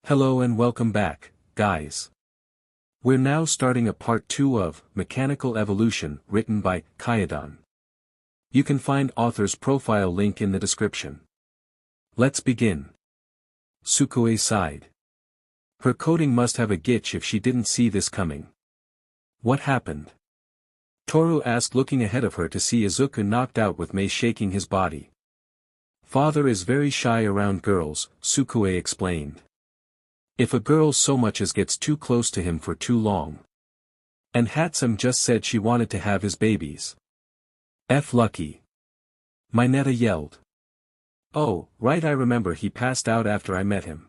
Hello and welcome back, guys. We're now starting a part 2 of Mechanical Evolution written by Kyodon. You can find author's profile link in the description. Let's begin. Sukue sighed. Her coding must have a glitch if she didn't see this coming. What happened? Toru asked, looking ahead of her to see Izuku knocked out with Mei shaking his body. Father is very shy around girls, Sukue explained. If a girl so much as gets too close to him for too long. And Hatsum just said she wanted to have his babies. F lucky. Mineta yelled. Oh, right, I remember he passed out after I met him.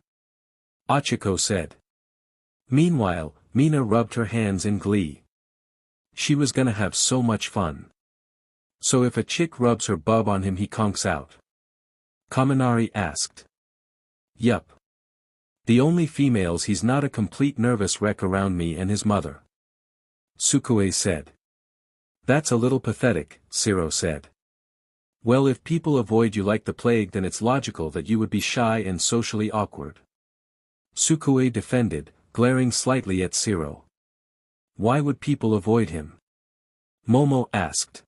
Achiko said. Meanwhile, Mina rubbed her hands in glee. She was gonna have so much fun. So if a chick rubs her bub on him he conks out? Kaminari asked. Yup. The only females, he's not a complete nervous wreck around me and his mother. Sukue said. That's a little pathetic, Siro said. Well, if people avoid you like the plague then it's logical that you would be shy and socially awkward. Sukue defended, glaring slightly at Siro. Why would people avoid him? Momo asked.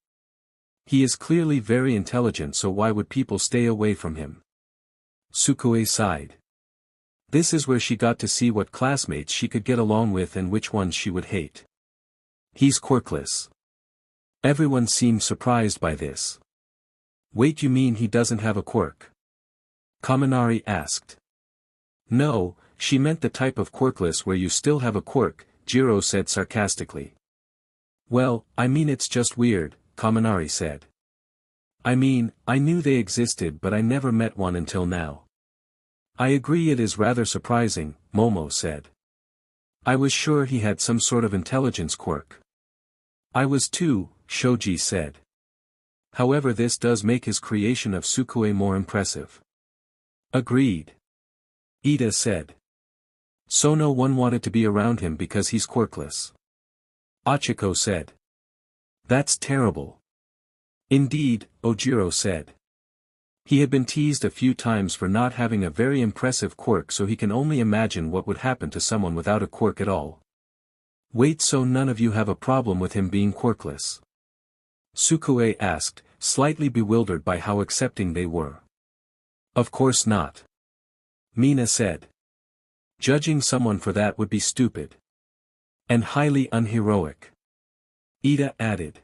He is clearly very intelligent, so why would people stay away from him? Sukue sighed. This is where she got to see what classmates she could get along with and which ones she would hate. He's quirkless. Everyone seemed surprised by this. Wait, you mean he doesn't have a quirk? Kaminari asked. No, she meant the type of quirkless where you still have a quirk, Jiro said sarcastically. Well, I mean it's just weird, Kaminari said. I mean, I knew they existed but I never met one until now. I agree, it is rather surprising, Momo said. I was sure he had some sort of intelligence quirk. I was too, Shoji said. However, this does make his creation of Sukue more impressive. Agreed. Ida said. So no one wanted to be around him because he's quirkless. Achiko said. That's terrible. Indeed, Ojiro said. He had been teased a few times for not having a very impressive quirk, so he can only imagine what would happen to someone without a quirk at all. Wait, so none of you have a problem with him being quirkless? Sukue asked, slightly bewildered by how accepting they were. Of course not. Mina said. Judging someone for that would be stupid. And highly unheroic. Ida added.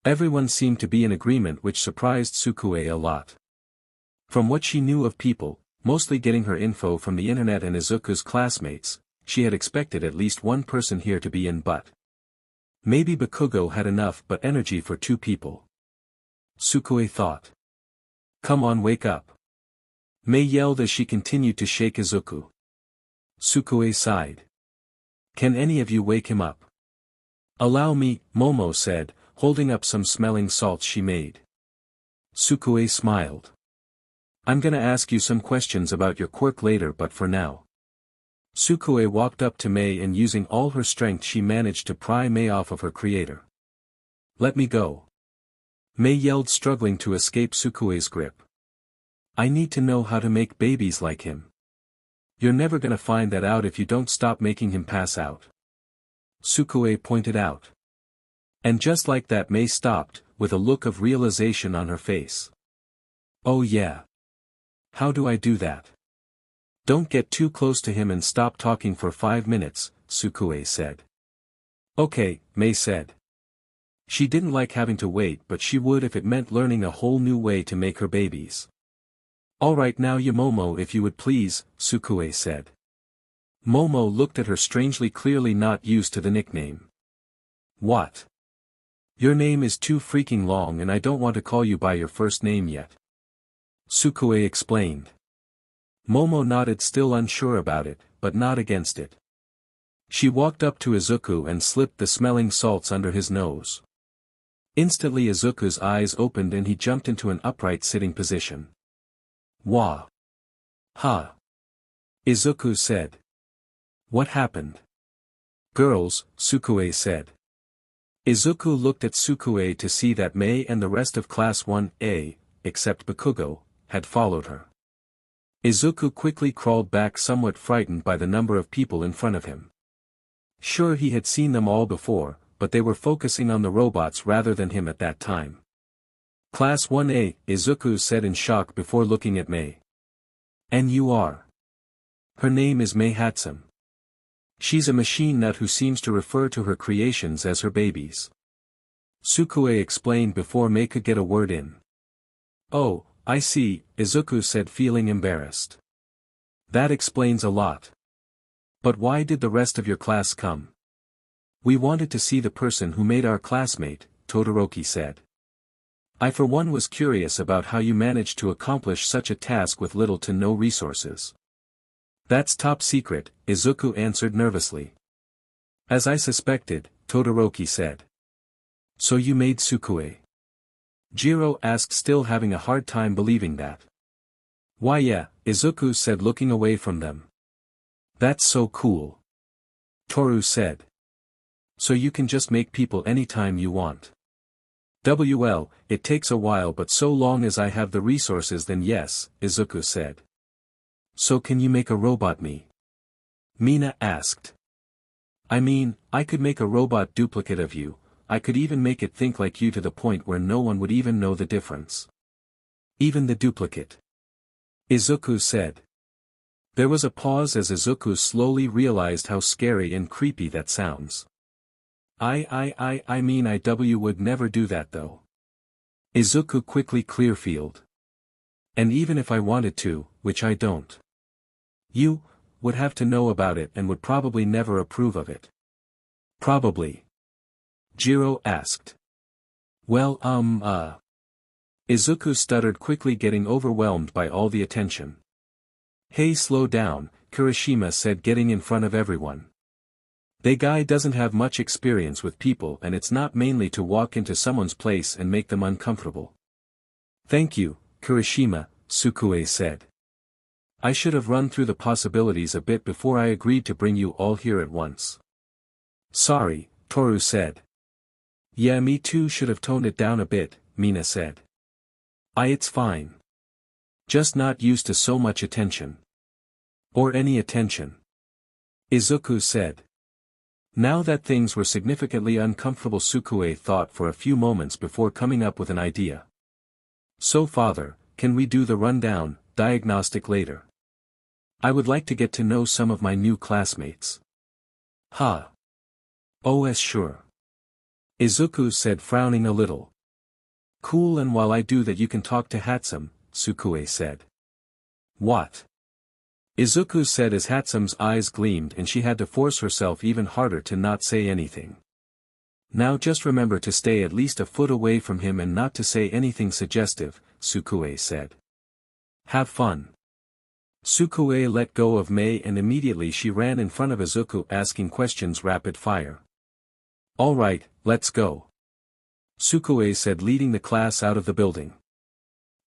Everyone seemed to be in agreement, which surprised Sukue a lot. From what she knew of people, mostly getting her info from the internet and Izuku's classmates, she had expected at least one person here to be in, but maybe Bakugo had enough but energy for two people. Sukue thought. Come on, wake up. Mei yelled as she continued to shake Izuku. Sukue sighed. Can any of you wake him up? Allow me, Momo said, holding up some smelling salts she made. Sukue smiled. I'm gonna ask you some questions about your quirk later, but for now. Sukue walked up to Mei and using all her strength she managed to pry Mei off of her creator. Let me go. Mei yelled, struggling to escape Sukue's grip. I need to know how to make babies like him. You're never gonna find that out if you don't stop making him pass out. Sukue pointed out. And just like that, Mei stopped, with a look of realization on her face. Oh yeah. How do I do that? Don't get too close to him and stop talking for 5 minutes, Sukue said. Okay, Mei said. She didn't like having to wait, but she would if it meant learning a whole new way to make her babies. Alright, now you Momo, if you would please, Sukue said. Momo looked at her strangely, clearly not used to the nickname. What? Your name is too freaking long and I don't want to call you by your first name yet. Sukue explained. Momo nodded, still unsure about it, but not against it. She walked up to Izuku and slipped the smelling salts under his nose. Instantly Izuku's eyes opened and he jumped into an upright sitting position. Wah! Ha! Izuku said. What happened? Girls, Sukue said. Izuku looked at Sukue to see that Mei and the rest of Class 1A, except Bakugo, had followed her. Izuku quickly crawled back somewhat frightened by the number of people in front of him. Sure, he had seen them all before, but they were focusing on the robots rather than him at that time. Class 1A, Izuku said in shock before looking at Mei. And you are? Her name is Mei Hatsum. She's a machine nut who seems to refer to her creations as her babies. Sukue explained before Mei could get a word in. Oh, I see, Izuku said, feeling embarrassed. That explains a lot. But why did the rest of your class come? We wanted to see the person who made our classmate, Todoroki said. I for one was curious about how you managed to accomplish such a task with little to no resources. That's top secret, Izuku answered nervously. As I suspected, Todoroki said. So you made Sukue? Jiro asked, still having a hard time believing that. Why yeah, Izuku said, looking away from them. That's so cool. Toru said. So you can just make people anytime you want. Well, it takes a while, but so long as I have the resources then yes, Izuku said. So can you make a robot me? Mina asked. I mean, I could make a robot duplicate of you, I could even make it think like you to the point where no one would even know the difference. Even the duplicate? Izuku said. There was a pause as Izuku slowly realized how scary and creepy that sounds. I mean I would never do that though. Izuku quickly clearfield. And even if I wanted to, which I don't. You would have to know about it and would probably never approve of it. Probably. Jiro asked. Well, Izuku stuttered, quickly getting overwhelmed by all the attention. Hey, slow down, Kirishima said, getting in front of everyone. That guy doesn't have much experience with people, and it's not mainly to walk into someone's place and make them uncomfortable. Thank you, Kirishima, Sukue said. I should have run through the possibilities a bit before I agreed to bring you all here at once. Sorry, Toru said. Yeah, me too, should have toned it down a bit, Mina said. It's fine. Just not used to so much attention. Or any attention. Izuku said. Now that things were significantly uncomfortable, Sukue thought for a few moments before coming up with an idea. So father, can we do the rundown, diagnostic later? I would like to get to know some of my new classmates. Huh. Oh, sure. Izuku said, frowning a little. Cool, and while I do that you can talk to Hatsum, Sukue said. What? Izuku said as Hatsum's eyes gleamed and she had to force herself even harder to not say anything. Now just remember to stay at least a foot away from him and not to say anything suggestive, Sukue said. Have fun. Sukue let go of Mei and immediately she ran in front of Izuku, asking questions rapid fire. All right, let's go. Sukue said, leading the class out of the building.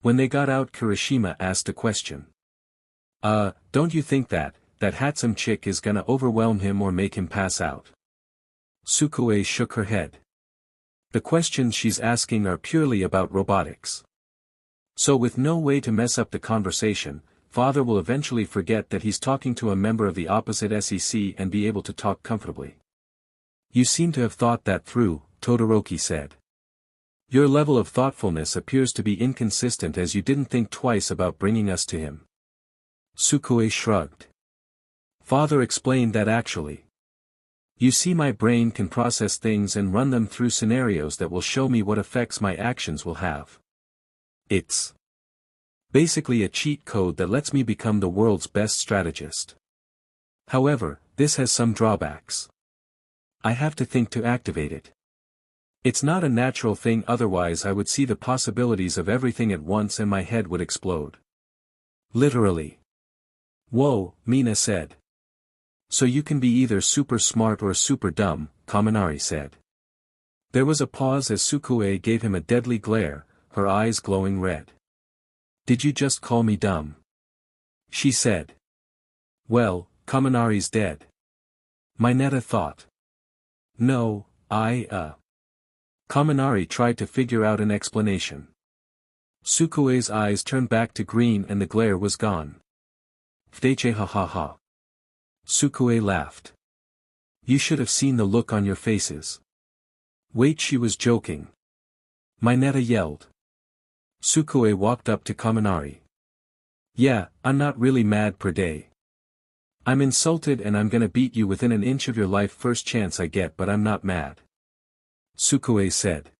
When they got out, Kirishima asked a question. Don't you think that Hatsum chick is gonna overwhelm him or make him pass out? Sukue shook her head. The questions she's asking are purely about robotics. So with no way to mess up the conversation, father will eventually forget that he's talking to a member of the opposite SEC and be able to talk comfortably. You seem to have thought that through, Todoroki said. Your level of thoughtfulness appears to be inconsistent, as you didn't think twice about bringing us to him. Sukue shrugged. Father explained that actually. You see, my brain can process things and run them through scenarios that will show me what effects my actions will have. It's basically a cheat code that lets me become the world's best strategist. However, this has some drawbacks. I have to think to activate it. It's not a natural thing, otherwise I would see the possibilities of everything at once and my head would explode. Literally. Whoa, Mina said. So you can be either super smart or super dumb, Kaminari said. There was a pause as Sukue gave him a deadly glare, her eyes glowing red. Did you just call me dumb? She said. Well, Kaminari's dead. Mineta thought. No, Kaminari tried to figure out an explanation. Sukue's eyes turned back to green and the glare was gone. Fdeche ha ha ha. Sukue laughed. You should have seen the look on your faces. Wait, she was joking. Mineta yelled. Sukue walked up to Kaminari. Yeah, I'm not really mad per day. I'm insulted and I'm gonna beat you within an inch of your life first chance I get, but I'm not mad. Sukue said.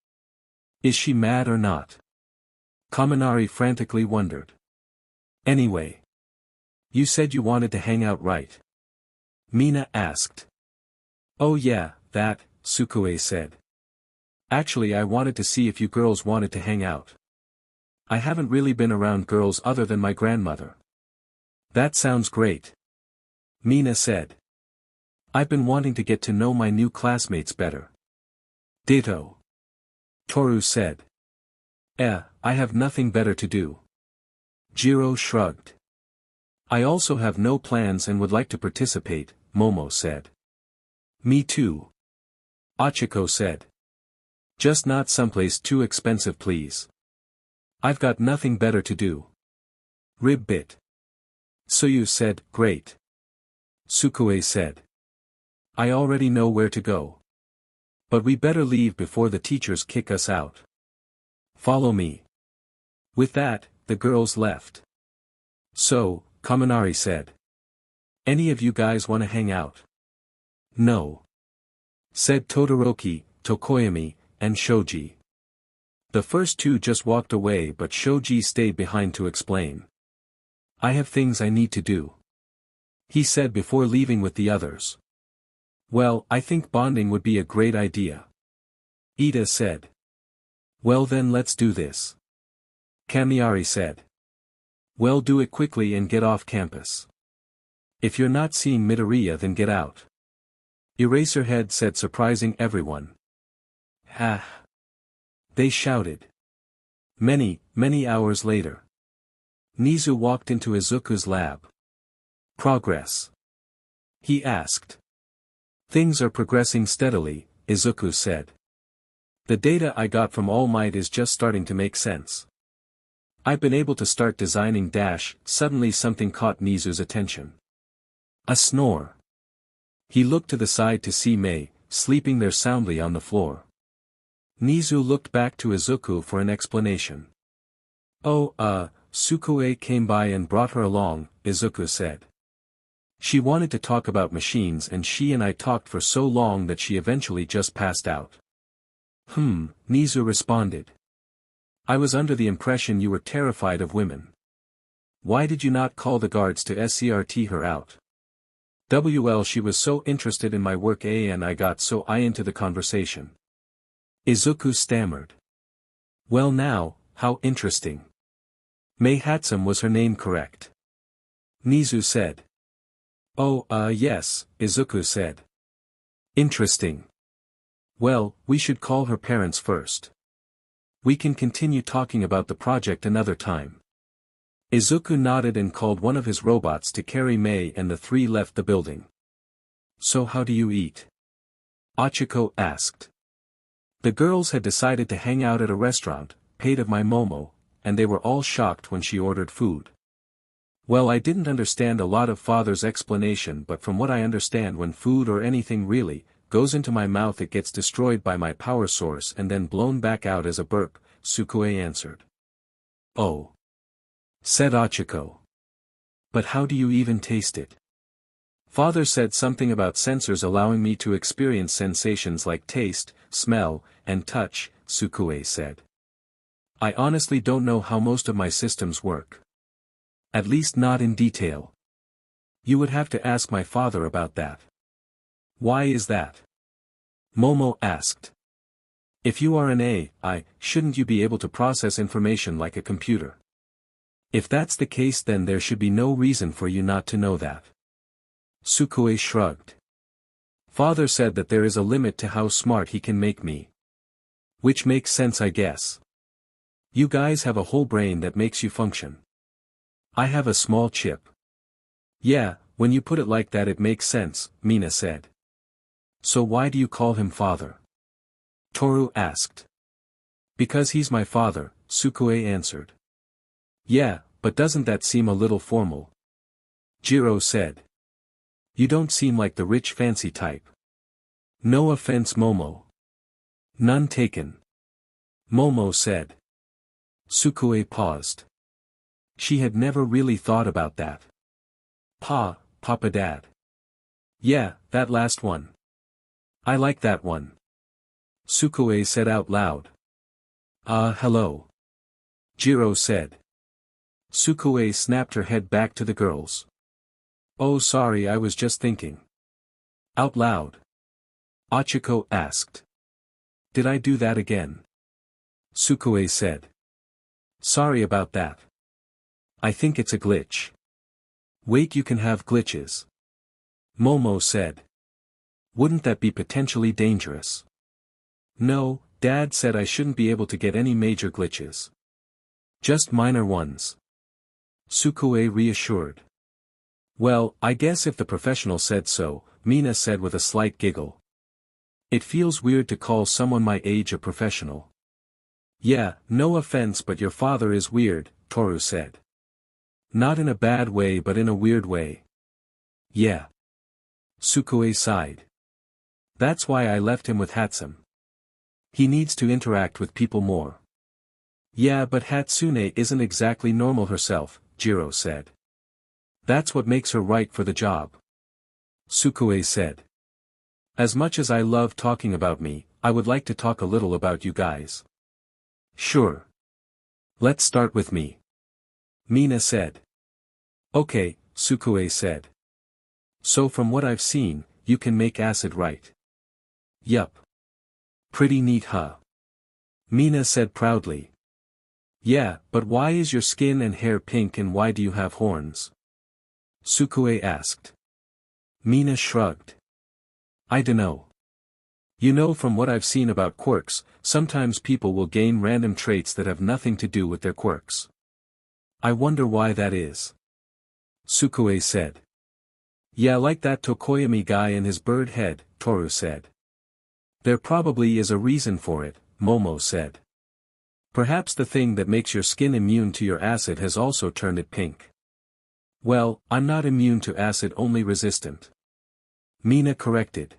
Is she mad or not? Kaminari frantically wondered. Anyway. You said you wanted to hang out, right? Mina asked. Oh yeah, that, Sukue said. Actually, I wanted to see if you girls wanted to hang out. I haven't really been around girls other than my grandmother. That sounds great. Mina said. I've been wanting to get to know my new classmates better. Ditto. Toru said. I have nothing better to do. Jiro shrugged. I also have no plans and would like to participate, Momo said. Me too. Achiko said. Just not someplace too expensive, please. I've got nothing better to do. Rib bit. Suyu said, great. Sukue said. I already know where to go. But we better leave before the teachers kick us out. Follow me. With that, the girls left. So, Kaminari said. Any of you guys want to hang out? No. Said Todoroki, Tokoyami, and Shoji. The first two just walked away, but Shoji stayed behind to explain. I have things I need to do. He said before leaving with the others. Well, I think bonding would be a great idea. Ida said. Well then let's do this. Kamiari said. Well, do it quickly and get off campus. If you're not seeing Midoriya, then get out. Eraserhead said, surprising everyone. Ha! They shouted. Many hours later. Nizu walked into Izuku's lab. Progress? He asked. Things are progressing steadily, Izuku said. The data I got from All Might is just starting to make sense. I've been able to start designing - Suddenly something caught Nizu's attention. A snore. He looked to the side to see Mei, sleeping there soundly on the floor. Nizu looked back to Izuku for an explanation. Oh, Sukue came by and brought her along, Izuku said. She wanted to talk about machines and she and I talked for so long that she eventually just passed out. Nizu responded. I was under the impression you were terrified of women. Why did you not call the guards to SCRT her out? She was so interested in my work and I got so into the conversation. Izuku stammered. Well now, how interesting. Mei Hatsum was her name, correct? Nizu said. Oh, yes, Izuku said. Interesting. Well, we should call her parents first. We can continue talking about the project another time. Izuku nodded and called one of his robots to carry Mei, and the three left the building. So how do you eat? Achiko asked. The girls had decided to hang out at a restaurant, paid of my Momo, and they were all shocked when she ordered food. Well, I didn't understand a lot of father's explanation, but from what I understand, when food or anything really goes into my mouth, it gets destroyed by my power source and then blown back out as a burp, Sukue answered. Oh. Said Achiko. But how do you even taste it? Father said something about sensors allowing me to experience sensations like taste, smell, and touch, Sukue said. I honestly don't know how most of my systems work. At least not in detail. You would have to ask my father about that. Why is that? Momo asked. If you are an AI, shouldn't you be able to process information like a computer? If that's the case, then there should be no reason for you not to know that. Sukue shrugged. Father said that there is a limit to how smart he can make me. Which makes sense, I guess. You guys have a whole brain that makes you function. I have a small chip. Yeah, when you put it like that it makes sense, Mina said. So why do you call him father? Toru asked. Because he's my father, Sukue answered. Yeah, but doesn't that seem a little formal? Jiro said. You don't seem like the rich fancy type. No offense, Momo. None taken. Momo said. Sukue paused. She had never really thought about that. Papa Dad. Yeah, that last one. I like that one. Sukue said out loud. Hello. Jiro said. Sukue snapped her head back to the girls. Oh, sorry, I was just thinking. Out loud. Achiko asked. Did I do that again? Sukue said. Sorry about that. I think it's a glitch. Wait, you can have glitches. Momo said. Wouldn't that be potentially dangerous? No, Dad said I shouldn't be able to get any major glitches. Just minor ones. Sukue reassured. Well, I guess if the professional said so, Mina said with a slight giggle. It feels weird to call someone my age a professional. Yeah, no offense, but your father is weird, Toru said. Not in a bad way but in a weird way. Yeah. Sukue sighed. That's why I left him with Hatsune. He needs to interact with people more. Yeah, but Hatsune isn't exactly normal herself, Jiro said. That's what makes her right for the job. Sukue said. As much as I love talking about me, I would like to talk a little about you guys. Sure. Let's start with me. Mina said. Okay, Sukue said. So from what I've seen, you can make acid, right? Yup. Pretty neat, huh? Mina said proudly. Yeah, but why is your skin and hair pink and why do you have horns? Sukue asked. Mina shrugged. I dunno. You know, from what I've seen about quirks, sometimes people will gain random traits that have nothing to do with their quirks. I wonder why that is. Sukue said. Yeah, like that Tokoyami guy and his bird head, Toru said. There probably is a reason for it, Momo said. Perhaps the thing that makes your skin immune to your acid has also turned it pink. Well, I'm not immune to acid, only resistant. Mina corrected.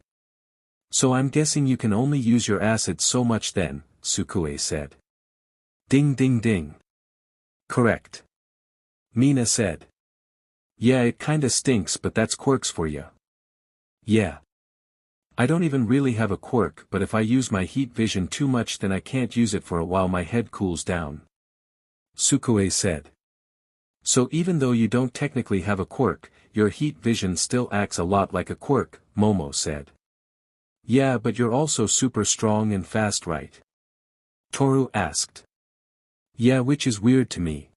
So I'm guessing you can only use your acid so much then, Sukue said. Ding ding ding. Correct. Mina said. Yeah, it kinda stinks, but that's quirks for ya. Yeah. I don't even really have a quirk, but if I use my heat vision too much then I can't use it for a while, my head cools down. Sukue said. So even though you don't technically have a quirk, your heat vision still acts a lot like a quirk, Momo said. Yeah, but you're also super strong and fast, right? Toru asked. Yeah, which is weird to me.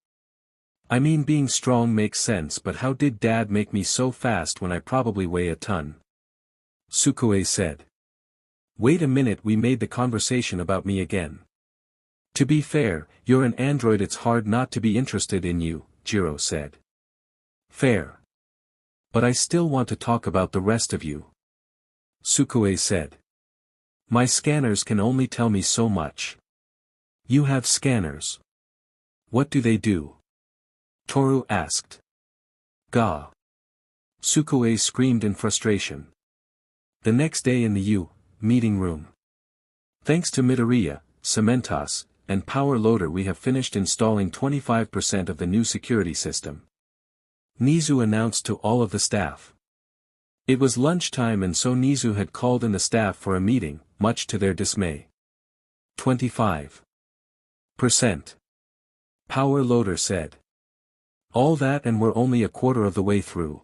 I mean, being strong makes sense, but how did Dad make me so fast when I probably weigh a ton? Sukue said. Wait a minute, we made the conversation about me again. To be fair, you're an android, it's hard not to be interested in you, Jiro said. Fair. But I still want to talk about the rest of you. Sukue said. My scanners can only tell me so much. You have scanners. What do they do? Toru asked. Gah. Sukue screamed in frustration. The next day in the meeting room. Thanks to Midoriya, Cementos, and Power Loader, we have finished installing 25% of the new security system. Nizu announced to all of the staff. It was lunchtime and so Nizu had called in the staff for a meeting, much to their dismay. 25%. Power Loader said. All that and we're only a quarter of the way through.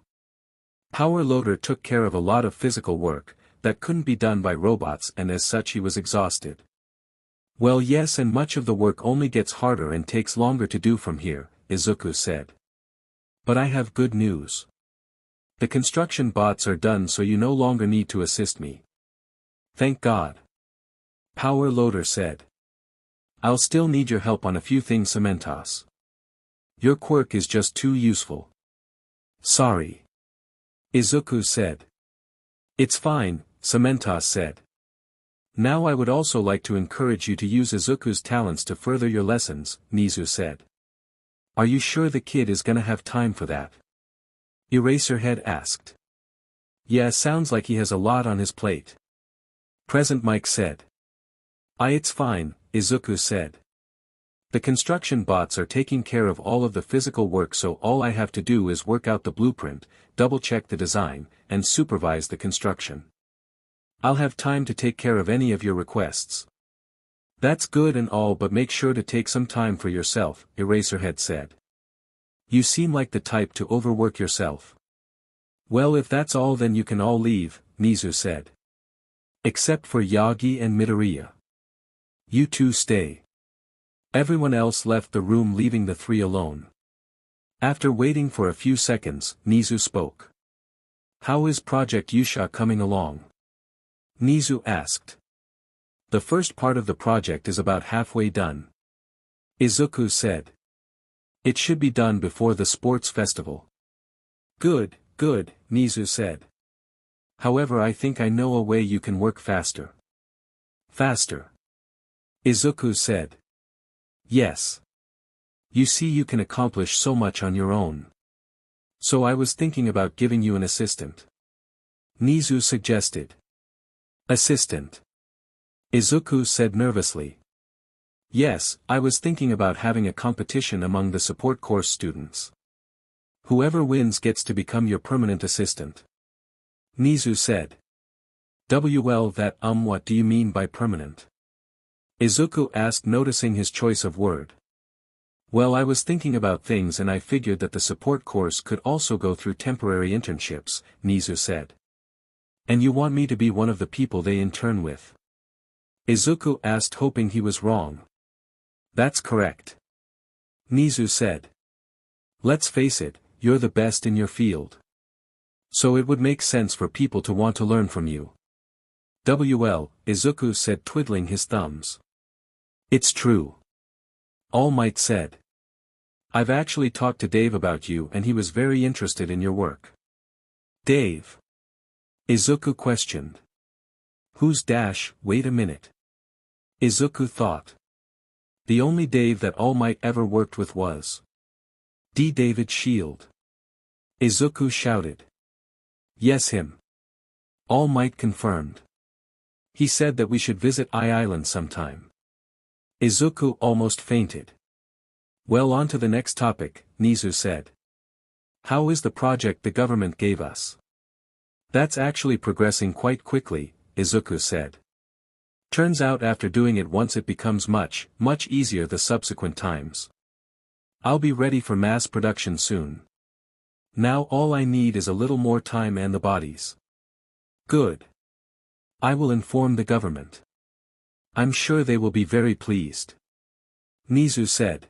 Power Loader took care of a lot of physical work that couldn't be done by robots, and as such he was exhausted. Well, yes, and much of the work only gets harder and takes longer to do from here, Izuku said. But I have good news. The construction bots are done, so you no longer need to assist me. Thank God. Power Loader said. I'll still need your help on a few things, Cementos. Your quirk is just too useful. Sorry. Izuku said. It's fine, Cementos said. Now I would also like to encourage you to use Izuku's talents to further your lessons, Nizu said. Are you sure the kid is gonna have time for that? Eraserhead asked. Yeah, sounds like he has a lot on his plate. Present Mike said. It's fine, Izuku said. The construction bots are taking care of all of the physical work, so all I have to do is work out the blueprint, double-check the design, and supervise the construction. I'll have time to take care of any of your requests. That's good and all, but make sure to take some time for yourself, Eraserhead said. You seem like the type to overwork yourself. Well, if that's all, then you can all leave, Nizu said. Except for Yagi and Midoriya. You two stay. Everyone else left the room, leaving the three alone. After waiting for a few seconds, Nizu spoke. How is Project Yusha coming along? Nizu asked. The first part of the project is about halfway done. Izuku said. It should be done before the sports festival. Good, Nizu said. However, I think I know a way you can work faster. Faster? Izuku said. Yes. You see, you can accomplish so much on your own. So I was thinking about giving you an assistant. Nizu suggested. Assistant? Izuku said nervously. Yes, I was thinking about having a competition among the support course students. Whoever wins gets to become your permanent assistant. Nizu said. Well, what do you mean by permanent? Izuku asked, noticing his choice of word. Well, I was thinking about things and I figured that the support course could also go through temporary internships, Nizu said. And you want me to be one of the people they intern with? Izuku asked, hoping he was wrong. That's correct. Nizu said. Let's face it, you're the best in your field. So it would make sense for people to want to learn from you. Izuku said, twiddling his thumbs. It's true. All Might said. I've actually talked to Dave about you and he was very interested in your work. Dave? Izuku questioned. Who's Dash? Wait a minute. Izuku thought. The only Dave that All Might ever worked with was David Shield. Izuku shouted. Yes, him. All Might confirmed. He said that we should visit Island sometime. Izuku almost fainted. Well, on to the next topic, Nizu said. How is the project the government gave us? That's actually progressing quite quickly, Izuku said. Turns out after doing it once it becomes much easier the subsequent times. I'll be ready for mass production soon. Now all I need is a little more time and the bodies. Good. I will inform the government. I'm sure they will be very pleased. Nizu said.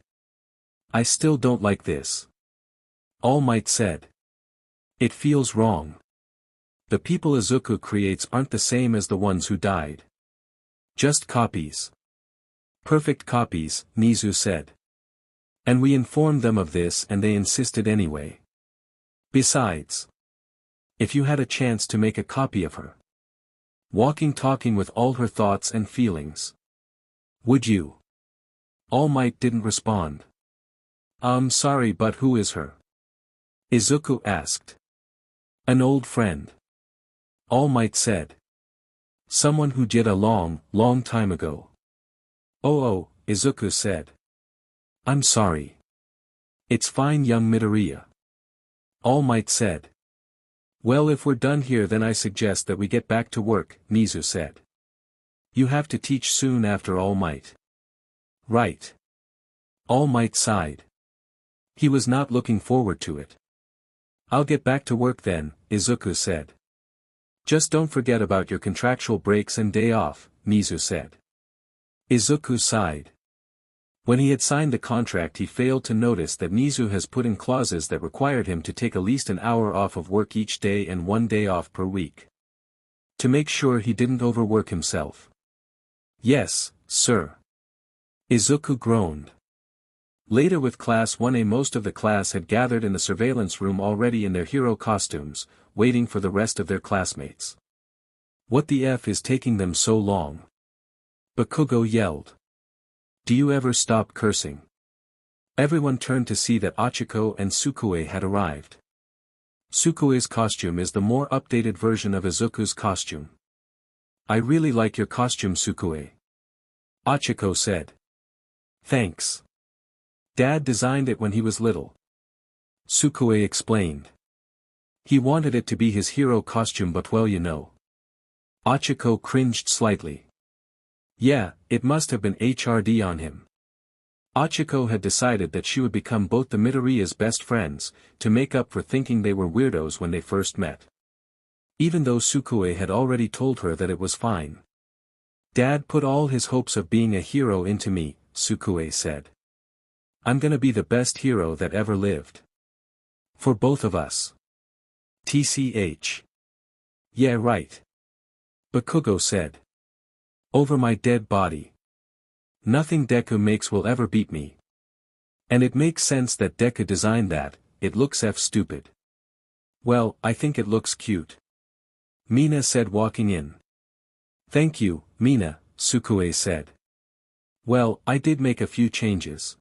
I still don't like this. All Might said. It feels wrong. The people Izuku creates aren't the same as the ones who died. Just copies. Perfect copies, Nizu said. And we informed them of this and they insisted anyway. Besides, if you had a chance to make a copy of her, talking with all her thoughts and feelings, would you? All Might didn't respond. Sorry, but who is her? Izuku asked. An old friend. All Might said. Someone who did a long time ago. Oh, Izuku said. I'm sorry. It's fine, young Midoriya. All Might said. Well, if we're done here then I suggest that we get back to work, Nizu said. You have to teach soon after All Might. Right. All Might sighed. He was not looking forward to it. I'll get back to work then, Izuku said. Just don't forget about your contractual breaks and day off, Nizu said. Izuku sighed. When he had signed the contract he failed to notice that Nizu has put in clauses that required him to take at least an hour off of work each day and 1 day off per week. To make sure he didn't overwork himself. Yes, sir. Izuku groaned. Later with Class 1A, most of the class had gathered in the surveillance room already in their hero costumes, waiting for the rest of their classmates. What the F is taking them so long? Bakugo yelled. Do you ever stop cursing? Everyone turned to see that Ochiko and Sukue had arrived. Sukue's costume is the more updated version of Izuku's costume. I really like your costume, Sukue. Achiko said. Thanks. Dad designed it when he was little. Sukue explained. He wanted it to be his hero costume, but well, you know. Achiko cringed slightly. Yeah, it must have been HRD on him. Achiko had decided that she would become both the Midoriya's best friends, to make up for thinking they were weirdos when they first met. Even though Sukue had already told her that it was fine. Dad put all his hopes of being a hero into me, Sukue said. I'm gonna be the best hero that ever lived. For both of us. TCH. Yeah, right. Bakugo said. Over my dead body. Nothing Deku makes will ever beat me. And it makes sense that Deku designed that, it looks stupid. Well, I think it looks cute. Mina said, walking in. Thank you, Mina, Sukue said. Well, I did make a few changes.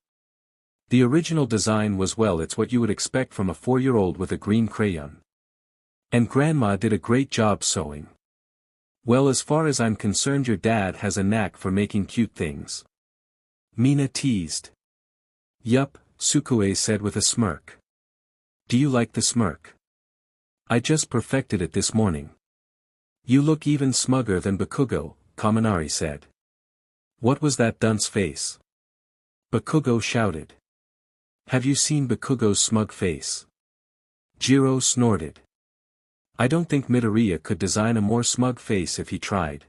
The original design was, well, it's what you would expect from a 4-year-old with a green crayon. And Grandma did a great job sewing. Well, as far as I'm concerned, your dad has a knack for making cute things. Mina teased. Yup, Sukue said with a smirk. Do you like the smirk? I just perfected it this morning. You look even smugger than Bakugo, Kaminari said. What was that dunce face? Bakugo shouted. Have you seen Bakugo's smug face? Jiro snorted. I don't think Midoriya could design a more smug face if he tried.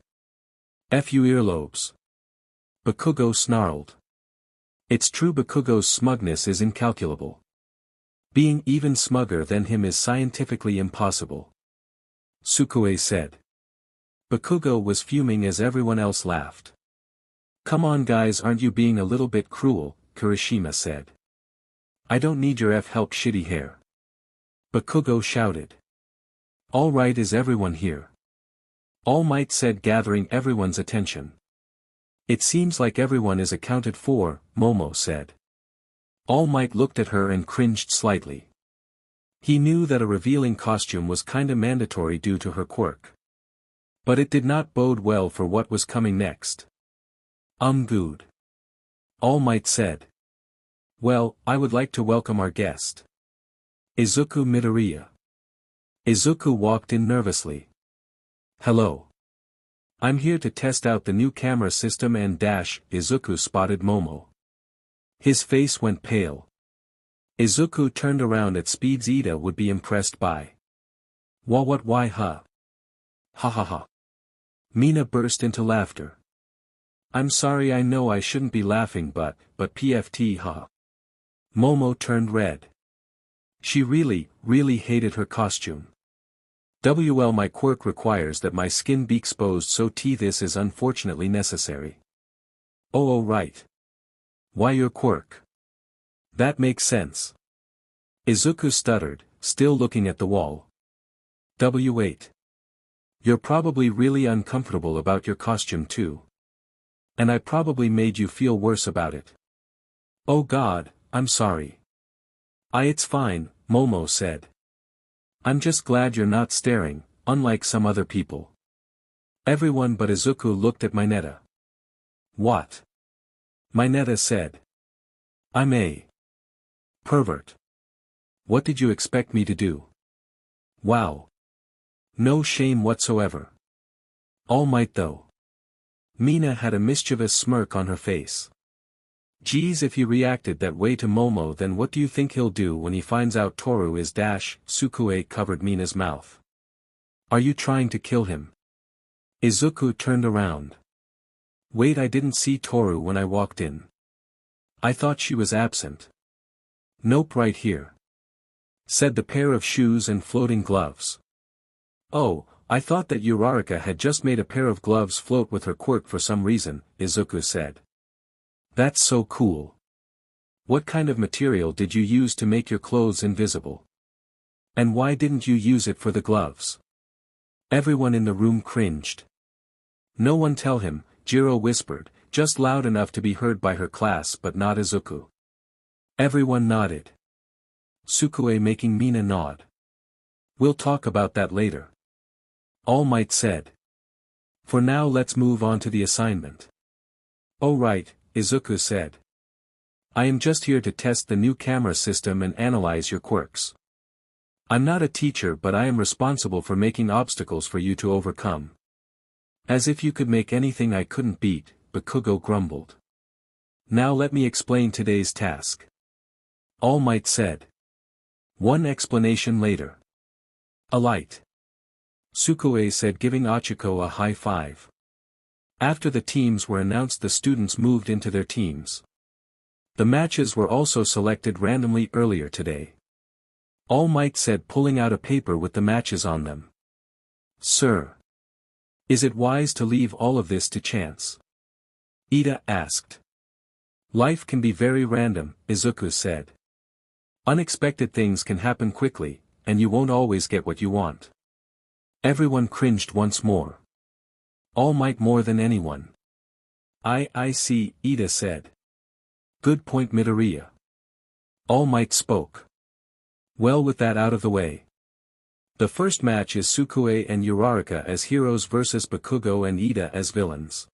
F you earlobes. Bakugo snarled. It's true, Bakugo's smugness is incalculable. Being even smugger than him is scientifically impossible. Sukue said. Bakugo was fuming as everyone else laughed. Come on guys, aren't you being a little bit cruel, Kirishima said. I don't need your help, shitty hair. Bakugo shouted. All right, is everyone here? All Might said, gathering everyone's attention. It seems like everyone is accounted for, Momo said. All Might looked at her and cringed slightly. He knew that a revealing costume was kinda mandatory due to her quirk. But it did not bode well for what was coming next. Good. All Might said. Well, I would like to welcome our guest. Izuku Midoriya. Izuku walked in nervously. Hello. I'm here to test out the new camera system and Izuku spotted Momo. His face went pale. Izuku turned around at speeds Ida would be impressed by. Why huh? Ha ha ha. Mina burst into laughter. I'm sorry, I know I shouldn't be laughing but PFT ha. Momo turned red. She really hated her costume. Well, my quirk requires that my skin be exposed, so this is unfortunately necessary. Oh right. Why your quirk? That makes sense. Izuku stuttered, still looking at the wall. Wait. You're probably really uncomfortable about your costume too. And I probably made you feel worse about it. Oh God, I'm sorry. It's fine, Momo said. I'm just glad you're not staring, unlike some other people. Everyone but Izuku looked at Mineta. What? Mineta said. I'm a pervert. What did you expect me to do? Wow. No shame whatsoever. All Might though. Mina had a mischievous smirk on her face. Geez, if he reacted that way to Momo, then what do you think he'll do when he finds out Toru is Sukue covered Mina's mouth. Are you trying to kill him? Izuku turned around. Wait, I didn't see Toru when I walked in. I thought she was absent. Nope, right here. Said the pair of shoes and floating gloves. Oh, I thought that Uraraka had just made a pair of gloves float with her quirk for some reason, Izuku said. That's so cool. What kind of material did you use to make your clothes invisible? And why didn't you use it for the gloves? Everyone in the room cringed. No one tell him, Jiro whispered, just loud enough to be heard by her class but not Izuku. Everyone nodded. Sukue making Mina nod. We'll talk about that later. All Might said. For now let's move on to the assignment. Oh right, Izuku said. I am just here to test the new camera system and analyze your quirks. I'm not a teacher but I am responsible for making obstacles for you to overcome. As if you could make anything I couldn't beat, Bakugo grumbled. Now let me explain today's task. All Might said. One explanation later. A light. Sukue said, giving Ochiko a high five. After the teams were announced, the students moved into their teams. The matches were also selected randomly earlier today. All Might said, pulling out a paper with the matches on them. Sir. Is it wise to leave all of this to chance? Ida asked. Life can be very random, Izuku said. Unexpected things can happen quickly, and you won't always get what you want. Everyone cringed once more. All Might more than anyone. I see, Ida said. Good point, Midoriya. All Might spoke. Well, with that out of the way. The first match is Sukue and Uraraka as heroes versus Bakugo and Ida as villains.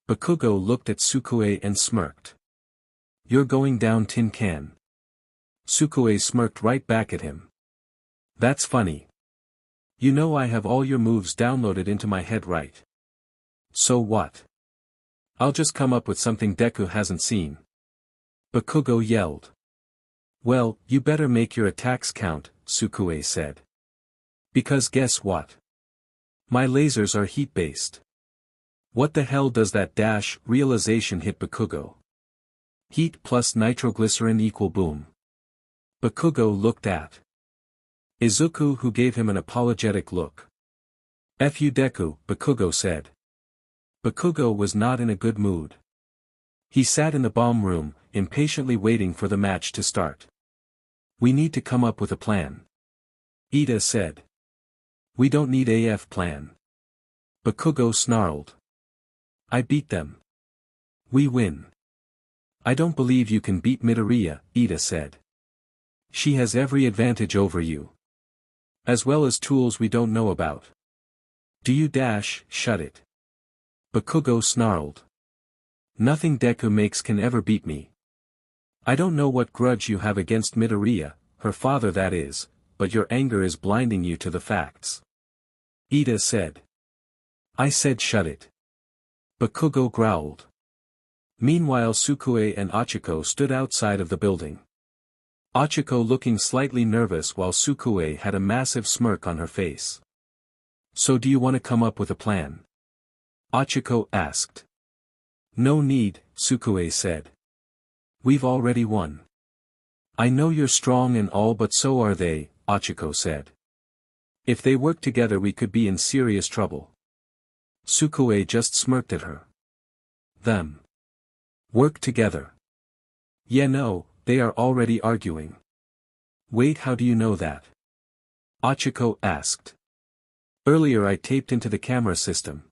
Bakugo looked at Sukue and smirked. You're going down, tin can. Sukue smirked right back at him. That's funny. You know I have all your moves downloaded into my head, right? So what? I'll just come up with something Deku hasn't seen. Bakugo yelled. Well, you better make your attacks count, Sukue said. Because guess what? My lasers are heat-based. What the hell does that dash realization hit Bakugo? Heat plus nitroglycerin equal boom. Bakugo looked at Izuku, who gave him an apologetic look. F you Deku, Bakugo said. Bakugo was not in a good mood. He sat in the bomb room, impatiently waiting for the match to start. We need to come up with a plan. Ida said. We don't need AF plan. Bakugo snarled. I beat them. We win. I don't believe you can beat Midoriya, Ida said. She has every advantage over you. As well as tools we don't know about. Do you dash, shut it. Bakugo snarled. Nothing Deku makes can ever beat me. I don't know what grudge you have against Midoriya, her father that is, but your anger is blinding you to the facts. Ida said. I said shut it. Bakugo growled. Meanwhile Sukue and Ochiko stood outside of the building. Ochiko looking slightly nervous while Sukue had a massive smirk on her face. So do you want to come up with a plan? Ochiko asked. No need, Sukue said. We've already won. I know you're strong and all but so are they, Ochiko said. If they work together we could be in serious trouble. Sukue just smirked at her. Them. Work together. Yeah, no, they are already arguing. Wait, how do you know that? Ochiko asked. Earlier I taped into the camera system.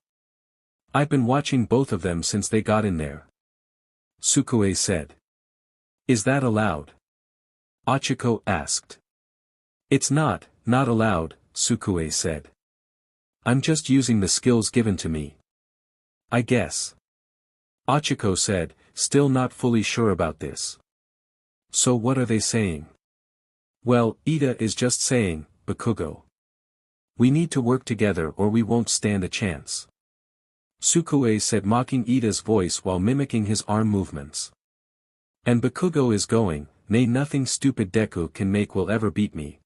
I've been watching both of them since they got in there. Sukue said. Is that allowed? Ochiko asked. It's not allowed, Sukue said. I'm just using the skills given to me. I guess. Ochiko said, still not fully sure about this. So what are they saying? Well, Ida is just saying, Bakugo. We need to work together or we won't stand a chance. Sukue said, mocking Ida's voice while mimicking his arm movements. And Bakugo is going, nay, nothing stupid Deku can make will ever beat me.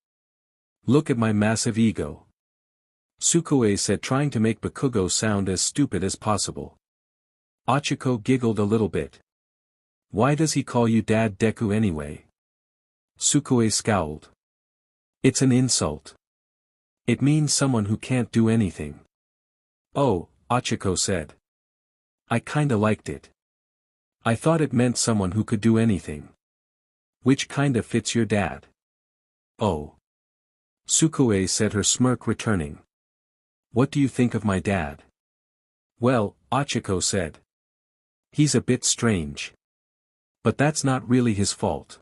Look at my massive ego. Sukue said, trying to make Bakugo sound as stupid as possible. Ochiko giggled a little bit. Why does he call you Dad Deku anyway? Sukue scowled. It's an insult. It means someone who can't do anything. Oh, Ochiko said. I kinda liked it. I thought it meant someone who could do anything. Which kinda fits your dad. Oh. Sukue said, her smirk returning. What do you think of my dad? Well, Ochiko said. He's a bit strange. But that's not really his fault.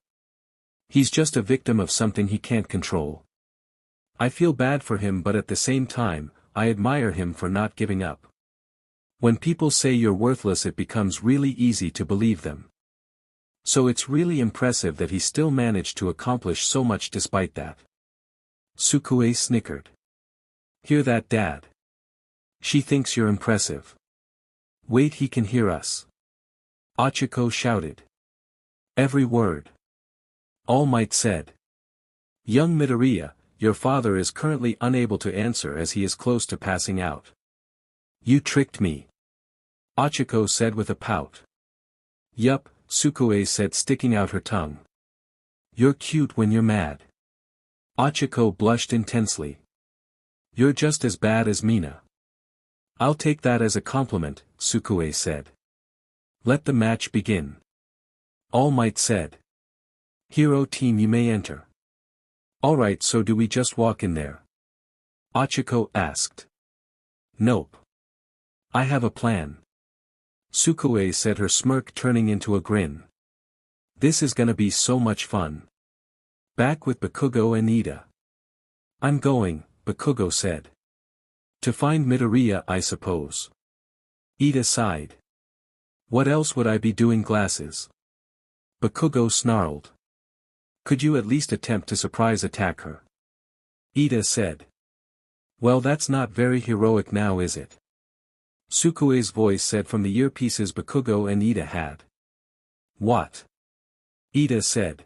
He's just a victim of something he can't control. I feel bad for him, but at the same time, I admire him for not giving up. When people say you're worthless, it becomes really easy to believe them. So it's really impressive that he still managed to accomplish so much despite that. Sukue snickered. Hear that, Dad? She thinks you're impressive. Wait, he can hear us. Ochako shouted. Every word. All Might said. Young Midoriya, your father is currently unable to answer as he is close to passing out. You tricked me. Ochako said with a pout. Yup, Sukue said, sticking out her tongue. You're cute when you're mad. Ochako blushed intensely. You're just as bad as Mina. I'll take that as a compliment, Sukue said. Let the match begin. All Might said. Hero team, you may enter. Alright, so do we just walk in there? Ochako asked. Nope. I have a plan. Sukue said, her smirk turning into a grin. This is gonna be so much fun. Back with Bakugo and Ida. I'm going, Bakugo said. To find Midoriya, I suppose. Ida sighed. What else would I be doing, glasses? Bakugo snarled. Could you at least attempt to surprise attack her? Ida said. Well, that's not very heroic now, is it? Sukue's voice said from the earpieces Bakugo and Ida had. What? Ida said.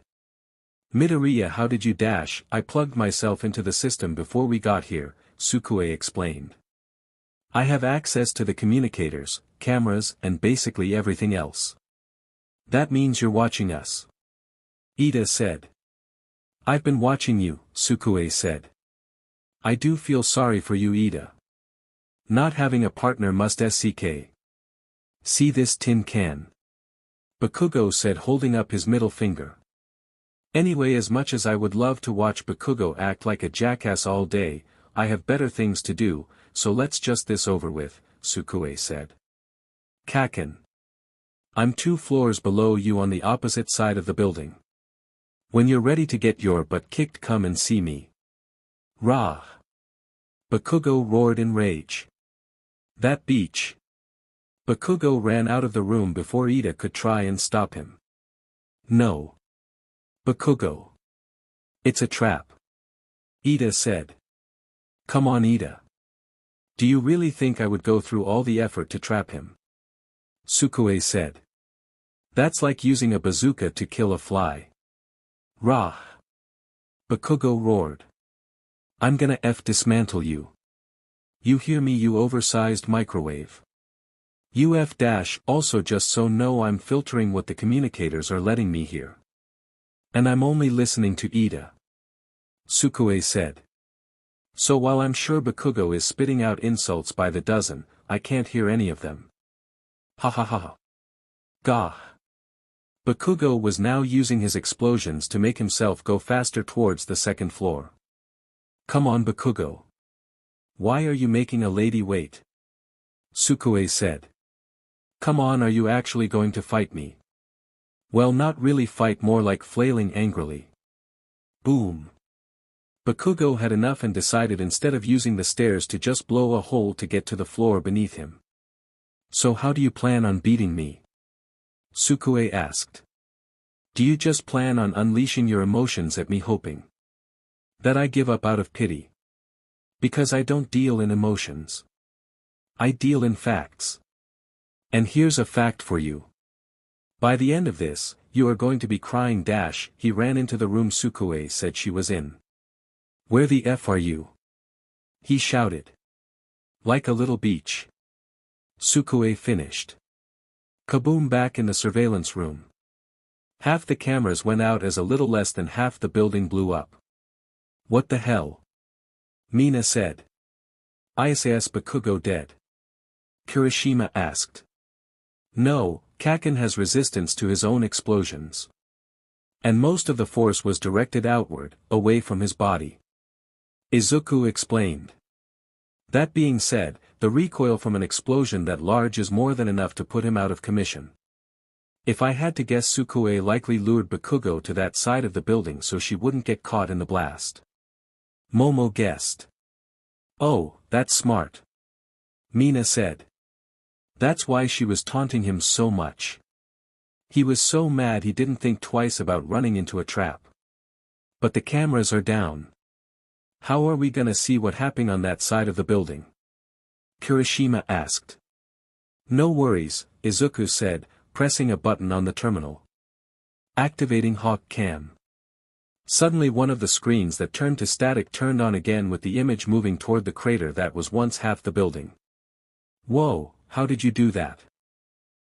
Midoriya, how did you dash? I plugged myself into the system before we got here, Sukue explained. I have access to the communicators, cameras, and basically everything else. That means you're watching us. Ida said. I've been watching you, Sukue said. I do feel sorry for you, Ida. Not having a partner must SCK. See this tin can? Bakugo said, holding up his middle finger. Anyway, as much as I would love to watch Bakugo act like a jackass all day, I have better things to do, so let's just this over with, Sukue said. Kaken. I'm 2 floors below you on the opposite side of the building. When you're ready to get your butt kicked, come and see me. Rah! Bakugo roared in rage. That beach. Bakugo ran out of the room before Ida could try and stop him. No. Bakugo. It's a trap. Ida said. Come on, Ida. Do you really think I would go through all the effort to trap him? Sukue said. That's like using a bazooka to kill a fly. Rah! Bakugo roared. I'm gonna dismantle you. You hear me, you oversized microwave? Also, just so know, I'm filtering what the communicators are letting me hear. And I'm only listening to Ida. Sukue said. So while I'm sure Bakugo is spitting out insults by the dozen, I can't hear any of them. Ha ha ha ha. Gah. Bakugo was now using his explosions to make himself go faster towards the 2nd floor. Come on, Bakugo. Why are you making a lady wait? Sukue said. Come on, are you actually going to fight me? Well, not really fight, more like flailing angrily. Boom. Bakugo had enough and decided instead of using the stairs to just blow a hole to get to the floor beneath him. So how do you plan on beating me? Sukue asked. Do you just plan on unleashing your emotions at me, hoping that I give up out of pity? Because I don't deal in emotions. I deal in facts. And here's a fact for you. By the end of this, you are going to be crying. He ran into the room Sukue said she was in. Where the F are you? He shouted. Like a little beach. Sukue finished. Kaboom! Back in the surveillance room. Half the cameras went out as a little less than half the building blew up. What the hell? Mina said. Is Bakugo dead? Kirishima asked. No, Kaken has resistance to his own explosions. And most of the force was directed outward, away from his body. Izuku explained. That being said, the recoil from an explosion that large is more than enough to put him out of commission. If I had to guess, Sukue likely lured Bakugo to that side of the building so she wouldn't get caught in the blast. Momo guessed. Oh, that's smart. Mina said. That's why she was taunting him so much. He was so mad he didn't think twice about running into a trap. But the cameras are down. How are we gonna see what happened on that side of the building? Kirishima asked. No worries, Izuku said, pressing a button on the terminal. Activating Hawk Cam. Suddenly one of the screens that turned to static turned on again with the image moving toward the crater that was once half the building. Whoa, how did you do that?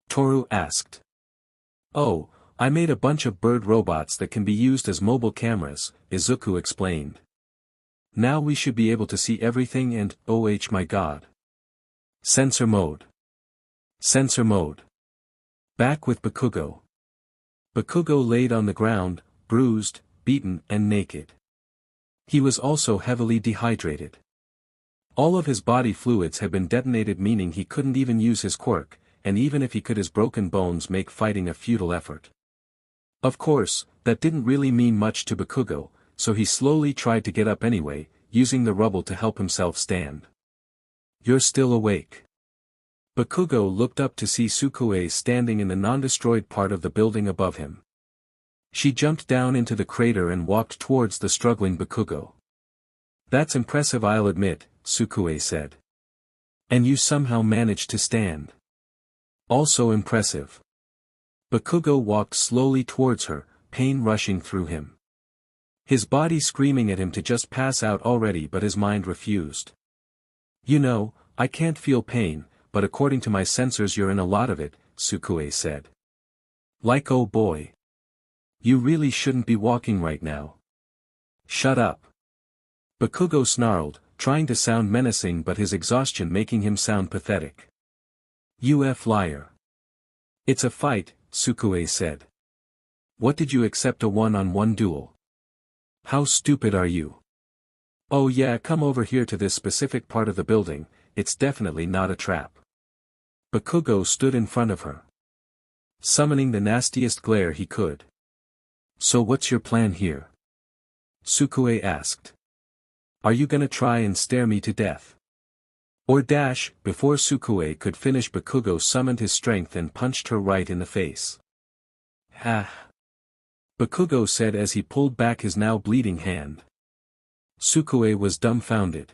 Toru asked. Oh, I made a bunch of bird robots that can be used as mobile cameras, Izuku explained. Now we should be able to see everything and, oh my god. Sensor mode. Sensor mode. Back with Bakugo. Bakugo laid on the ground, bruised, beaten and naked. He was also heavily dehydrated. All of his body fluids had been detonated, meaning he couldn't even use his quirk, and even if he could, his broken bones make fighting a futile effort. Of course, that didn't really mean much to Bakugo, so he slowly tried to get up anyway, using the rubble to help himself stand. You're still awake. Bakugo looked up to see Sukue standing in the non-destroyed part of the building above him. She jumped down into the crater and walked towards the struggling Bakugo. That's impressive, I'll admit, Sukue said. And you somehow managed to stand. Also impressive. Bakugo walked slowly towards her, pain rushing through him. His body screaming at him to just pass out already, but his mind refused. You know, I can't feel pain, but according to my sensors you're in a lot of it, Sukue said. Like oh boy. You really shouldn't be walking right now. Shut up. Bakugo snarled, trying to sound menacing but his exhaustion making him sound pathetic. UF liar. It's a fight, Sukue said. What did you accept, a one-on-one duel? How stupid are you? Oh yeah, come over here to this specific part of the building, it's definitely not a trap. Bakugo stood in front of her, summoning the nastiest glare he could. So what's your plan here? Sukue asked. Are you gonna try and stare me to death? Or dash? Before Sukue could finish, Bakugo summoned his strength and punched her right in the face. Ha! Bakugo said as he pulled back his now bleeding hand. Sukue was dumbfounded.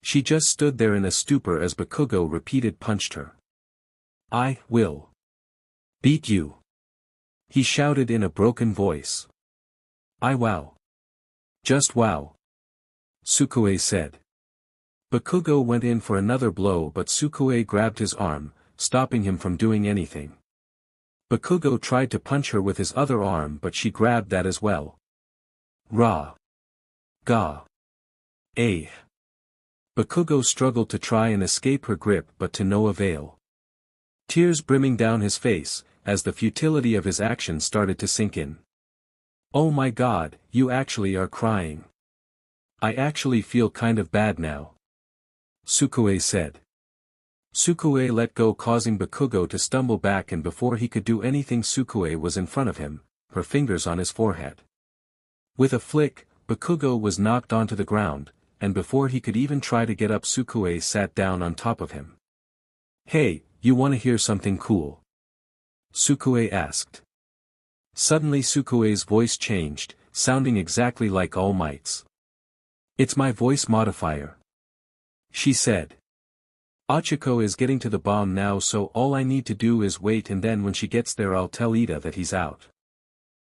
She just stood there in a stupor as Bakugo repeated punched her. I will beat you, he shouted in a broken voice. Wow. Just wow. Sukue said. Bakugo went in for another blow, but Sukue grabbed his arm, stopping him from doing anything. Bakugo tried to punch her with his other arm, but she grabbed that as well. Ra. Ga. Eh. Bakugo struggled to try and escape her grip, but to no avail. Tears brimming down his face, as the futility of his action started to sink in. Oh my god, you actually are crying. I actually feel kind of bad now. Sukue said. Sukue let go, causing Bakugo to stumble back, and before he could do anything Sukue was in front of him, her fingers on his forehead. With a flick, Bakugo was knocked onto the ground, and before he could even try to get up, Sukue sat down on top of him. Hey, you wanna hear something cool? Sukue asked. Suddenly Sukue's voice changed, sounding exactly like All Might's. It's my voice modifier, she said. Ochiko is getting to the bomb now, so all I need to do is wait, and then when she gets there I'll tell Ida that he's out.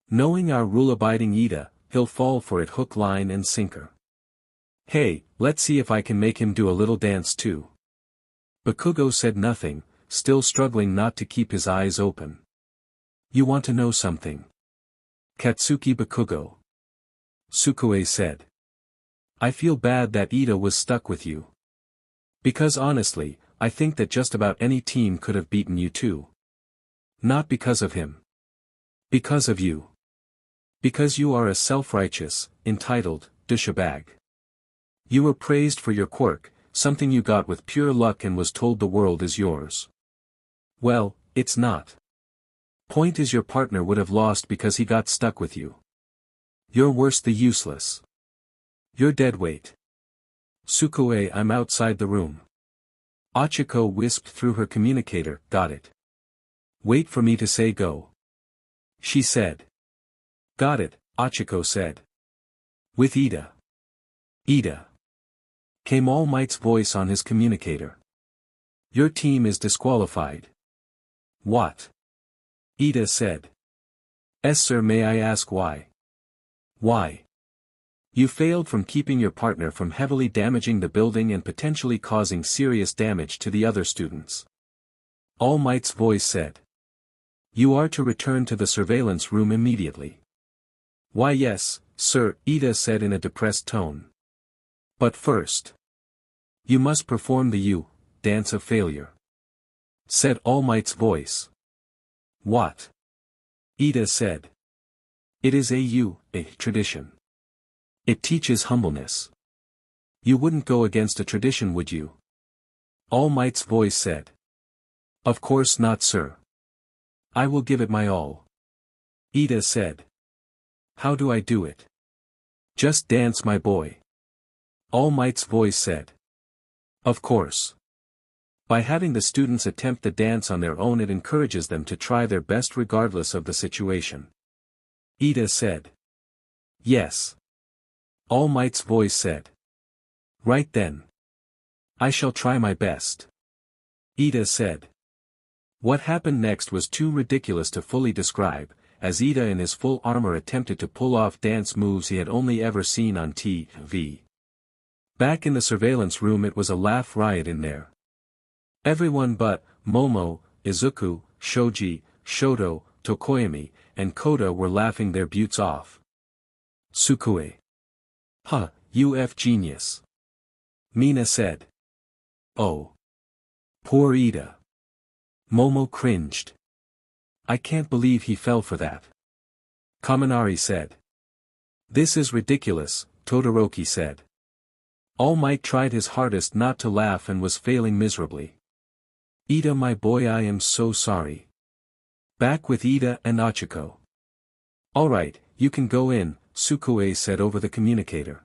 Knowing our rule-abiding Ida, he'll fall for it hook, line and sinker. Hey, let's see if I can make him do a little dance too. Bakugo said nothing, still struggling not to keep his eyes open. You want to know something? Katsuki Bakugo. Sukue said. I feel bad that Ida was stuck with you. Because honestly, I think that just about any team could have beaten you too. Not because of him. Because of you. Because you are a self-righteous, entitled, douchebag. You were praised for your quirk, something you got with pure luck, and was told the world is yours. Well, it's not. Point is, your partner would have lost because he got stuck with you. You're worse, the useless. You're deadweight. Sukue, I'm outside the room. Achiko wisped through her communicator, got it. Wait for me to say go. She said. Got it, Achiko said. With Ida. Ida. Came All Might's voice on his communicator. Your team is disqualified. What? Ida said. Yes sir, may I ask why? Why? You failed from keeping your partner from heavily damaging the building and potentially causing serious damage to the other students. All Might's voice said. You are to return to the surveillance room immediately. Why yes, sir, Ida said in a depressed tone. But first. You must perform the dance of failure. Said All Might's voice. What? Ida said. It is a tradition. It teaches humbleness. You wouldn't go against a tradition, would you? All Might's voice said. Of course not, sir. I will give it my all. Ida said. How do I do it? Just dance, my boy. All Might's voice said. Of course. By having the students attempt the dance on their own, it encourages them to try their best regardless of the situation. Ida said. Yes. All Might's voice said. Right then. I shall try my best. Ida said. What happened next was too ridiculous to fully describe, as Ida in his full armor attempted to pull off dance moves he had only ever seen on TV. Back in the surveillance room, it was a laugh riot in there. Everyone but Momo, Izuku, Shoji, Shoto, Tokoyami, and Koda were laughing their butts off. Sukue. Huh, UF genius. Mina said. Oh. Poor Ida. Momo cringed. I can't believe he fell for that. Kaminari said. This is ridiculous, Todoroki said. All Might tried his hardest not to laugh and was failing miserably. Ida, my boy, I am so sorry. Back with Ida and Achiko. Alright, you can go in, Sukue said over the communicator.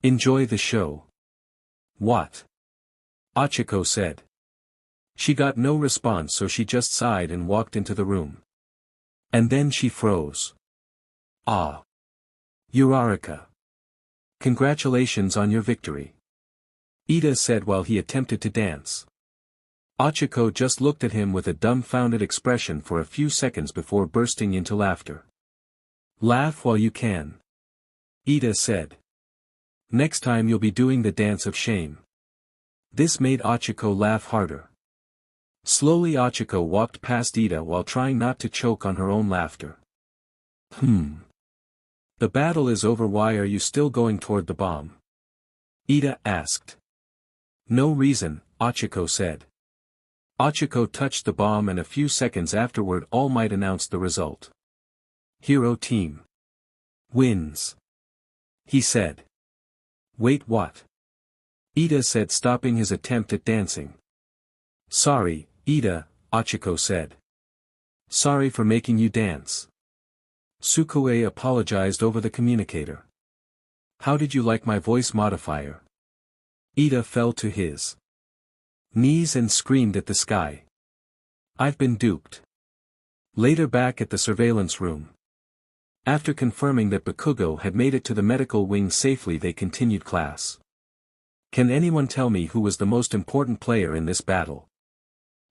Enjoy the show. What? Achiko said. She got no response, so she just sighed and walked into the room. And then she froze. Ah. Uraraka. Congratulations on your victory. Ida said while he attempted to dance. Achiko just looked at him with a dumbfounded expression for a few seconds before bursting into laughter. Laugh while you can. Ida said. Next time you'll be doing the dance of shame. This made Achiko laugh harder. Slowly Achiko walked past Ida while trying not to choke on her own laughter. The battle is over, why are you still going toward the bomb? Ida asked. No reason, Achiko said. Achiko touched the bomb and a few seconds afterward All Might announced the result. Hero team. Wins. He said. Wait, what? Ida said, stopping his attempt at dancing. Sorry, Ida, Achiko said. Sorry for making you dance. Sukue apologized over the communicator. How did you like my voice modifier? Ida fell to his knees and screamed at the sky. I've been duped. Later, back at the surveillance room. After confirming that Bakugo had made it to the medical wing safely, they continued class. Can anyone tell me who was the most important player in this battle?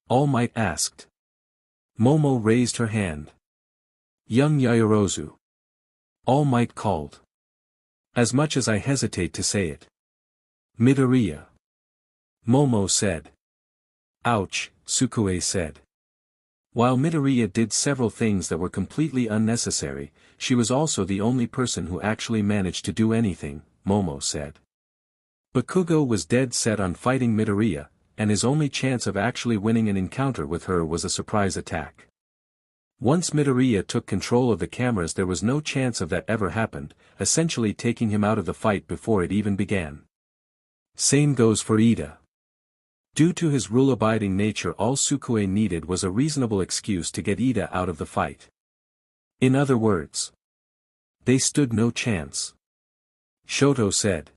All Might asked. Momo raised her hand. Young Yaoyorozu. All Might called. As much as I hesitate to say it. Midoriya. Momo said. Ouch, Sukue said. While Midoriya did several things that were completely unnecessary, she was also the only person who actually managed to do anything, Momo said. Bakugo was dead set on fighting Midoriya, and his only chance of actually winning an encounter with her was a surprise attack. Once Midoriya took control of the cameras, there was no chance of that ever happened, essentially taking him out of the fight before it even began. Same goes for Ida. Due to his rule-abiding nature, all Sukue needed was a reasonable excuse to get Ida out of the fight. In other words, they stood no chance. Shoto said.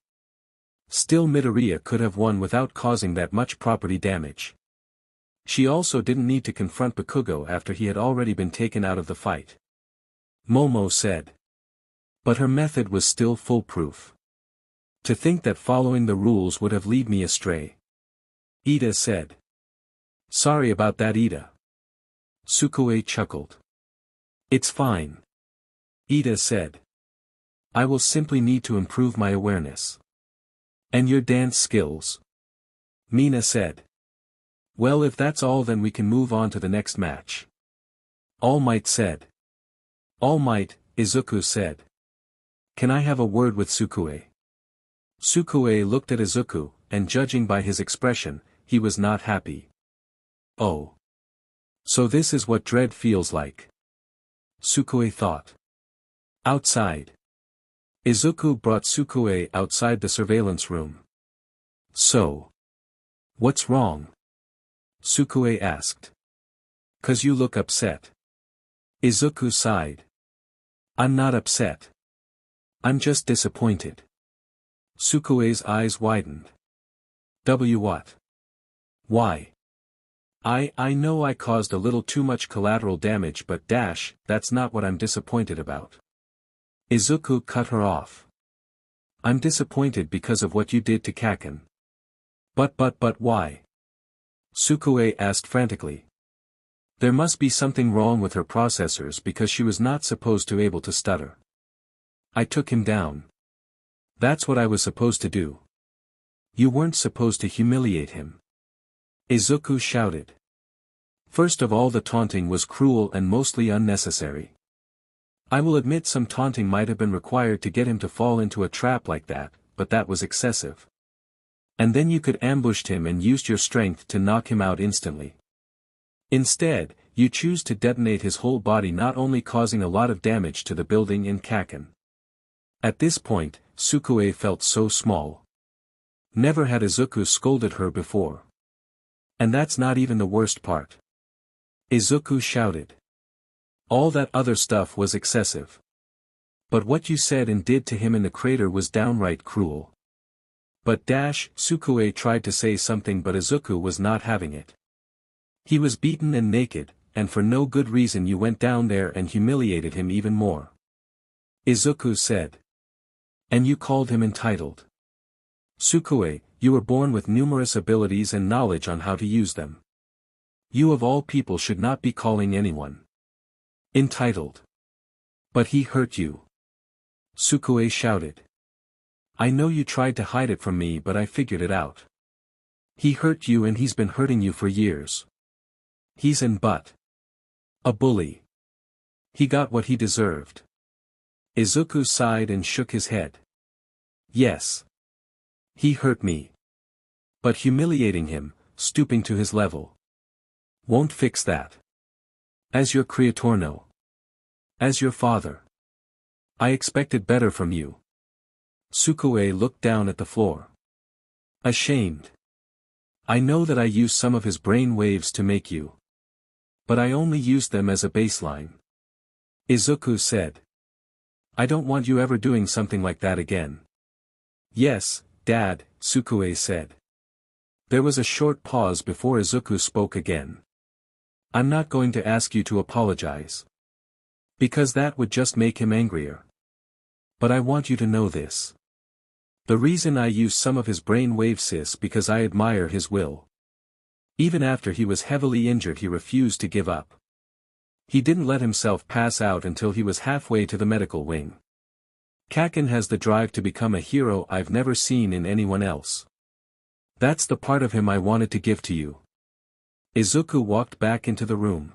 Still, Midoriya could have won without causing that much property damage. She also didn't need to confront Bakugo after he had already been taken out of the fight. Momo said. But her method was still foolproof. To think that following the rules would have led me astray. Ida said. Sorry about that, Ida. Sukue chuckled. It's fine. Ida said. I will simply need to improve my awareness. And your dance skills? Mina said. Well, if that's all, then we can move on to the next match. All Might said. All Might, Izuku said. Can I have a word with Sukue? Sukue looked at Izuku, and judging by his expression, he was not happy. Oh. So this is what dread feels like. Sukue thought. Outside. Izuku brought Sukue outside the surveillance room. So. What's wrong? Sukue asked. 'Cause you look upset. Izuku sighed. I'm not upset. I'm just disappointed. Sukue's eyes widened. What? Why? I know I caused a little too much collateral damage, but that's not what I'm disappointed about. Izuku cut her off. I'm disappointed because of what you did to Kaken. But why? Sukue asked frantically. There must be something wrong with her processors because she was not supposed to be able to stutter. I took him down. That's what I was supposed to do. You weren't supposed to humiliate him. Izuku shouted. First of all, the taunting was cruel and mostly unnecessary. I will admit some taunting might have been required to get him to fall into a trap like that, but that was excessive. And then you could ambushed him and used your strength to knock him out instantly. Instead, you choose to detonate his whole body, not only causing a lot of damage to the building in Kaken. At this point, Sukue felt so small. Never had Izuku scolded her before. And that's not even the worst part. Izuku shouted. All that other stuff was excessive. But what you said and did to him in the crater was downright cruel. But Sukue tried to say something, but Izuku was not having it. He was beaten and naked, and for no good reason you went down there and humiliated him even more. Izuku said. And you called him entitled. Sukue, you were born with numerous abilities and knowledge on how to use them. You of all people should not be calling anyone entitled. But he hurt you. Sukue shouted. I know you tried to hide it from me, but I figured it out. He hurt you and he's been hurting you for years. He's a bully. He got what he deserved. Izuku sighed and shook his head. Yes. He hurt me. But humiliating him, stooping to his level, won't fix that. As your creator, no. As your father. I expected better from you. Sukue looked down at the floor. Ashamed. I know that I used some of his brain waves to make you. But I only used them as a baseline. Izuku said. I don't want you ever doing something like that again. Yes, Dad, Sukue said. There was a short pause before Izuku spoke again. I'm not going to ask you to apologize. Because that would just make him angrier. But I want you to know this. The reason I used some of his brain waves is because I admire his will. Even after he was heavily injured, he refused to give up. He didn't let himself pass out until he was halfway to the medical wing. Kaken has the drive to become a hero I've never seen in anyone else. That's the part of him I wanted to give to you. Izuku walked back into the room.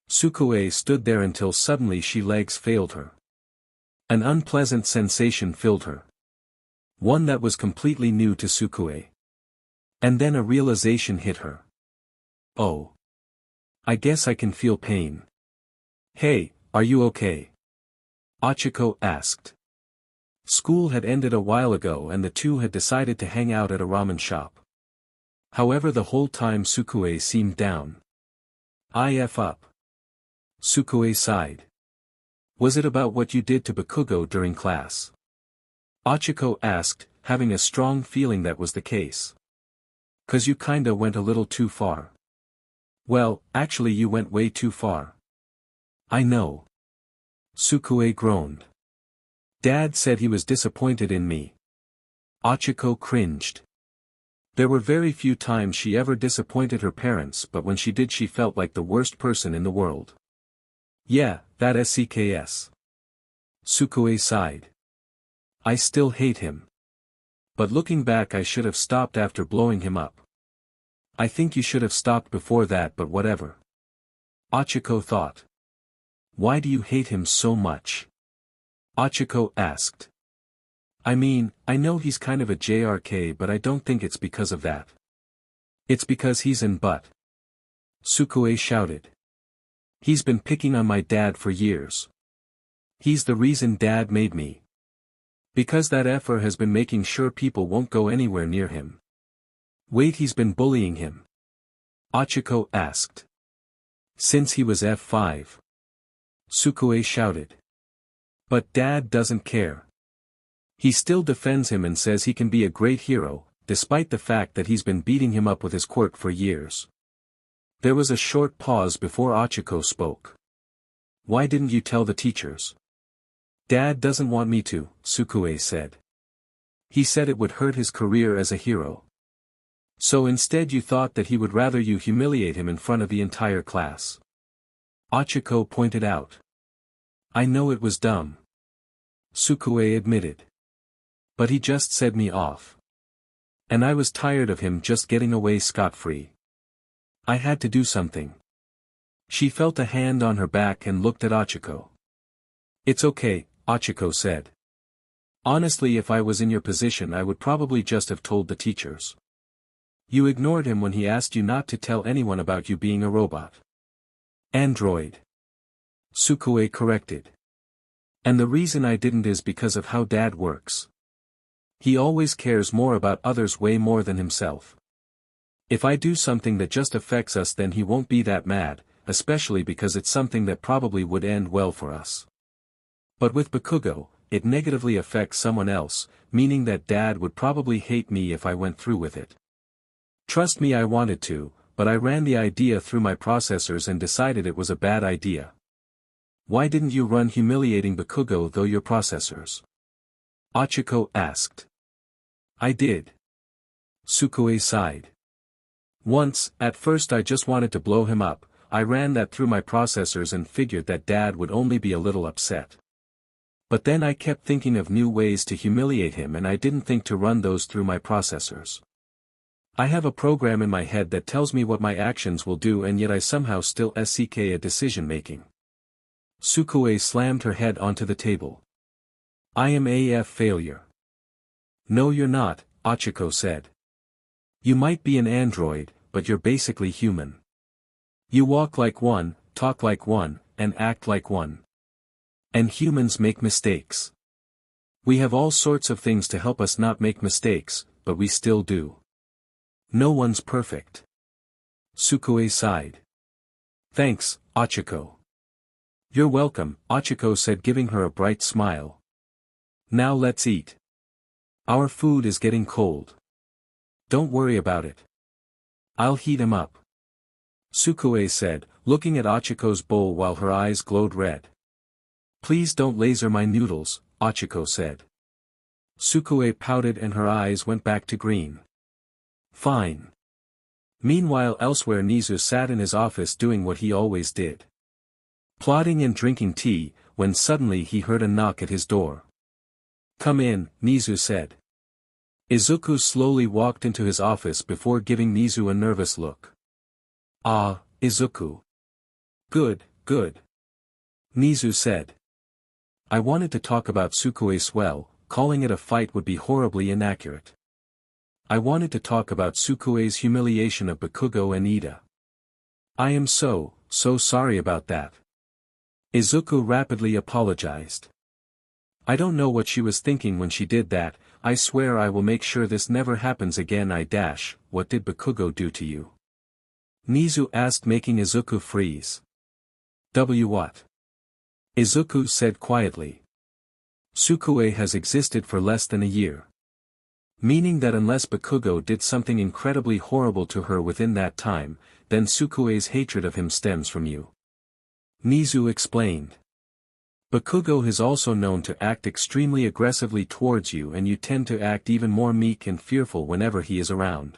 Sukue stood there until suddenly she legs failed her. An unpleasant sensation filled her. One that was completely new to Sukue. And then a realization hit her. Oh. I guess I can feel pain. Hey, are you okay? Achiko asked. School had ended a while ago and the two had decided to hang out at a ramen shop. However, the whole time Sukue seemed down. If up. Sukue sighed. Was it about what you did to Bakugo during class? Ochiko asked, having a strong feeling that was the case. "'Cause you kinda went a little too far." "Well, actually you went way too far." "I know." Sukue groaned. "Dad said he was disappointed in me." Ochiko cringed. There were very few times she ever disappointed her parents, but when she did she felt like the worst person in the world. "Yeah, that SCKS." Sukue sighed. "I still hate him. But looking back I should have stopped after blowing him up." "I think you should have stopped before that, but whatever." Ochiko thought. "Why do you hate him so much?" Ochiko asked. "I mean, I know he's kind of a JRK, but I don't think it's because of that. It's because he's in butt." Sukue shouted. "He's been picking on my dad for years. He's the reason Dad made me. Because that effer has been making sure people won't go anywhere near him." "Wait, he's been bullying him?" Ochiko asked. "Since he was F5. Sukue shouted. "But Dad doesn't care. He still defends him and says he can be a great hero, despite the fact that he's been beating him up with his quirk for years." There was a short pause before Ochiko spoke. "Why didn't you tell the teachers?" "Dad doesn't want me to," Sukue said. "He said it would hurt his career as a hero. So instead you thought that he would rather you humiliate him in front of the entire class." Ochiko pointed out. "I know it was dumb," Sukue admitted. "But he just said me off. And I was tired of him just getting away scot-free. I had to do something." She felt a hand on her back and looked at Ochiko. "It's okay," Ochiko said. "Honestly, if I was in your position I would probably just have told the teachers. You ignored him when he asked you not to tell anyone about you being a robot." "Android," Sukue corrected. "And the reason I didn't is because of how Dad works. He always cares more about others way more than himself. If I do something that just affects us then he won't be that mad, especially because it's something that probably would end well for us. But with Bakugo, it negatively affects someone else, meaning that Dad would probably hate me if I went through with it. Trust me, I wanted to, but I ran the idea through my processors and decided it was a bad idea." "Why didn't you run humiliating Bakugo through your processors?" Ochiko asked. "I did." Sukue sighed. "Once, at first I just wanted to blow him up, I ran that through my processors and figured that Dad would only be a little upset. But then I kept thinking of new ways to humiliate him and I didn't think to run those through my processors. I have a program in my head that tells me what my actions will do and yet I somehow still SCK a decision-making." Sukue slammed her head onto the table. "I am AF failure." "No you're not," Ochiko said. "You might be an android, but you're basically human. You walk like one, talk like one, and act like one. And humans make mistakes. We have all sorts of things to help us not make mistakes, but we still do. No one's perfect." Sukue sighed. "Thanks, Ochiko." "You're welcome," Ochiko said, giving her a bright smile. "Now let's eat. Our food is getting cold." "Don't worry about it. I'll heat him up," Sukue said, looking at Ochiko's bowl while her eyes glowed red. "Please don't laser my noodles," Ochiko said. Sukue pouted and her eyes went back to green. "Fine." Meanwhile elsewhere Nizu sat in his office doing what he always did. Plotting and drinking tea, when suddenly he heard a knock at his door. "Come in," Nizu said. Izuku slowly walked into his office before giving Nizu a nervous look. "Ah, Izuku. Good, good," Nizu said. "I wanted to talk about Sukue swell, calling it a fight would be horribly inaccurate. I wanted to talk about Sukue's humiliation of Bakugo and Ida. I am so sorry about that." Izuku rapidly apologized. "I don't know what she was thinking when she did that, I swear I will make sure this never happens again. What did Bakugo do to you?" Nizu asked, making Izuku freeze. What?" Izuku said quietly. Sukue has existed for less than a year. Meaning that unless Bakugo did something incredibly horrible to her within that time, then Sukue's hatred of him stems from you. Nizu explained. Bakugo is also known to act extremely aggressively towards you, and you tend to act even more meek and fearful whenever he is around.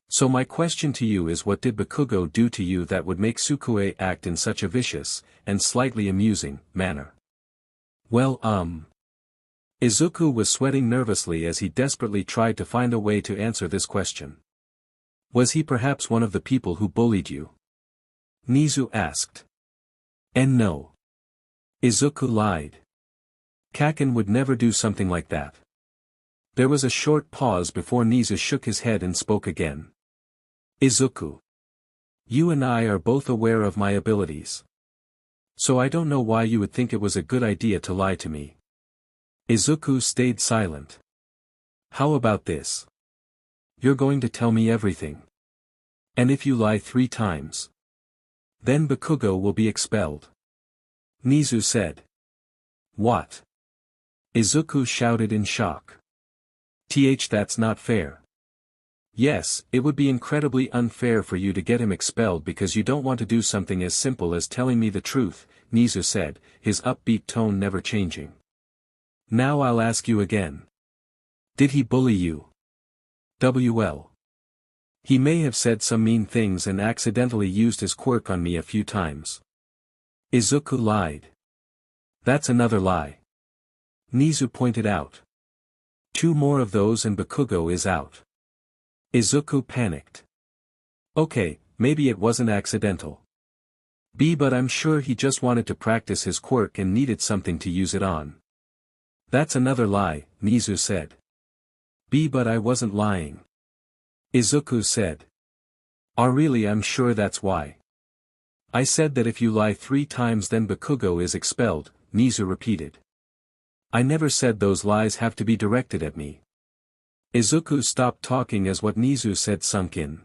So my question to you is, what did Bakugo do to you that would make Sukue act in such a vicious, and slightly amusing, manner? Well, Izuku was sweating nervously as he desperately tried to find a way to answer this question. Was he perhaps one of the people who bullied you? Nizu asked. And no. Izuku lied. Kaken would never do something like that. There was a short pause before Nizu shook his head and spoke again. Izuku. You and I are both aware of my abilities. So I don't know why you would think it was a good idea to lie to me. Izuku stayed silent. How about this? You're going to tell me everything. And if you lie 3 times, then Bakugo will be expelled. Nizu said. What? Izuku shouted in shock. That's not fair. Yes, it would be incredibly unfair for you to get him expelled because you don't want to do something as simple as telling me the truth, Nizu said, his upbeat tone never changing. Now I'll ask you again. Did he bully you? Well. He may have said some mean things and accidentally used his quirk on me a few times. Izuku lied. That's another lie. Nizu pointed out. 2 more of those and Bakugo is out. Izuku panicked. Okay, maybe it wasn't accidental. But I'm sure he just wanted to practice his quirk and needed something to use it on. That's another lie, Nizu said. But I wasn't lying. Izuku said. Really, I'm sure that's why. I said that if you lie 3 times then Bakugo is expelled, Nizu repeated. I never said those lies have to be directed at me. Izuku stopped talking as what Nizu said sunk in.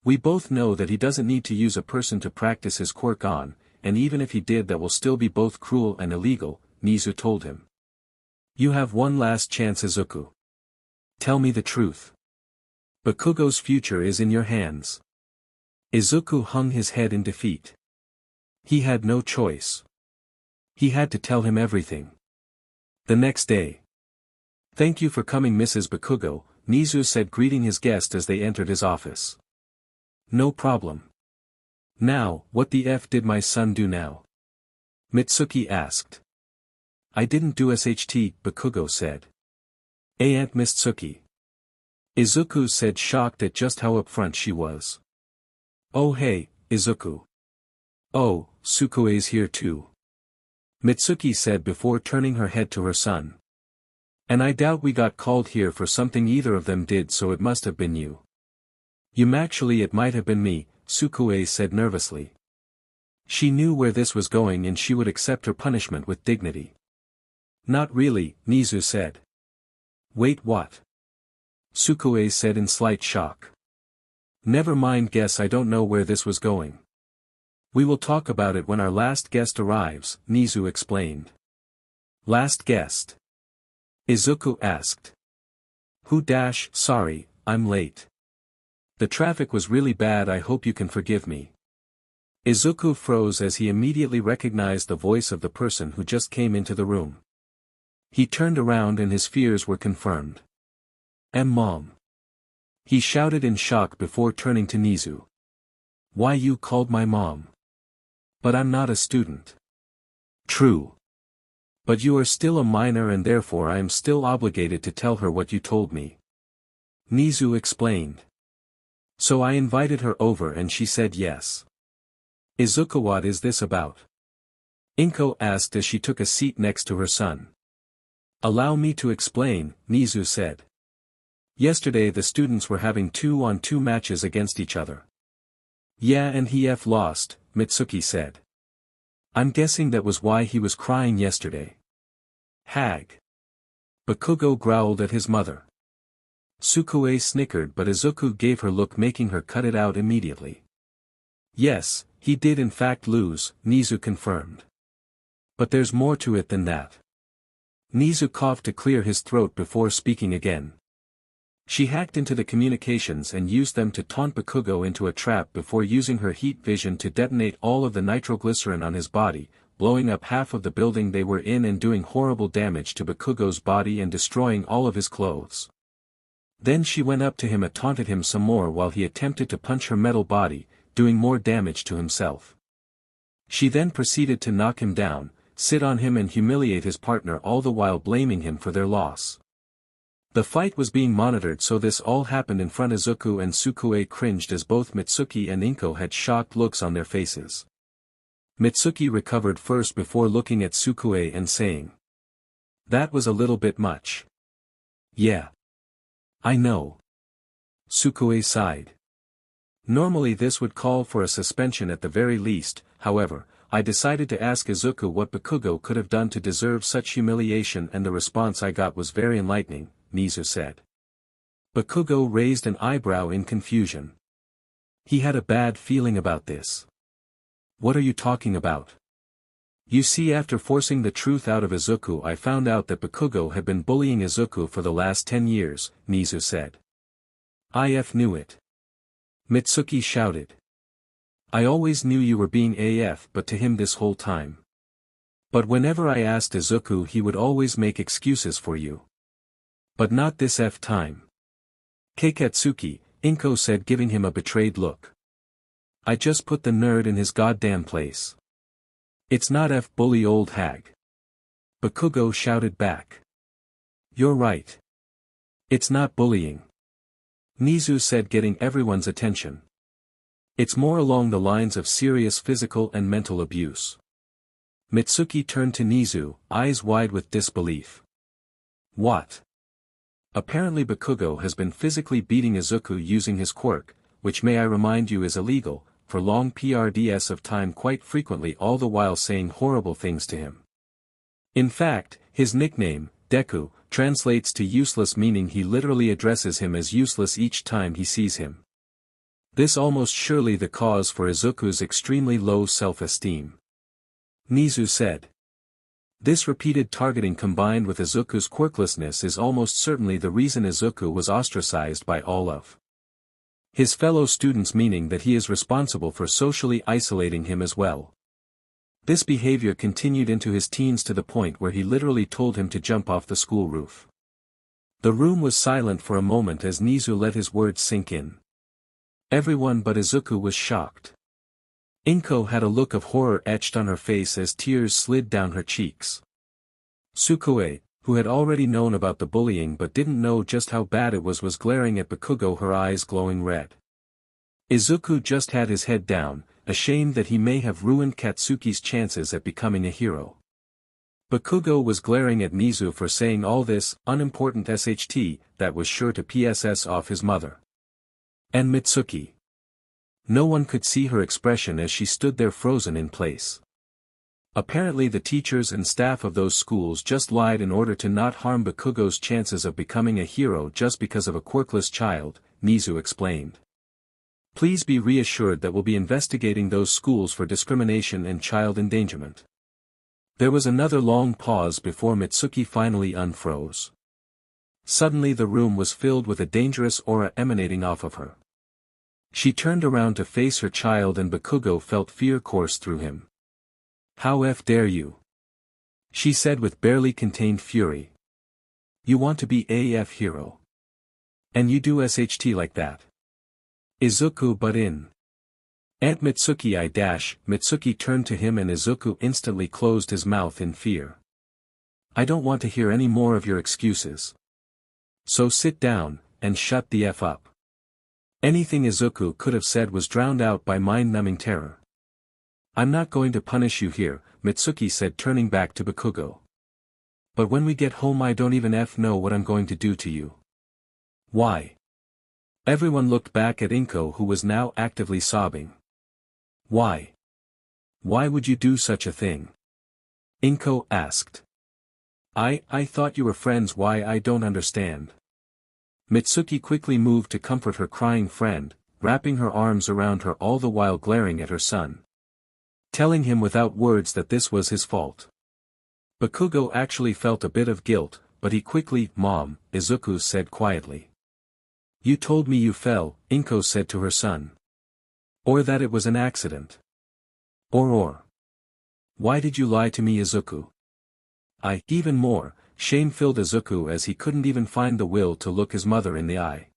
We both know that he doesn't need to use a person to practice his quirk on, and even if he did that will still be both cruel and illegal, Nizu told him. You have one last chance, Izuku. Tell me the truth. Bakugo's future is in your hands. Izuku hung his head in defeat. He had no choice. He had to tell him everything. The next day. Thank you for coming, Mrs. Bakugo, Nizu said, greeting his guest as they entered his office. No problem. Now, what the F did my son do now? Mitsuki asked. I didn't do SHT, Bakugo said. Aunt Mitsuki. Izuku said, shocked at just how upfront she was. Oh hey, Izuku. Oh, Sukue's here too. Mitsuki said before turning her head to her son. And I doubt we got called here for something either of them did, so it must have been you. Actually it might have been me, Sukue said nervously. She knew where this was going and she would accept her punishment with dignity. Not really, Nizu said. Wait, what? Sukue said in slight shock. Never mind, guess I don't know where this was going. We will talk about it when our last guest arrives, Nizu explained. Last guest? Izuku asked. Who? Sorry, I'm late. The traffic was really bad, I hope you can forgive me. Izuku froze as he immediately recognized the voice of the person who just came into the room. He turned around and his fears were confirmed. Mom. He shouted in shock before turning to Nizu. Why, you called my mom? But I'm not a student. True. But you are still a minor and therefore I am still obligated to tell her what you told me. Nizu explained. So I invited her over and she said yes. Izuku, what is this about? Inko asked as she took a seat next to her son. Allow me to explain, Nizu said. Yesterday the students were having 2-on-2 matches against each other. Yeah, and he lost, Mitsuki said. I'm guessing that was why he was crying yesterday. Hag. Bakugo growled at his mother. Sukue snickered but Izuku gave her look making her cut it out immediately. Yes, he did in fact lose, Nizu confirmed. But there's more to it than that. Nizu coughed to clear his throat before speaking again. She hacked into the communications and used them to taunt Bakugo into a trap before using her heat vision to detonate all of the nitroglycerin on his body, blowing up half of the building they were in and doing horrible damage to Bakugo's body and destroying all of his clothes. Then she went up to him and taunted him some more while he attempted to punch her metal body, doing more damage to himself. She then proceeded to knock him down, sit on him and humiliate his partner, all the while blaming him for their loss. The fight was being monitored, so this all happened in front of Izuku, and Sukue cringed as both Mitsuki and Inko had shocked looks on their faces. Mitsuki recovered first before looking at Sukue and saying, "That was a little bit much." "Yeah. I know." Sukue sighed. "Normally this would call for a suspension at the very least, however, I decided to ask Izuku what Bakugo could have done to deserve such humiliation, and the response I got was very enlightening," Nizu said. Bakugo raised an eyebrow in confusion. He had a bad feeling about this. "What are you talking about?" "You see, after forcing the truth out of Izuku, I found out that Bakugo had been bullying Izuku for the last 10 years, Nizu said. "IF knew it." Mitsuki shouted. "I always knew you were being AF, but to him this whole time. But whenever I asked Izuku, he would always make excuses for you. But not this F time." "Keikatsuki," Inko said, giving him a betrayed look. "I just put the nerd in his goddamn place. It's not F, bully old hag." Bakugo shouted back. "You're right. It's not bullying," Nizu said, getting everyone's attention. "It's more along the lines of serious physical and mental abuse." Mitsuki turned to Nizu, eyes wide with disbelief. "What?" "Apparently Bakugo has been physically beating Izuku using his quirk, which, may I remind you, is illegal, for long periods of time, quite frequently, all the while saying horrible things to him. In fact, his nickname, Deku, translates to useless, meaning he literally addresses him as useless each time he sees him. This almost surely the cause for Izuku's extremely low self-esteem," Nizu said. "This repeated targeting combined with Izuku's quirklessness is almost certainly the reason Izuku was ostracized by all of his fellow students, meaning that he is responsible for socially isolating him as well. This behavior continued into his teens to the point where he literally told him to jump off the school roof." The room was silent for a moment as Nizu let his words sink in. Everyone but Izuku was shocked. Inko had a look of horror etched on her face as tears slid down her cheeks. Sukue, who had already known about the bullying but didn't know just how bad it was glaring at Bakugo, her eyes glowing red. Izuku just had his head down, ashamed that he may have ruined Katsuki's chances at becoming a hero. Bakugo was glaring at Nizu for saying all this unimportant SHT that was sure to PSS off his mother. And Mitsuki. No one could see her expression as she stood there frozen in place. Apparently the teachers and staff of those schools just lied in order to not harm Bakugo's chances of becoming a hero just because of a quirkless child, Nizu explained. "Please be reassured that we'll be investigating those schools for discrimination and child endangerment." There was another long pause before Mitsuki finally unfroze. Suddenly the room was filled with a dangerous aura emanating off of her. She turned around to face her child, and Bakugo felt fear course through him. "How dare you?" she said with barely contained fury. "You want to be AF hero. And you do SHT like that." Izuku butt in. "Aunt Mitsuki Mitsuki turned to him and Izuku instantly closed his mouth in fear. "I don't want to hear any more of your excuses. So sit down, and shut the F up." Anything Izuku could have said was drowned out by mind-numbing terror. "I'm not going to punish you here," Mitsuki said, turning back to Bakugo. "But when we get home I don't even know what I'm going to do to you." "Why?" Everyone looked back at Inko, who was now actively sobbing. "Why? Why would you do such a thing?" Inko asked. I thought you were friends. Why? I don't understand." Mitsuki quickly moved to comfort her crying friend, wrapping her arms around her all the while glaring at her son. Telling him without words that this was his fault. Bakugo actually felt a bit of guilt, but he quickly, "Mom," Izuku said quietly. "You told me you fell," Inko said to her son. "Or that it was an accident. Or. Why did you lie to me, Izuku?" Even more, shame filled Izuku as he couldn't even find the will to look his mother in the eye.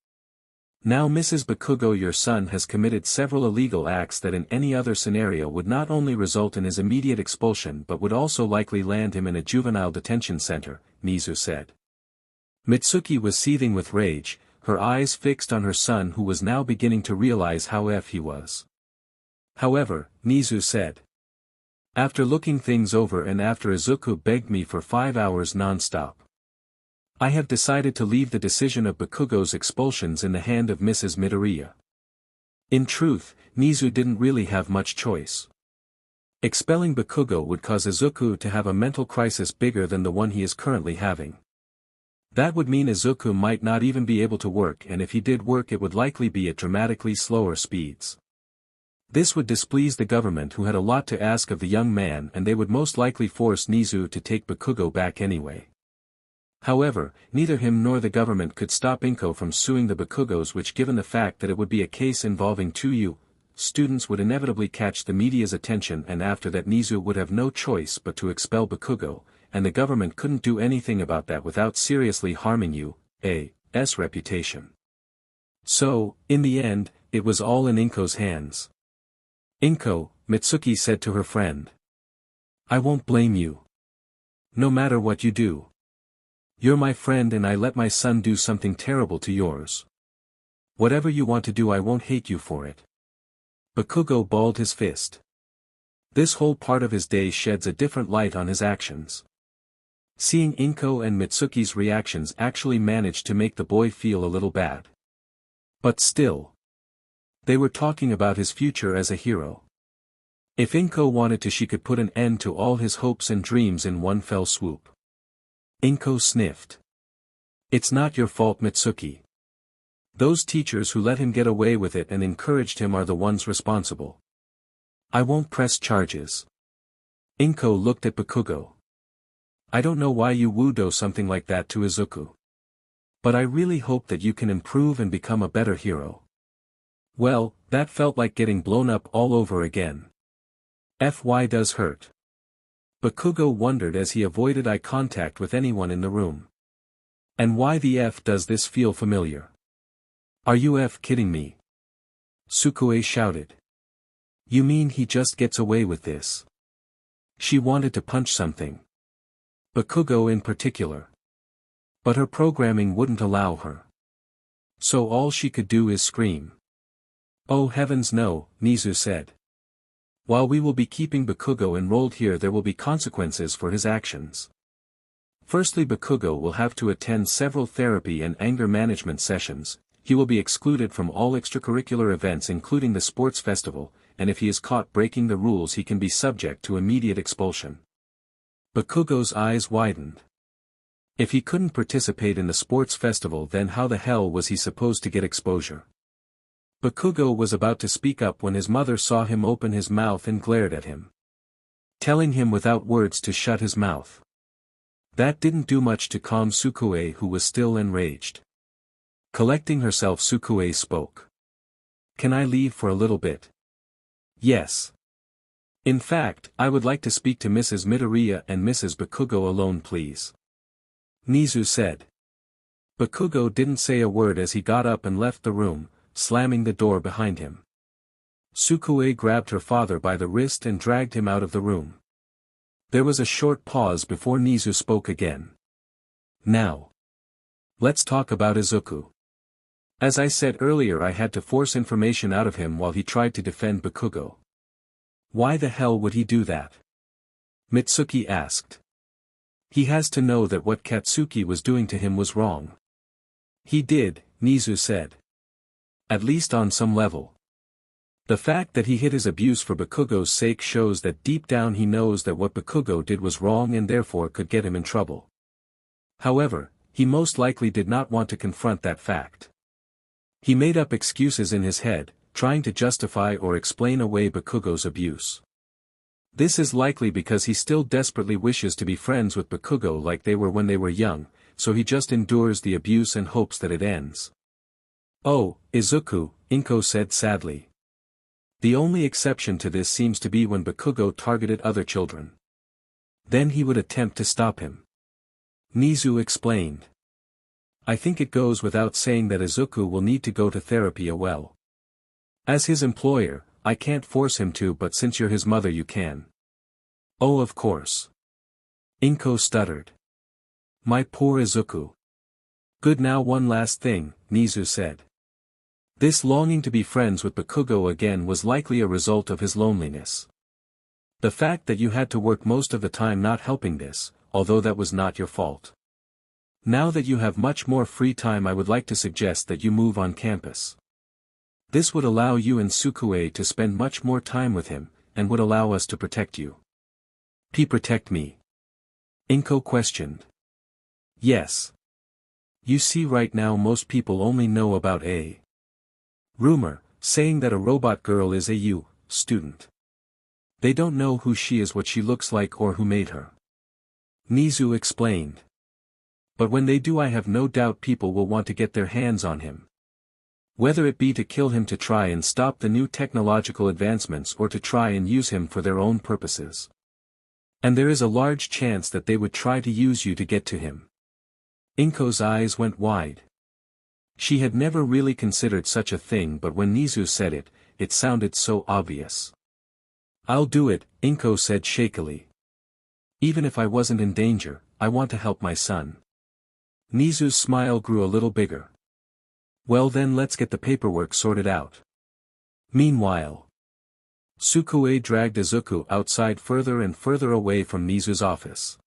"Now Mrs. Bakugo, your son has committed several illegal acts that in any other scenario would not only result in his immediate expulsion but would also likely land him in a juvenile detention center," Nizu said. Mitsuki was seething with rage, her eyes fixed on her son who was now beginning to realize how he was. "However," Nizu said, "after looking things over and after Izuku begged me for 5 hours non-stop, I have decided to leave the decision of Bakugo's expulsions in the hand of Mrs. Midoriya." In truth, Nizu didn't really have much choice. Expelling Bakugo would cause Izuku to have a mental crisis bigger than the one he is currently having. That would mean Izuku might not even be able to work, and if he did work it would likely be at dramatically slower speeds. This would displease the government, who had a lot to ask of the young man, and they would most likely force Nizu to take Bakugo back anyway. However, neither him nor the government could stop Inko from suing the Bakugos, which, given the fact that it would be a case involving two students, would inevitably catch the media's attention, and after that Nizu would have no choice but to expel Bakugo, and the government couldn't do anything about that without seriously harming UA's reputation. So, in the end, it was all in Inko's hands. "Inko," Mitsuki said to her friend, "I won't blame you. No matter what you do. You're my friend and I let my son do something terrible to yours. Whatever you want to do, I won't hate you for it." Bakugo balled his fist. This whole part of his day sheds a different light on his actions. Seeing Inko and Mitsuki's reactions actually managed to make the boy feel a little bad. But still, they were talking about his future as a hero. If Inko wanted to, she could put an end to all his hopes and dreams in one fell swoop. Inko sniffed. "It's not your fault, Mitsuki. Those teachers who let him get away with it and encouraged him are the ones responsible. I won't press charges." Inko looked at Bakugo. "I don't know why you would do something like that to Izuku. But I really hope that you can improve and become a better hero." Well, that felt like getting blown up all over again. Fy does hurt. Bakugo wondered as he avoided eye contact with anyone in the room. And why the F does this feel familiar? "Are you kidding me?" Sukue shouted. "You mean he just gets away with this?" She wanted to punch something. Bakugo in particular. But her programming wouldn't allow her. So all she could do is scream. "Oh heavens no," Nizu said. "While we will be keeping Bakugo enrolled here, there will be consequences for his actions. Firstly, Bakugo will have to attend several therapy and anger management sessions, he will be excluded from all extracurricular events including the sports festival, and if he is caught breaking the rules he can be subject to immediate expulsion." Bakugo's eyes widened. If he couldn't participate in the sports festival, then how the hell was he supposed to get exposure? Bakugo was about to speak up when his mother saw him open his mouth and glared at him, telling him without words to shut his mouth. That didn't do much to calm Sukue, who was still enraged. Collecting herself, Sukue spoke. "Can I leave for a little bit?" "Yes. In fact, I would like to speak to Mrs. Midoriya and Mrs. Bakugo alone, please," Nizu said. Bakugo didn't say a word as he got up and left the room, slamming the door behind him. Sukue grabbed her father by the wrist and dragged him out of the room. There was a short pause before Nizu spoke again. "Now, let's talk about Izuku. As I said earlier, I had to force information out of him while he tried to defend Bakugo." "Why the hell would he do that?" Mitsuki asked. "He has to know that what Katsuki was doing to him was wrong." "He did," Nizu said. "At least on some level. The fact that he hid his abuse for Bakugo's sake shows that deep down he knows that what Bakugo did was wrong and therefore could get him in trouble. However, he most likely did not want to confront that fact. He made up excuses in his head, trying to justify or explain away Bakugo's abuse. This is likely because he still desperately wishes to be friends with Bakugo like they were when they were young, so he just endures the abuse and hopes that it ends. Oh, Izuku, Inko said sadly. The only exception to this seems to be when Bakugo targeted other children. Then he would attempt to stop him. Nizu explained. I think it goes without saying that Izuku will need to go to therapy as well. As his employer, I can't force him to, but since you're his mother you can. Oh, of course. Inko stuttered. My poor Izuku. Good, now one last thing, Nizu said. This longing to be friends with Bakugo again was likely a result of his loneliness. The fact that you had to work most of the time not helping this, although that was not your fault. Now that you have much more free time, I would like to suggest that you move on campus. This would allow you and Sukue to spend much more time with him, and would allow us to protect you. Protect me? Inko questioned. Yes. You see, right now most people only know about a rumor, saying that a robot girl is a student. They don't know who she is, what she looks like, or who made her. Nizu explained. But when they do, I have no doubt people will want to get their hands on him. Whether it be to kill him to try and stop the new technological advancements or to try and use him for their own purposes. And there is a large chance that they would try to use you to get to him. Inko's eyes went wide. She had never really considered such a thing, but when Nizu said it, it sounded so obvious. I'll do it, Inko said shakily. Even if I wasn't in danger, I want to help my son. Nizu's smile grew a little bigger. Well then, let's get the paperwork sorted out. Meanwhile, Sukue dragged Izuku outside further and further away from Nizu's office.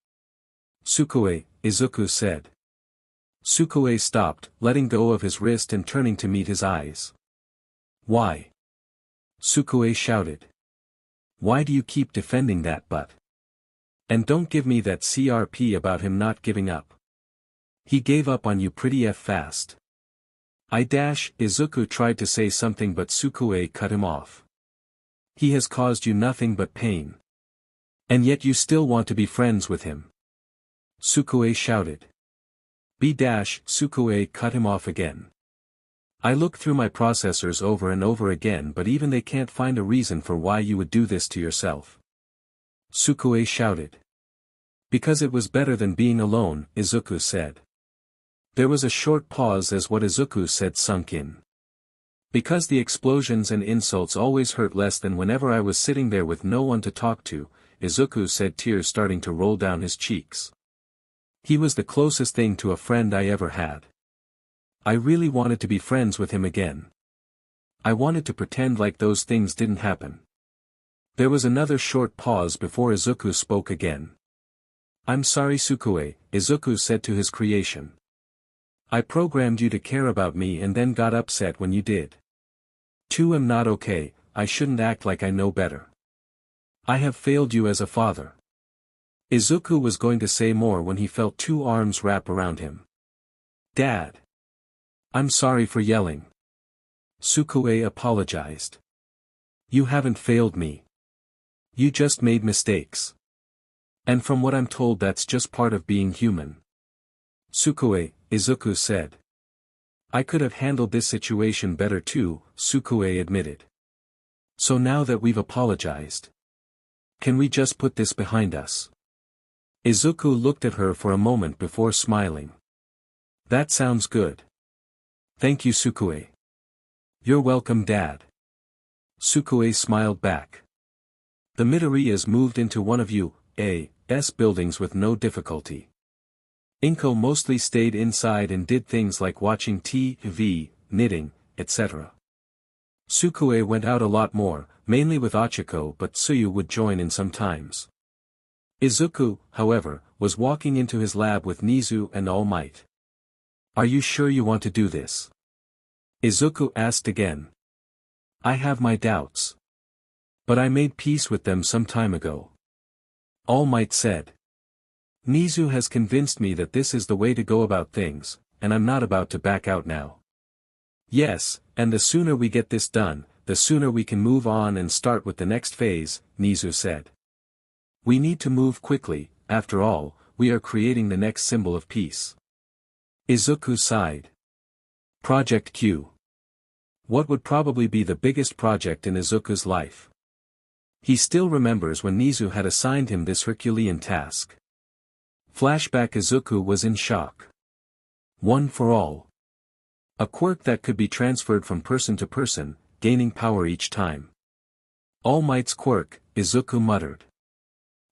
Sukue, Izuku said. Sukue stopped, letting go of his wrist and turning to meet his eyes. Why? Sukue shouted. Why do you keep defending that butt? And don't give me that CRP about him not giving up. He gave up on you pretty fast. Izuku tried to say something but Sukue cut him off. He has caused you nothing but pain. And yet you still want to be friends with him. Sukue shouted. Sukue cut him off again. I looked through my processors over and over again, but even they can't find a reason for why you would do this to yourself. Sukue shouted. Because it was better than being alone, Izuku said. There was a short pause as what Izuku said sunk in. Because the explosions and insults always hurt less than whenever I was sitting there with no one to talk to, Izuku said, tears starting to roll down his cheeks. He was the closest thing to a friend I ever had. I really wanted to be friends with him again. I wanted to pretend like those things didn't happen. There was another short pause before Izuku spoke again. I'm sorry, Sukue, Izuku said to his creation. I programmed you to care about me and then got upset when you did. I'm not okay, I shouldn't act like I know better. I have failed you as a father. Izuku was going to say more when he felt two arms wrap around him. Dad. I'm sorry for yelling. Sukue apologized. You haven't failed me. You just made mistakes. And from what I'm told, that's just part of being human. Sukue, Izuku said. I could have handled this situation better too, Sukue admitted. So now that we've apologized, can we just put this behind us? Izuku looked at her for a moment before smiling. That sounds good. Thank you, Sukue. You're welcome, Dad. Sukue smiled back. The Midoriyas moved into one of UA's buildings with no difficulty. Inko mostly stayed inside and did things like watching TV, knitting, etc. Sukue went out a lot more, mainly with Ochiko, but Tsuyu would join in sometimes. Izuku, however, was walking into his lab with Nizu and All Might. Are you sure you want to do this? Izuku asked again. I have my doubts. But I made peace with them some time ago. All Might said. Nizu has convinced me that this is the way to go about things, and I'm not about to back out now. Yes, and the sooner we get this done, the sooner we can move on and start with the next phase, Nizu said. We need to move quickly, after all, we are creating the next symbol of peace. Izuku sighed. Project Q. What would probably be the biggest project in Izuku's life? He still remembers when Nizu had assigned him this Herculean task. Flashback. Izuku was in shock. One for all. A quirk that could be transferred from person to person, gaining power each time. All Might's quirk, Izuku muttered.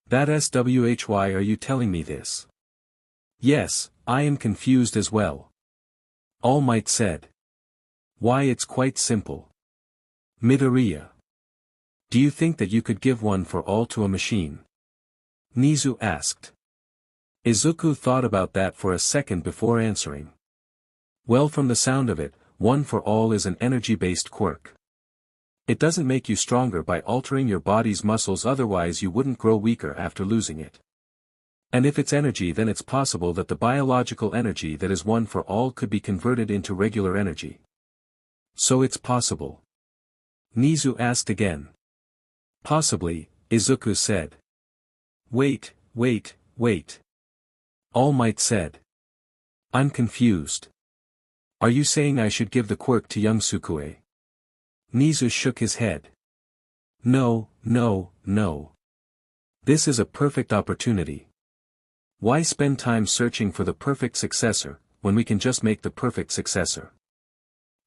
That SWHY, are you telling me this? Yes, I am confused as well. All Might said. Why, it's quite simple. Midoriya. Do you think that you could give one for all to a machine? Nizu asked. Izuku thought about that for a second before answering. Well, from the sound of it, one for all is an energy-based quirk. It doesn't make you stronger by altering your body's muscles, otherwise you wouldn't grow weaker after losing it. And if it's energy, then it's possible that the biological energy that is one for all could be converted into regular energy. So it's possible? Nizu asked again. Possibly, Izuku said. Wait. All Might said. I'm confused. Are you saying I should give the quirk to young Sukue? Nizu shook his head. No. This is a perfect opportunity. Why spend time searching for the perfect successor, when we can just make the perfect successor?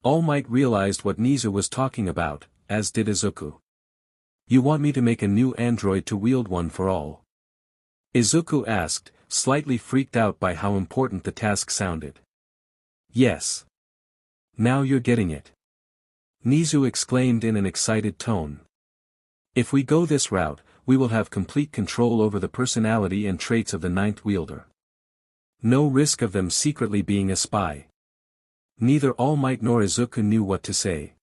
All Might realized what Nizu was talking about, as did Izuku. You want me to make a new android to wield one for all? Izuku asked, slightly freaked out by how important the task sounded. Yes. Now you're getting it. Nizu exclaimed in an excited tone. If we go this route, we will have complete control over the personality and traits of the ninth wielder. No risk of them secretly being a spy. Neither All Might nor Izuku knew what to say.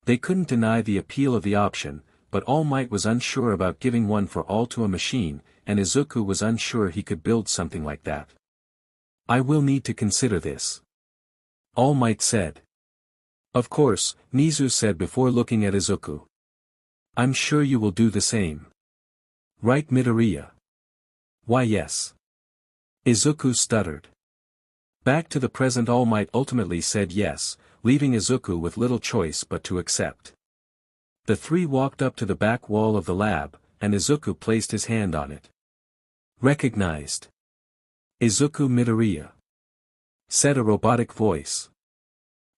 They couldn't deny the appeal of the option, but All Might was unsure about giving one for all to a machine, and Izuku was unsure he could build something like that. I will need to consider this. All Might said. Of course, Nizu said before looking at Izuku. I'm sure you will do the same. Right, Midoriya? Why, yes. Izuku stuttered. Back to the present. All Might ultimately said yes, leaving Izuku with little choice but to accept. The three walked up to the back wall of the lab, and Izuku placed his hand on it. Recognized. Izuku Midoriya. Said a robotic voice.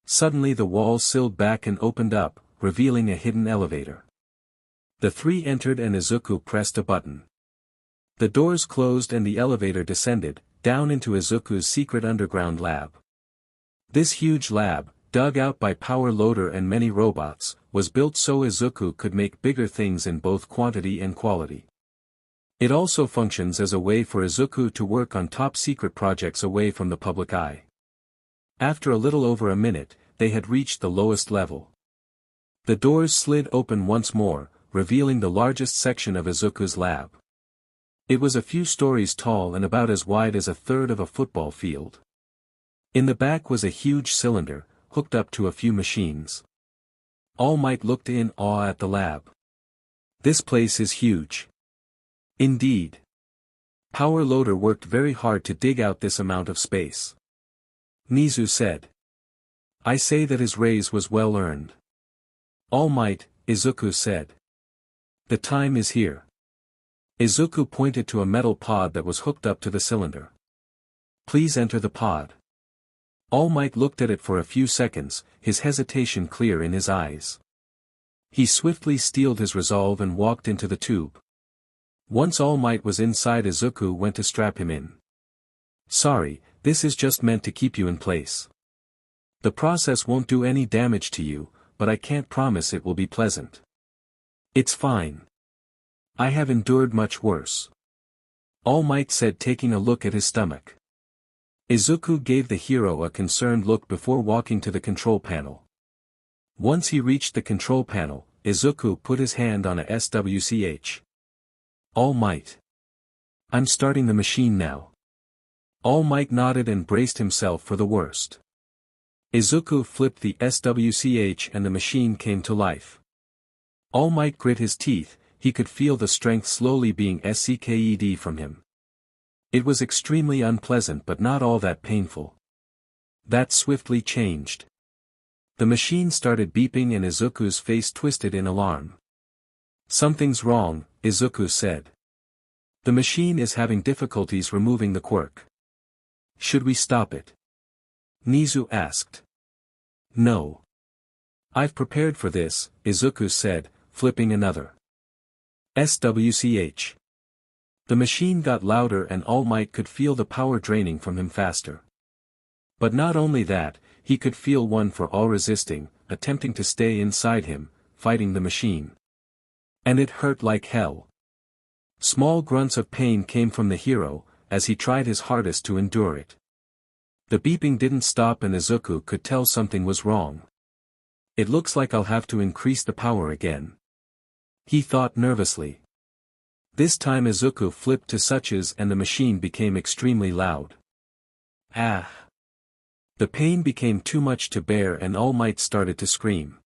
Suddenly the wall sealed back and opened up, revealing a hidden elevator. The three entered and Izuku pressed a button. The doors closed and the elevator descended, down into Izuku's secret underground lab. This huge lab, dug out by power loader and many robots, was built so Izuku could make bigger things in both quantity and quality. It also functions as a way for Izuku to work on top secret projects away from the public eye. After a little over a minute, they had reached the lowest level. The doors slid open once more, revealing the largest section of Izuku's lab. It was a few stories tall and about as wide as a third of a football field. In the back was a huge cylinder, hooked up to a few machines. All Might looked in awe at the lab. This place is huge. Indeed. Power Loader worked very hard to dig out this amount of space. Nizu said. I say that his raise was well earned. All Might, Izuku said. The time is here. Izuku pointed to a metal pod that was hooked up to the cylinder. Please enter the pod. All Might looked at it for a few seconds, his hesitation clear in his eyes. He swiftly steeled his resolve and walked into the tube. Once All Might was inside, Izuku went to strap him in. Sorry, this is just meant to keep you in place. The process won't do any damage to you, but I can't promise it will be pleasant. It's fine. I have endured much worse. All Might said, taking a look at his stomach. Izuku gave the hero a concerned look before walking to the control panel. Once he reached the control panel, Izuku put his hand on a SWCH. All Might. I'm starting the machine now. All Might nodded and braced himself for the worst. Izuku flipped the SWCH and the machine came to life. All Might grit his teeth, he could feel the strength slowly being sucked from him. It was extremely unpleasant but not all that painful. That swiftly changed. The machine started beeping and Izuku's face twisted in alarm. "Something's wrong," Izuku said. "The machine is having difficulties removing the quirk. Should we stop it?" Nizu asked. "No. I've prepared for this," Izuku said, flipping another. SWCH. The machine got louder and All Might could feel the power draining from him faster. But not only that, he could feel One for All resisting, attempting to stay inside him, fighting the machine. And it hurt like hell. Small grunts of pain came from the hero, as he tried his hardest to endure it. The beeping didn't stop and Izuku could tell something was wrong. "It looks like I'll have to increase the power again," he thought nervously. This time Izuku flipped to suches and the machine became extremely loud. Ah! The pain became too much to bear and All Might started to scream.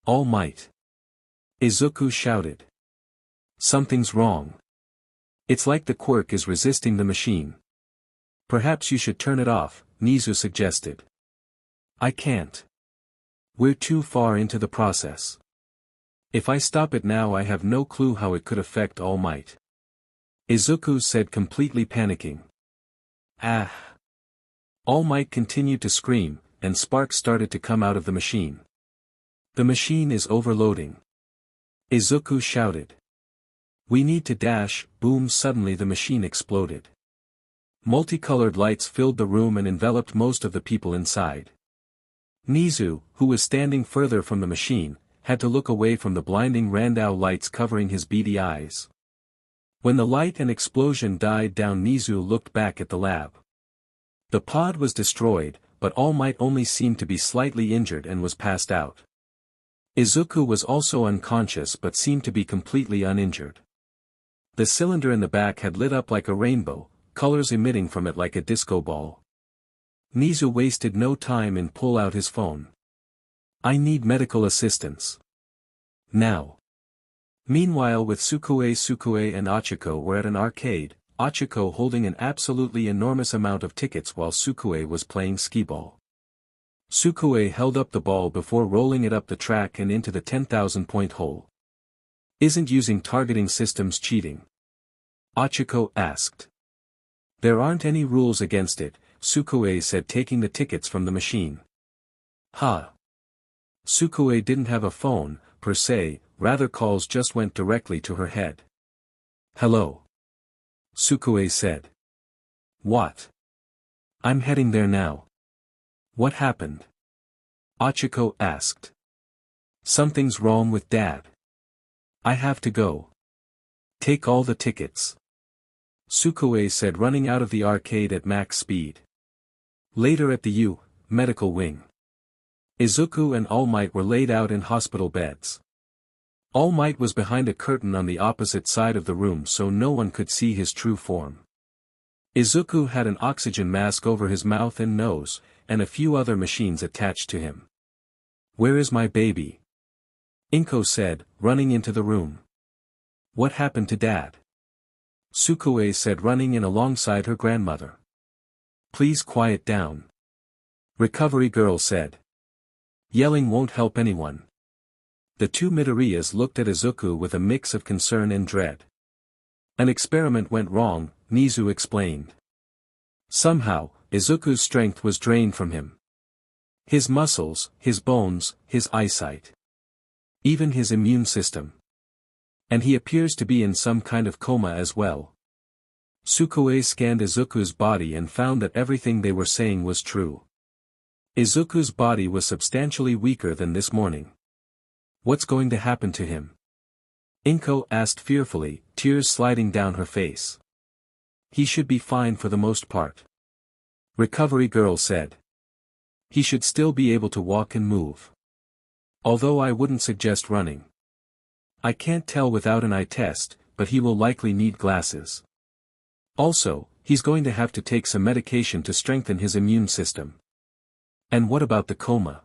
"All Might!" Izuku shouted. "Something's wrong. It's like the quirk is resisting the machine." "Perhaps you should turn it off," Nizu suggested. "I can't. We're too far into the process. If I stop it now I have no clue how it could affect All Might." Izuku said, completely panicking. "Ah!" All Might continued to scream, and sparks started to come out of the machine. "The machine is overloading," Izuku shouted. "We need to dash." Boom! Suddenly the machine exploded. Multicolored lights filled the room and enveloped most of the people inside. Nizu, who was standing further from the machine, had to look away from the blinding Randau lights covering his beady eyes. When the light and explosion died down, Nizu looked back at the lab. The pod was destroyed, but All Might only seemed to be slightly injured and was passed out. Izuku was also unconscious but seemed to be completely uninjured. The cylinder in the back had lit up like a rainbow, colors emitting from it like a disco ball. Nizu wasted no time and pulled out his phone. "I need medical assistance. Now." Meanwhile, with Sukue and Ochiko were at an arcade, Ochiko holding an absolutely enormous amount of tickets while Sukue was playing skee-ball. Sukue held up the ball before rolling it up the track and into the 10,000-point hole. "Isn't using targeting systems cheating?" Ochiko asked. "There aren't any rules against it," Sukue said, taking the tickets from the machine. "Ha!" Sukue didn't have a phone, per se, rather calls just went directly to her head. "Hello," Sukue said. "What?" "I'm heading there now." "What happened?" Ochiko asked. "Something's wrong with Dad. I have to go." "Take all the tickets," Sukue said, running out of the arcade at max speed. Later at the medical wing. Izuku and All Might were laid out in hospital beds. All Might was behind a curtain on the opposite side of the room so no one could see his true form. Izuku had an oxygen mask over his mouth and nose, and a few other machines attached to him. "Where is my baby?" Inko said, running into the room. "What happened to Dad?" Sukue said, running in alongside her grandmother. "Please quiet down," Recovery Girl said. "Yelling won't help anyone." The two Midoriyas looked at Izuku with a mix of concern and dread. "An experiment went wrong," Nizu explained. Somehow, Izuku's strength was drained from him. His muscles, his bones, his eyesight. Even his immune system. And he appears to be in some kind of coma as well. Sukue scanned Izuku's body and found that everything they were saying was true. Izuku's body was substantially weaker than this morning. "What's going to happen to him?" Inko asked fearfully, tears sliding down her face. "He should be fine for the most part," Recovery Girl said. "He should still be able to walk and move. Although I wouldn't suggest running. I can't tell without an eye test, but he will likely need glasses. Also, he's going to have to take some medication to strengthen his immune system." "And what about the coma?"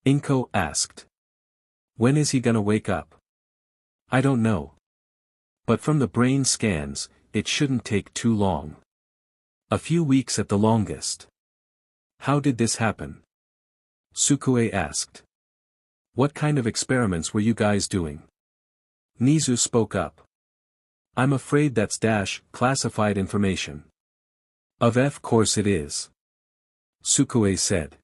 Inko asked. "When is he gonna wake up?" I don't know. But from the brain scans, it shouldn't take too long. A few weeks at the longest. How did this happen? Sukue asked. What kind of experiments were you guys doing? Nizu spoke up. I'm afraid that's classified information. Of course it is. Sukue said.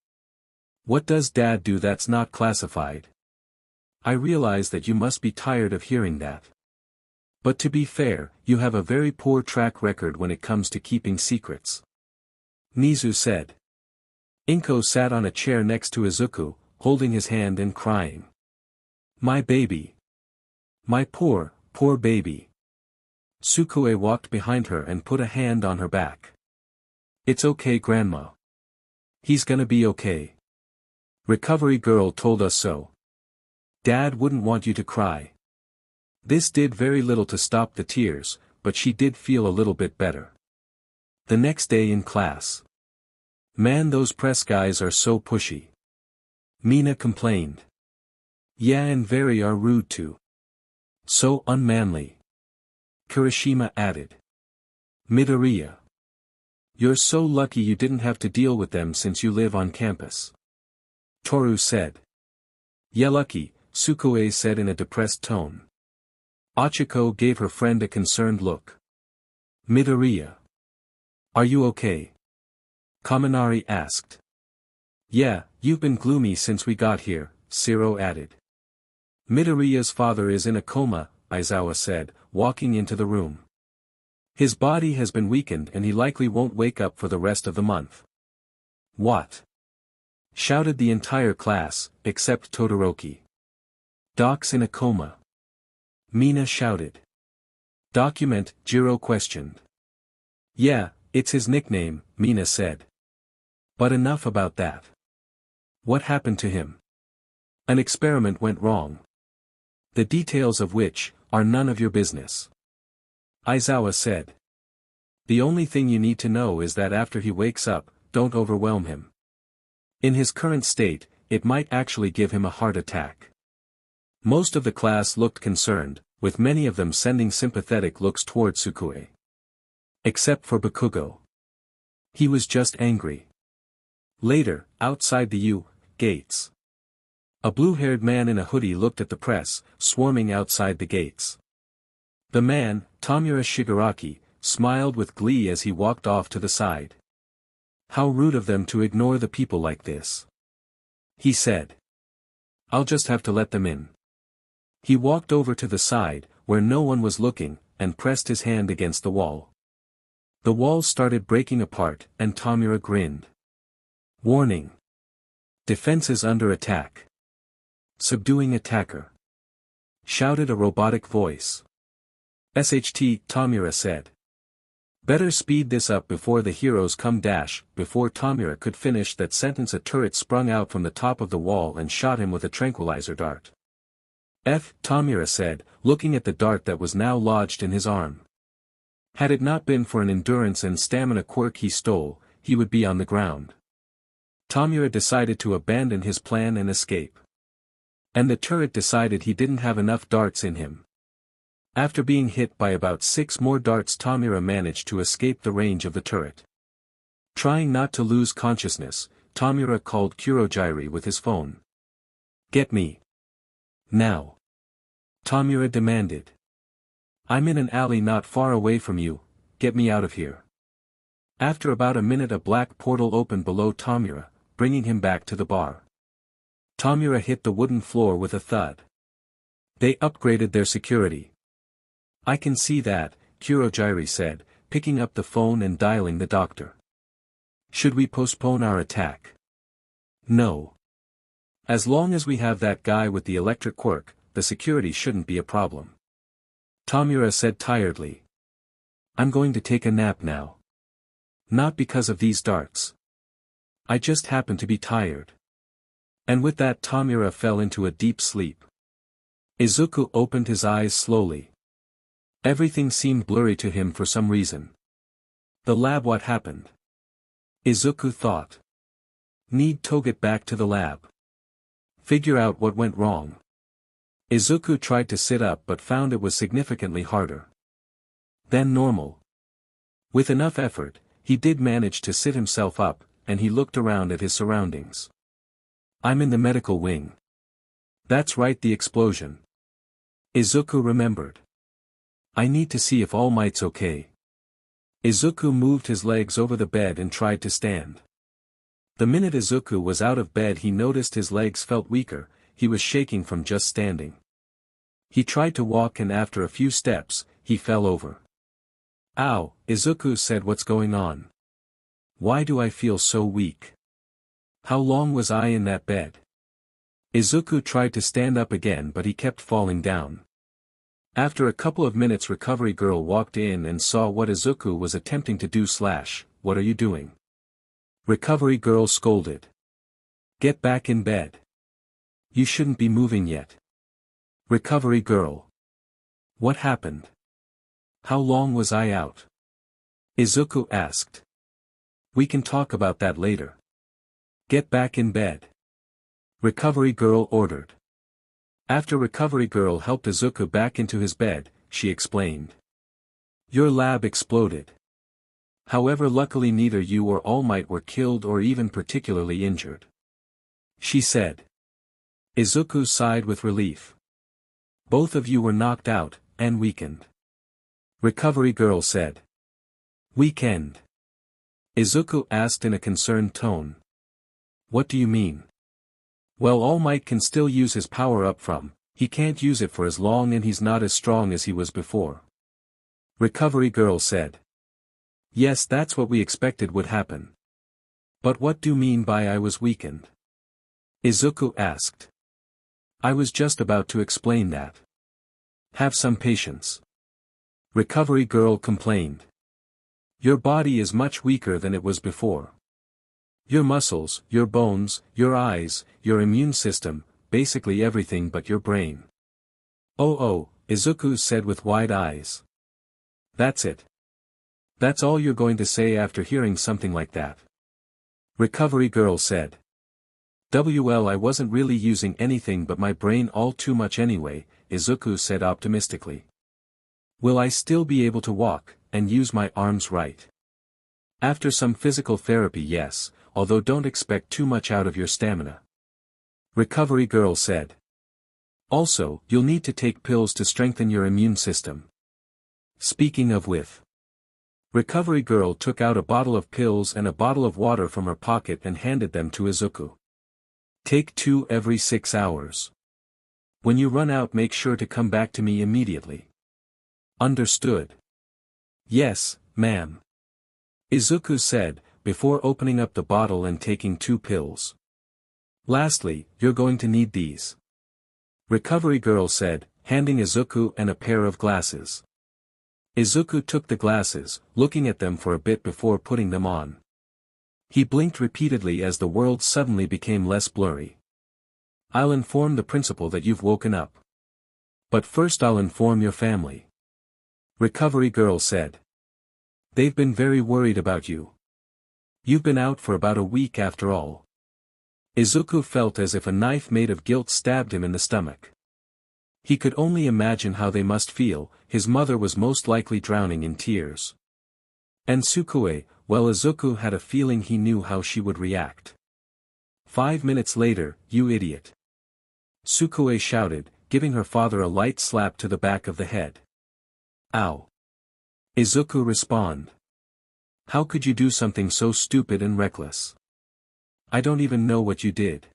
What does Dad do that's not classified? I realize that you must be tired of hearing that. But to be fair, you have a very poor track record when it comes to keeping secrets. Nizu said. Inko sat on a chair next to Izuku, holding his hand and crying. My baby. My poor baby. Sukue walked behind her and put a hand on her back. It's okay, Grandma. He's gonna be okay. Recovery girl told us so. Dad wouldn't want you to cry. This did very little to stop the tears, but she did feel a little bit better. The next day in class. Man, those press guys are so pushy. Mina complained. Yeah, and very are rude too. So unmanly. Kirishima added. Midoriya. You're so lucky you didn't have to deal with them since you live on campus. Toru said. Yeah, lucky, Sukue said in a depressed tone. Achiko gave her friend a concerned look. Midoriya. Are you okay? Kaminari asked. Yeah, you've been gloomy since we got here, Shiro added. Midoriya's father is in a coma, Aizawa said, walking into the room. His body has been weakened and he likely won't wake up for the rest of the month. What? Shouted the entire class, except Todoroki. Doc's in a coma. Mina shouted. Document, Jiro questioned. Yeah, it's his nickname, Mina said. But enough about that. What happened to him? An experiment went wrong. The details of which are none of your business. Aizawa said. The only thing you need to know is that after he wakes up, don't overwhelm him. In his current state, it might actually give him a heart attack. Most of the class looked concerned, with many of them sending sympathetic looks toward Sukue. Except for Bakugo. He was just angry. Later, outside the gates. A blue-haired man in a hoodie looked at the press, swarming outside the gates. The man, Tamura Shigaraki, smiled with glee as he walked off to the side. How rude of them to ignore the people like this. He said. I'll just have to let them in. He walked over to the side, where no one was looking, and pressed his hand against the wall. The wall started breaking apart, and Tamura grinned. Warning. Defenses under attack. Subduing attacker. Shouted a robotic voice. SHT, Tamura said. Better speed this up before the heroes come. Before Tamura could finish that sentence, a turret sprung out from the top of the wall and shot him with a tranquilizer dart. Tamura said, looking at the dart that was now lodged in his arm. Had it not been for an endurance and stamina quirk he stole, he would be on the ground. Tamura decided to abandon his plan and escape. And the turret decided he didn't have enough darts in him. After being hit by about 6 more darts, Tamura managed to escape the range of the turret. Trying not to lose consciousness, Tamura called Kurojiri with his phone. Get me. Now. Tamura demanded. I'm in an alley not far away from you, get me out of here. After about a minute a black portal opened below Tamura, bringing him back to the bar. Tamura hit the wooden floor with a thud. They upgraded their security. I can see that, Kurojiri said, picking up the phone and dialing the doctor. Should we postpone our attack? No. As long as we have that guy with the electric quirk, the security shouldn't be a problem. Tamura said tiredly. I'm going to take a nap now. Not because of these darts. I just happen to be tired. And with that Tamura fell into a deep sleep. Izuku opened his eyes slowly. Everything seemed blurry to him for some reason. The lab, what happened? Izuku thought. Need to get back to the lab. Figure out what went wrong. Izuku tried to sit up but found it was significantly harder than normal. With enough effort, he did manage to sit himself up, and he looked around at his surroundings. I'm in the medical wing. That's right, the explosion. Izuku remembered. I need to see if All Might's okay. Izuku moved his legs over the bed and tried to stand. The minute Izuku was out of bed he noticed his legs felt weaker, he was shaking from just standing. He tried to walk and after a few steps, he fell over. Ow, Izuku said, what's going on? Why do I feel so weak? How long was I in that bed? Izuku tried to stand up again but he kept falling down. After a couple of minutes Recovery Girl walked in and saw what Izuku was attempting to do. What are you doing? Recovery Girl scolded. Get back in bed. You shouldn't be moving yet. Recovery Girl. What happened? How long was I out? Izuku asked. We can talk about that later. Get back in bed. Recovery Girl ordered. After Recovery Girl helped Izuku back into his bed, she explained. Your lab exploded. However, luckily neither you or All Might were killed or even particularly injured. She said. Izuku sighed with relief. Both of you were knocked out, and weakened. Recovery Girl said. Weakened? Izuku asked in a concerned tone. What do you mean? Well, All Might can still use his power up from, he can't use it for as long and he's not as strong as he was before. Recovery Girl said. Yes, that's what we expected would happen. But what do you mean by I was weakened? Izuku asked. I was just about to explain that. Have some patience. Recovery Girl complained. Your body is much weaker than it was before. Your muscles, your bones, your eyes, your immune system, basically everything but your brain. Oh, Izuku said with wide eyes. That's it. That's all you're going to say after hearing something like that? Recovery Girl said. Well, I wasn't really using anything but my brain all too much anyway, Izuku said optimistically. Will I still be able to walk, and use my arms right? After some physical therapy, yes, although don't expect too much out of your stamina. Recovery Girl said. Also, you'll need to take pills to strengthen your immune system. Speaking of with. Recovery Girl took out a bottle of pills and a bottle of water from her pocket and handed them to Izuku. Take 2 every 6 hours. When you run out, make sure to come back to me immediately. Understood? Yes, ma'am. Izuku said, before opening up the bottle and taking 2 pills. Lastly, you're going to need these. Recovery Girl said, handing Izuku a pair of glasses. Izuku took the glasses, looking at them for a bit before putting them on. He blinked repeatedly as the world suddenly became less blurry. I'll inform the principal that you've woken up. But first I'll inform your family. Recovery Girl said. They've been very worried about you. You've been out for about a week after all. Izuku felt as if a knife made of guilt stabbed him in the stomach. He could only imagine how they must feel. His mother was most likely drowning in tears. And Sukue, well, Izuku had a feeling he knew how she would react. 5 minutes later, you idiot. Sukue shouted, giving her father a light slap to the back of the head. Ow. Izuku responded. How could you do something so stupid and reckless? I don't even know what you did.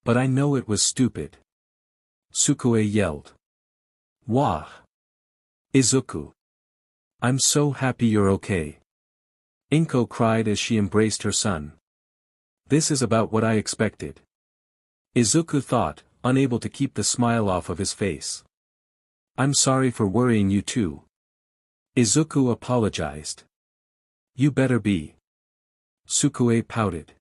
But I know it was stupid. Sukue yelled. Wah! Izuku. I'm so happy you're okay. Inko cried as she embraced her son. This is about what I expected. Izuku thought, unable to keep the smile off of his face. I'm sorry for worrying you too. Izuku apologized. You better be. Sukue pouted.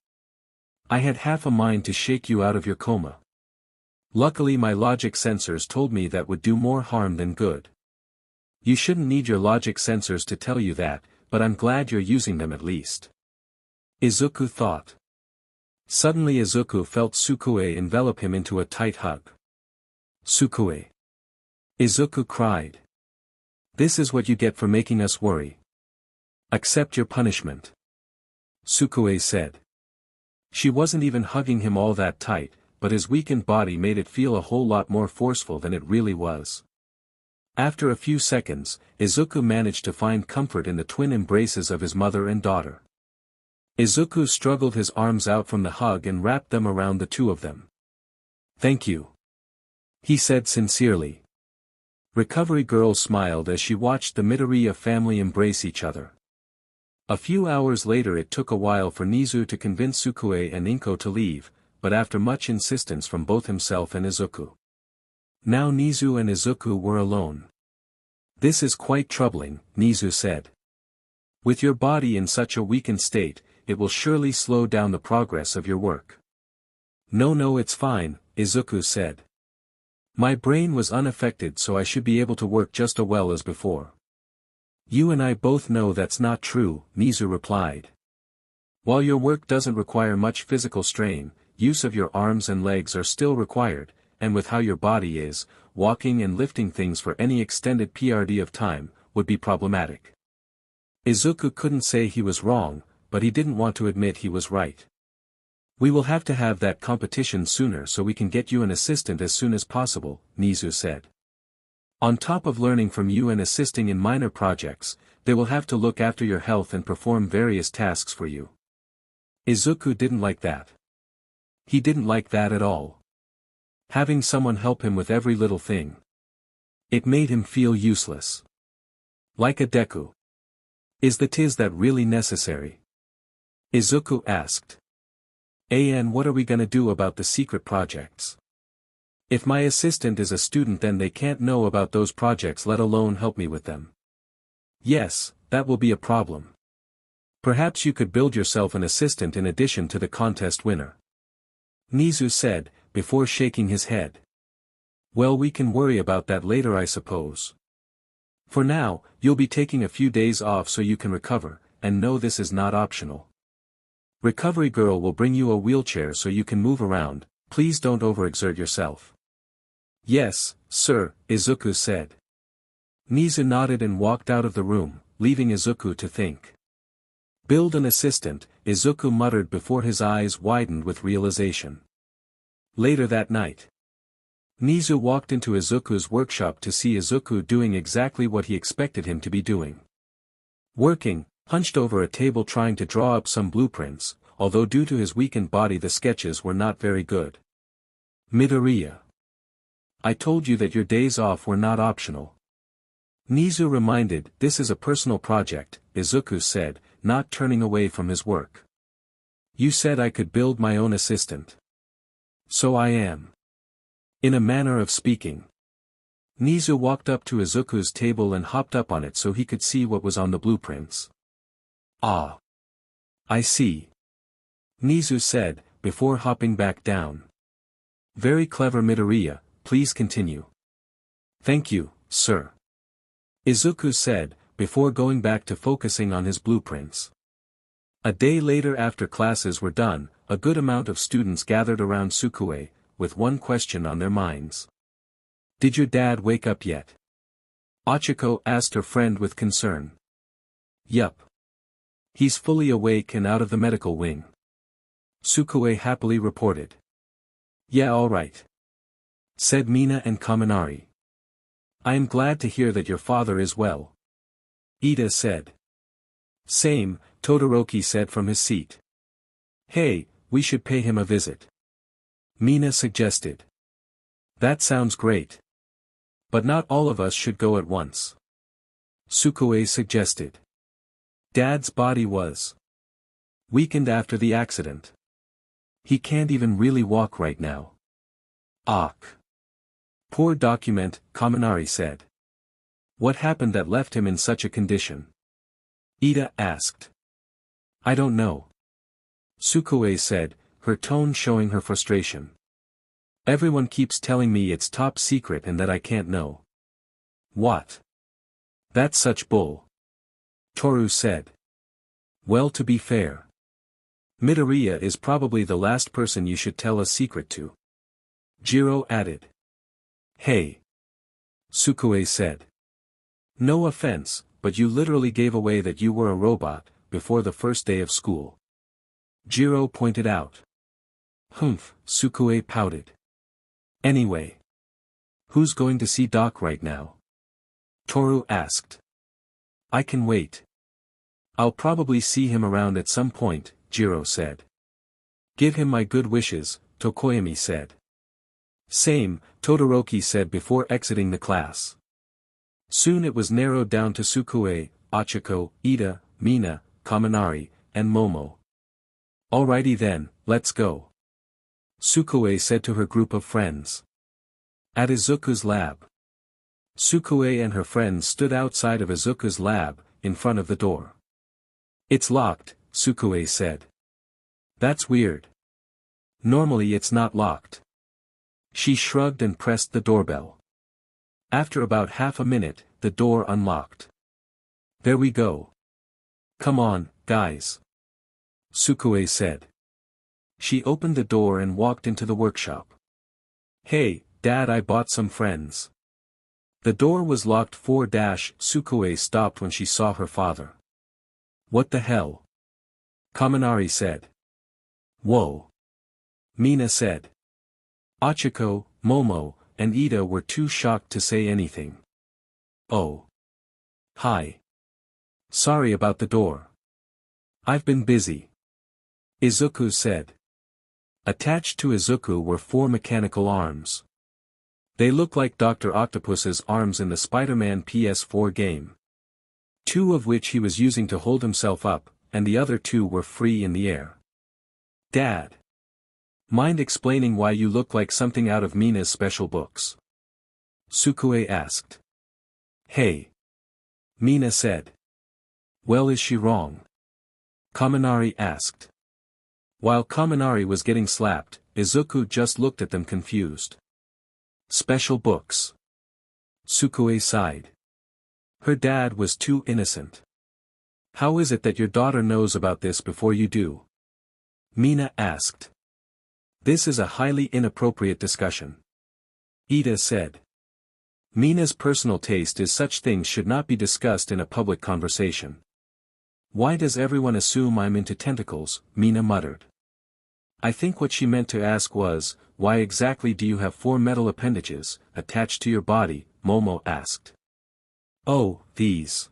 I had half a mind to shake you out of your coma. Luckily my logic sensors told me that would do more harm than good. You shouldn't need your logic sensors to tell you that, but I'm glad you're using them at least. Izuku thought. Suddenly Izuku felt Sukue envelop him into a tight hug. Sukue. Izuku cried. This is what you get for making us worry. Accept your punishment. Sukue said. She wasn't even hugging him all that tight, but his weakened body made it feel a whole lot more forceful than it really was. After a few seconds, Izuku managed to find comfort in the twin embraces of his mother and daughter. Izuku struggled his arms out from the hug and wrapped them around the two of them. Thank you, he said sincerely. Recovery Girl smiled as she watched the Midoriya family embrace each other. A few hours later it took a while for Nizu to convince Sukue and Inko to leave, but after much insistence from both himself and Izuku. Now Nizu and Izuku were alone. This is quite troubling, Nizu said. With your body in such a weakened state, it will surely slow down the progress of your work. No, it's fine, Izuku said. My brain was unaffected, so I should be able to work just as well as before. You and I both know that's not true, Nizu replied. While your work doesn't require much physical strain, use of your arms and legs are still required, and with how your body is, walking and lifting things for any extended period of time, would be problematic. Izuku couldn't say he was wrong, but he didn't want to admit he was right. We will have to have that competition sooner so we can get you an assistant as soon as possible, Nizu said. On top of learning from you and assisting in minor projects, they will have to look after your health and perform various tasks for you. Izuku didn't like that. He didn't like that at all. Having someone help him with every little thing. It made him feel useless. Like a Deku. Is that really necessary? Izuku asked. And what are we gonna do about the secret projects? If my assistant is a student, then they can't know about those projects, let alone help me with them. Yes, that will be a problem. Perhaps you could build yourself an assistant in addition to the contest winner. Nizu said, before shaking his head. Well, we can worry about that later, I suppose. For now, you'll be taking a few days off so you can recover, and no, this is not optional. Recovery Girl will bring you a wheelchair so you can move around, please don't overexert yourself. Yes, sir, Izuku said. Nizu nodded and walked out of the room, leaving Izuku to think. Build an assistant, Izuku muttered before his eyes widened with realization. Later that night, Nizu walked into Izuku's workshop to see Izuku doing exactly what he expected him to be doing. Working, hunched over a table trying to draw up some blueprints, although due to his weakened body the sketches were not very good. Midoriya. I told you that your days off were not optional. Nizu reminded, this is a personal project, Izuku said, not turning away from his work. You said I could build my own assistant. So I am. In a manner of speaking. Nizu walked up to Izuku's table and hopped up on it so he could see what was on the blueprints. Ah. I see. Nizu said, before hopping back down. Very clever, Midoriya, please continue. Thank you, sir. Izuku said, before going back to focusing on his blueprints. A day later, after classes were done, a good amount of students gathered around Sukue, with one question on their minds. Did your dad wake up yet? Ochiko asked her friend with concern. Yup. He's fully awake and out of the medical wing. Sukue happily reported. Yeah, all right. Said Mina and Kaminari. I am glad to hear that your father is well. Ida said. Same, Todoroki said from his seat. Hey, we should pay him a visit. Mina suggested. That sounds great. But not all of us should go at once. Sukue suggested. Dad's body was weakened after the accident. He can't even really walk right now. Ach. Poor document, Kaminari said. What happened that left him in such a condition? Ida asked. I don't know. Sukue said, her tone showing her frustration. Everyone keeps telling me it's top secret and that I can't know. What? That's such bull. Toru said. Well, to be fair, Midoriya is probably the last person you should tell a secret to. Jiro added. Hey. Sukue said. No offense, but you literally gave away that you were a robot, before the first day of school. Jiro pointed out. Humph, Sukue pouted. Anyway. Who's going to see Doc right now? Toru asked. I can wait. I'll probably see him around at some point, Jiro said. Give him my good wishes, Tokoyami said. Same, Todoroki said before exiting the class. Soon it was narrowed down to Sukue, Achiko, Ida, Mina, Kaminari, and Momo. Alrighty then, let's go. Sukue said to her group of friends. At Izuku's lab. Sukue and her friends stood outside of Izuku's lab, in front of the door. It's locked, Sukue said. That's weird. Normally it's not locked. She shrugged and pressed the doorbell. After about half a minute, the door unlocked. There we go. Come on, guys. Sukue said. She opened the door and walked into the workshop. Hey, Dad, I bought some friends. The door was locked. Sukue stopped when she saw her father. What the hell? Kaminari said. Whoa. Mina said. Achiko, Momo, and Ida were too shocked to say anything. Oh. Hi. Sorry about the door. I've been busy. Izuku said. Attached to Izuku were 4 mechanical arms. They look like Dr. Octopus's arms in the Spider-Man PS4 game. 2 of which he was using to hold himself up, and the other 2 were free in the air. Dad. Mind explaining why you look like something out of Mina's special books? Sukue asked. Hey. Mina said. Well, is she wrong? Kaminari asked. While Kaminari was getting slapped, Izuku just looked at them confused. Special books. Sukue sighed. Her dad was too innocent. How is it that your daughter knows about this before you do? Mina asked. This is a highly inappropriate discussion. Ida said. Mina's personal taste is such things should not be discussed in a public conversation. Why does everyone assume I'm into tentacles? Mina muttered. I think what she meant to ask was, why exactly do you have 4 metal appendages, attached to your body? Momo asked. Oh, these.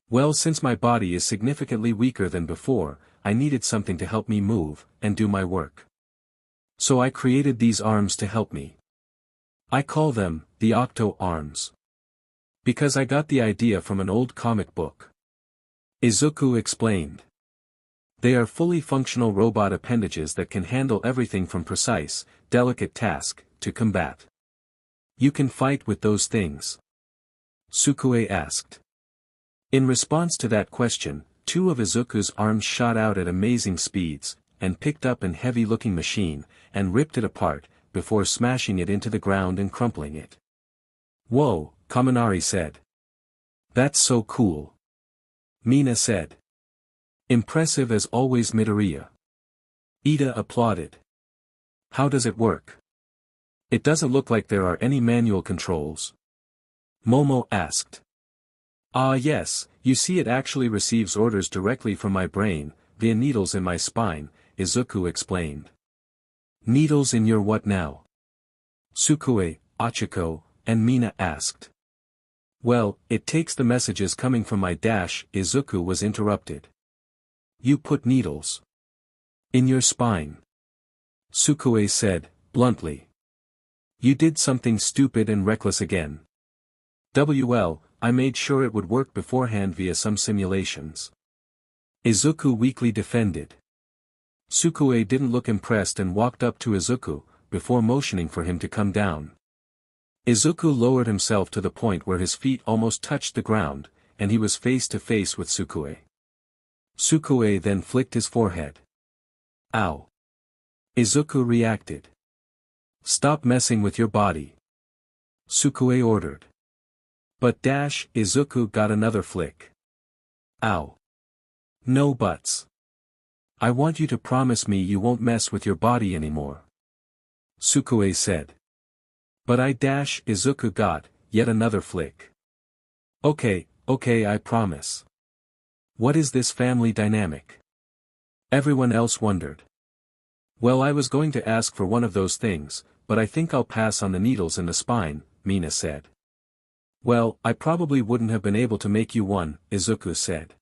Well, since my body is significantly weaker than before, I needed something to help me move, and do my work. So I created these arms to help me. I call them, the Octo Arms. Because I got the idea from an old comic book. Izuku explained. They are fully functional robot appendages that can handle everything from precise, delicate task, to combat. You can fight with those things? Sukue asked. In response to that question, 2 of Izuku's arms shot out at amazing speeds, and picked up an heavy-looking machine, and ripped it apart, before smashing it into the ground and crumpling it. Whoa, Kaminari said. That's so cool. Mina said. Impressive as always, Midoriya. Ida applauded. How does it work? It doesn't look like there are any manual controls. Momo asked. Ah yes, you see it actually receives orders directly from my brain, via needles in my spine, Izuku explained. Needles in your what now? Sukue, Achiko, and Mina asked. Well, it takes the messages coming from my dash. Izuku was interrupted. You put needles in your spine. Sukue said, bluntly. You did something stupid and reckless again. Well, I made sure it would work beforehand via some simulations. Izuku weakly defended. Sukue didn't look impressed and walked up to Izuku, before motioning for him to come down. Izuku lowered himself to the point where his feet almost touched the ground, and he was face to face with Sukue. Sukue then flicked his forehead. Ow. Izuku reacted. Stop messing with your body. Sukue ordered. But Izuku got another flick. Ow. No buts. I want you to promise me you won't mess with your body anymore. Sukue said. But Izuku got, yet another flick. Okay, I promise. What is this family dynamic? Everyone else wondered. Well, I was going to ask for one of those things, but I think I'll pass on the needles in the spine, Mina said. Well, I probably wouldn't have been able to make you one, Izuku said.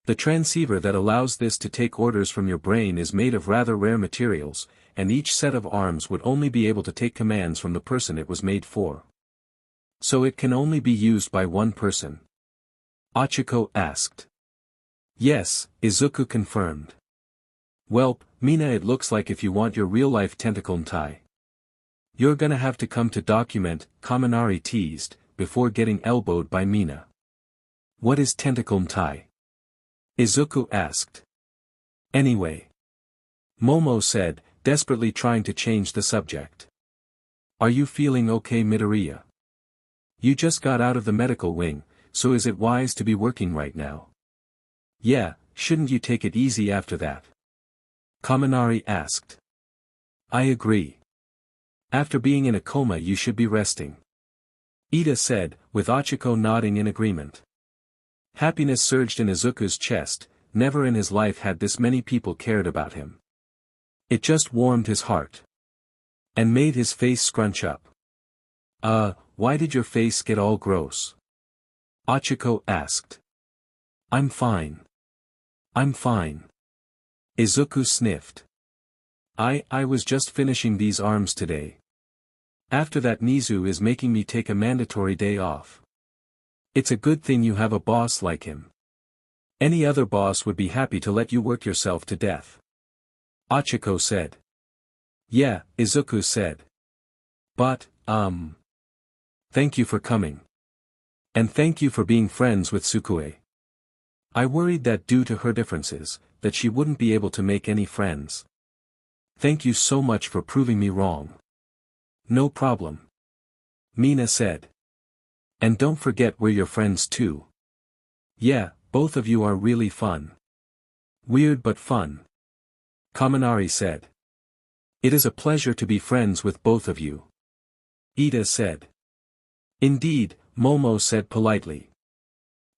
The transceiver that allows this to take orders from your brain is made of rather rare materials, and each set of arms would only be able to take commands from the person it was made for. So it can only be used by one person? Ochako asked. Yes, Izuku confirmed. Well, Mina, it looks like if you want your real-life tentacle ntai, you're gonna have to come to document, Kaminari teased, before getting elbowed by Mina. What is tentacle ntai? Izuku asked. Anyway. Momo said, desperately trying to change the subject. Are you feeling okay, Midoriya? You just got out of the medical wing, so is it wise to be working right now? Yeah, shouldn't you take it easy after that? Kaminari asked. I agree. After being in a coma you should be resting. Ida said, with Ochako nodding in agreement. Happiness surged in Izuku's chest, never in his life had this many people cared about him. It just warmed his heart. And made his face scrunch up. Why did your face get all gross? Ochako asked. I'm fine. Izuku sniffed. I was just finishing these arms today. After that Nizu is making me take a mandatory day off. It's a good thing you have a boss like him. Any other boss would be happy to let you work yourself to death. Ochako said. Yeah, Izuku said. But, thank you for coming. And thank you for being friends with Sukue. I worried that due to her differences, that she wouldn't be able to make any friends. Thank you so much for proving me wrong. No problem. Mina said. And don't forget we're your friends too. Yeah, both of you are really fun. Weird but fun. Kaminari said. It is a pleasure to be friends with both of you. Ida said. Indeed, Momo said politely.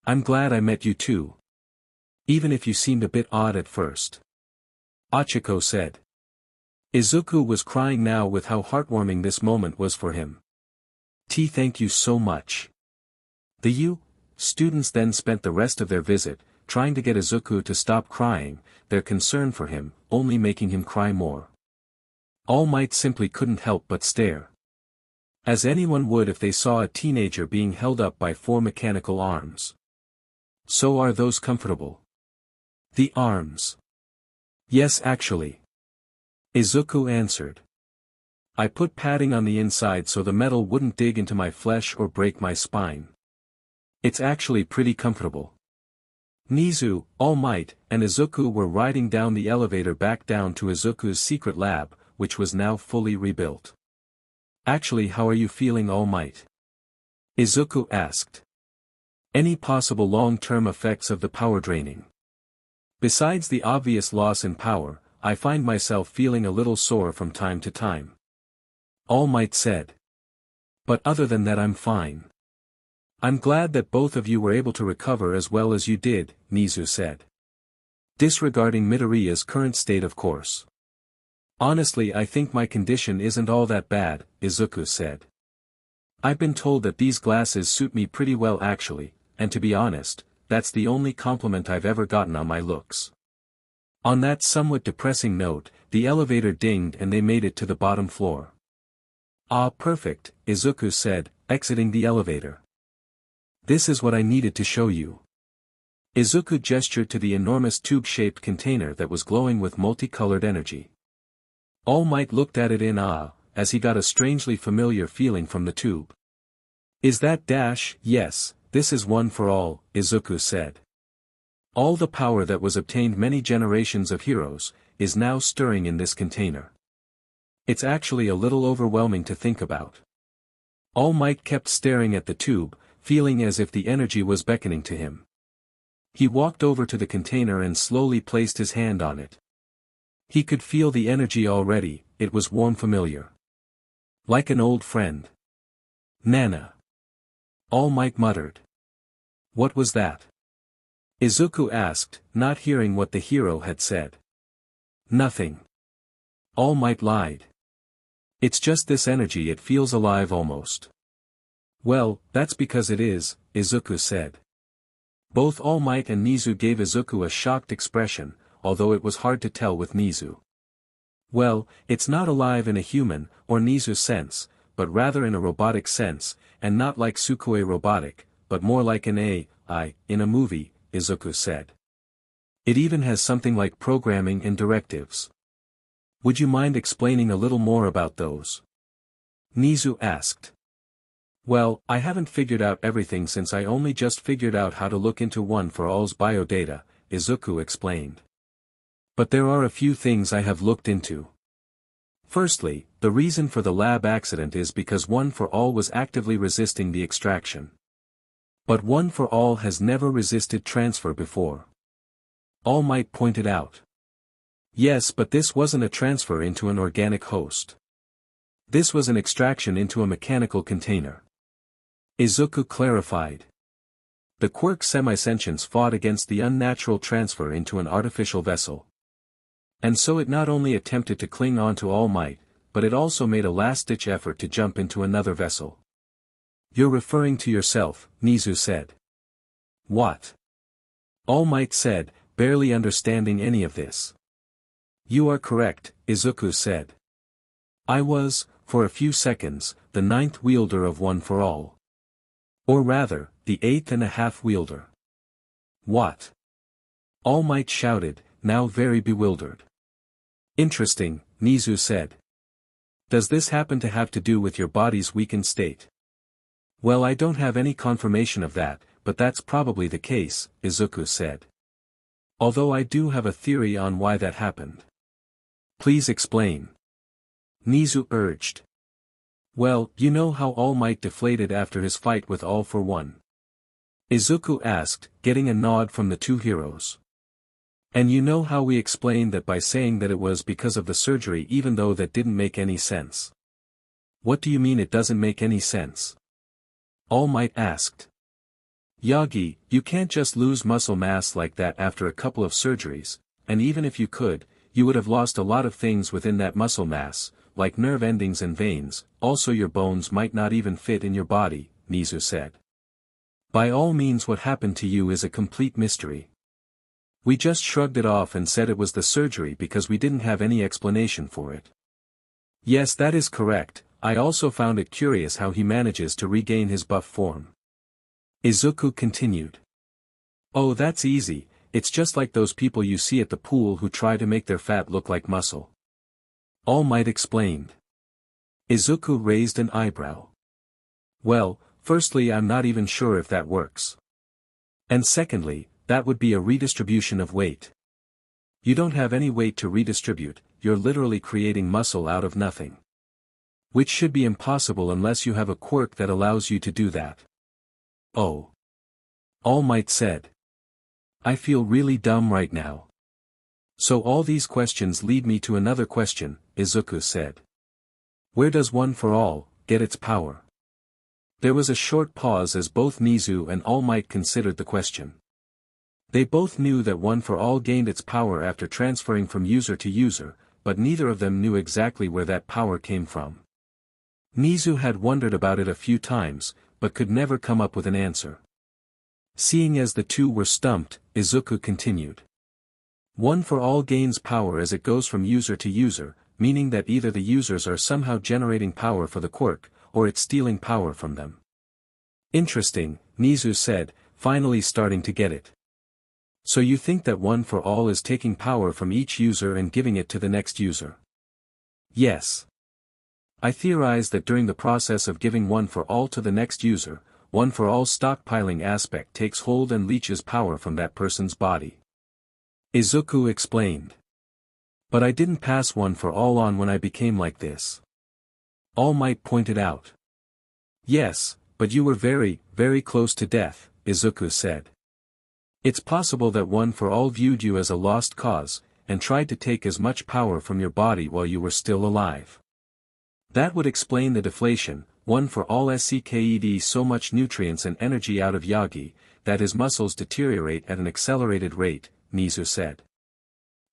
I'm glad I met you too. Even if you seemed a bit odd at first. Ochako said. Izuku was crying now with how heartwarming this moment was for him. Thank you so much. The students then spent the rest of their visit, trying to get Izuku to stop crying, their concern for him, only making him cry more. All Might simply couldn't help but stare. As anyone would if they saw a teenager being held up by 4 mechanical arms. So are those comfortable? The arms. Yes, actually. Izuku answered. I put padding on the inside so the metal wouldn't dig into my flesh or break my spine. It's actually pretty comfortable. Nizu, All Might, and Izuku were riding down the elevator back down to Izuku's secret lab, which was now fully rebuilt. Actually, how are you feeling, All Might? Izuku asked. Any possible long-term effects of the power draining? Besides the obvious loss in power, I find myself feeling a little sore from time to time. All Might said. But other than that I'm fine. I'm glad that both of you were able to recover as well as you did, Nizu said. Disregarding Midoriya's current state of course. Honestly, I think my condition isn't all that bad, Izuku said. I've been told that these glasses suit me pretty well actually, and to be honest, that's the only compliment I've ever gotten on my looks. On that somewhat depressing note, the elevator dinged and they made it to the bottom floor. Ah, perfect, Izuku said, exiting the elevator. This is what I needed to show you. Izuku gestured to the enormous tube-shaped container that was glowing with multicolored energy. All Might looked at it in awe, as he got a strangely familiar feeling from the tube. Is that yes, this is one for all, Izuku said. All the power that was obtained many generations of heroes, is now stirring in this container. It's actually a little overwhelming to think about. All Might kept staring at the tube, feeling as if the energy was beckoning to him. He walked over to the container and slowly placed his hand on it. He could feel the energy already, it was warm familiar. Like an old friend. Nana. All Might muttered. What was that? Izuku asked, not hearing what the hero had said. Nothing. All Might lied. It's just this energy, it feels alive almost. Well, that's because it is, Izuku said. Both All Might and Nizu gave Izuku a shocked expression, although it was hard to tell with Nizu. Well, it's not alive in a human, or Nizu sense, but rather in a robotic sense, and not like Sukui robotic, but more like an AI, in a movie, Izuku said. It even has something like programming and directives. Would you mind explaining a little more about those? Nizu asked. Well, I haven't figured out everything since I only just figured out how to look into One for All's biodata, Izuku explained. But there are a few things I have looked into. Firstly, the reason for the lab accident is because One for All was actively resisting the extraction. But One for All has never resisted transfer before. All Might pointed out. Yes, but this wasn't a transfer into an organic host. This was an extraction into a mechanical container. Izuku clarified. The quirk semi-sentients fought against the unnatural transfer into an artificial vessel. And so it not only attempted to cling on to All Might, but it also made a last-ditch effort to jump into another vessel. You're referring to yourself, Nizu said. What? All Might said, barely understanding any of this. You are correct, Izuku said. I was, for a few seconds, the ninth wielder of One for All. Or rather, the 8.5 wielder. What? All Might shouted, now very bewildered. Interesting, Nizu said. Does this happen to have to do with your body's weakened state? Well, I don't have any confirmation of that, but that's probably the case, Izuku said. Although I do have a theory on why that happened. Please explain. Nizu urged. Well, you know how All Might deflated after his fight with All for One? Izuku asked, getting a nod from the two heroes. And you know how we explained that by saying that it was because of the surgery even though that didn't make any sense. What do you mean it doesn't make any sense? All Might asked. Yagi, you can't just lose muscle mass like that after a couple of surgeries, and even if you could, you would have lost a lot of things within that muscle mass, like nerve endings and veins, also your bones might not even fit in your body, Nizu said. By all means what happened to you is a complete mystery. We just shrugged it off and said it was the surgery because we didn't have any explanation for it. Yes, that is correct, I also found it curious how he manages to regain his buff form. Izuku continued. Oh, that's easy, it's just like those people you see at the pool who try to make their fat look like muscle. All Might explained. Izuku raised an eyebrow. Well, firstly I'm not even sure if that works. And secondly, that would be a redistribution of weight. You don't have any weight to redistribute, you're literally creating muscle out of nothing. Which should be impossible unless you have a quirk that allows you to do that. Oh. All Might said. I feel really dumb right now. So all these questions lead me to another question, Izuku said. Where does One for All get its power? There was a short pause as both Nizu and All Might considered the question. They both knew that One for All gained its power after transferring from user to user, but neither of them knew exactly where that power came from. Nizu had wondered about it a few times, but could never come up with an answer. Seeing as the two were stumped, Izuku continued. One for All gains power as it goes from user to user, meaning that either the users are somehow generating power for the quirk, or it's stealing power from them. Interesting, Nizu said, finally starting to get it. So you think that One for All is taking power from each user and giving it to the next user? Yes. I theorize that during the process of giving One for All to the next user, One for All's stockpiling aspect takes hold and leeches power from that person's body. Izuku explained. But I didn't pass One for All on when I became like this. All Might pointed out. Yes, but you were very, very close to death, Izuku said. It's possible that One for All viewed you as a lost cause, and tried to take as much power from your body while you were still alive. That would explain the deflation, one for all SCKED so much nutrients and energy out of Yagi, that his muscles deteriorate at an accelerated rate, Nizu said.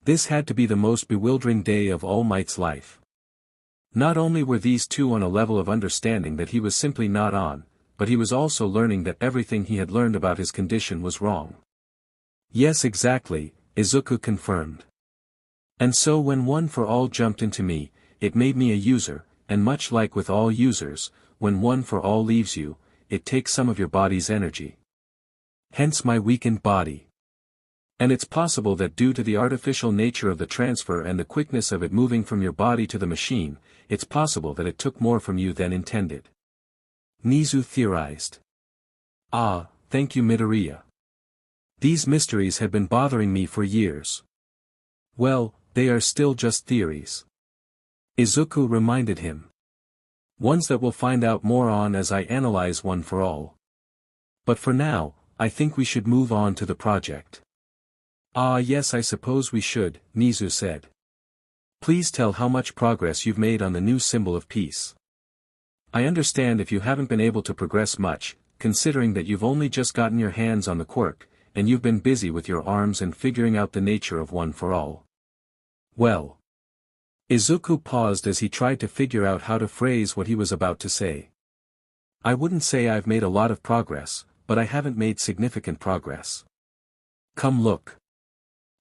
This had to be the most bewildering day of All Might's life. Not only were these two on a level of understanding that he was simply not on, but he was also learning that everything he had learned about his condition was wrong. Yes, exactly, Izuku confirmed. And so when One for All jumped into me, it made me a user, and much like with all users, when One for All leaves you, it takes some of your body's energy. Hence my weakened body. And it's possible that due to the artificial nature of the transfer and the quickness of it moving from your body to the machine, it's possible that it took more from you than intended. Nizu theorized. Ah, thank you Midoriya. These mysteries had been bothering me for years. Well, they are still just theories. Izuku reminded him. Ones that we'll find out more on as I analyze One for All. But for now, I think we should move on to the project. Ah yes, I suppose we should, Nizu said. Please tell how much progress you've made on the new symbol of peace. I understand if you haven't been able to progress much, considering that you've only just gotten your hands on the quirk, and you've been busy with your arms and figuring out the nature of One for All. Well. Izuku paused as he tried to figure out how to phrase what he was about to say. I wouldn't say I've made a lot of progress, but I haven't made significant progress. Come look.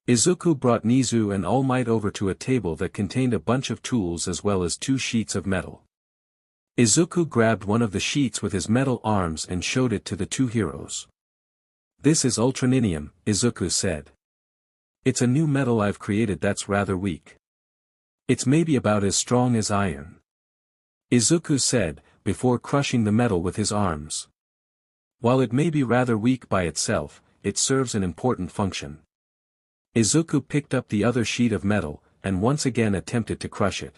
Izuku brought Nizu and All Might over to a table that contained a bunch of tools as well as 2 sheets of metal. Izuku grabbed one of the sheets with his metal arms and showed it to the 2 heroes. This is ultraninium, Izuku said. It's a new metal I've created that's rather weak. It's maybe about as strong as iron. Izuku said, before crushing the metal with his arms. While it may be rather weak by itself, it serves an important function. Izuku picked up the other sheet of metal, and once again attempted to crush it.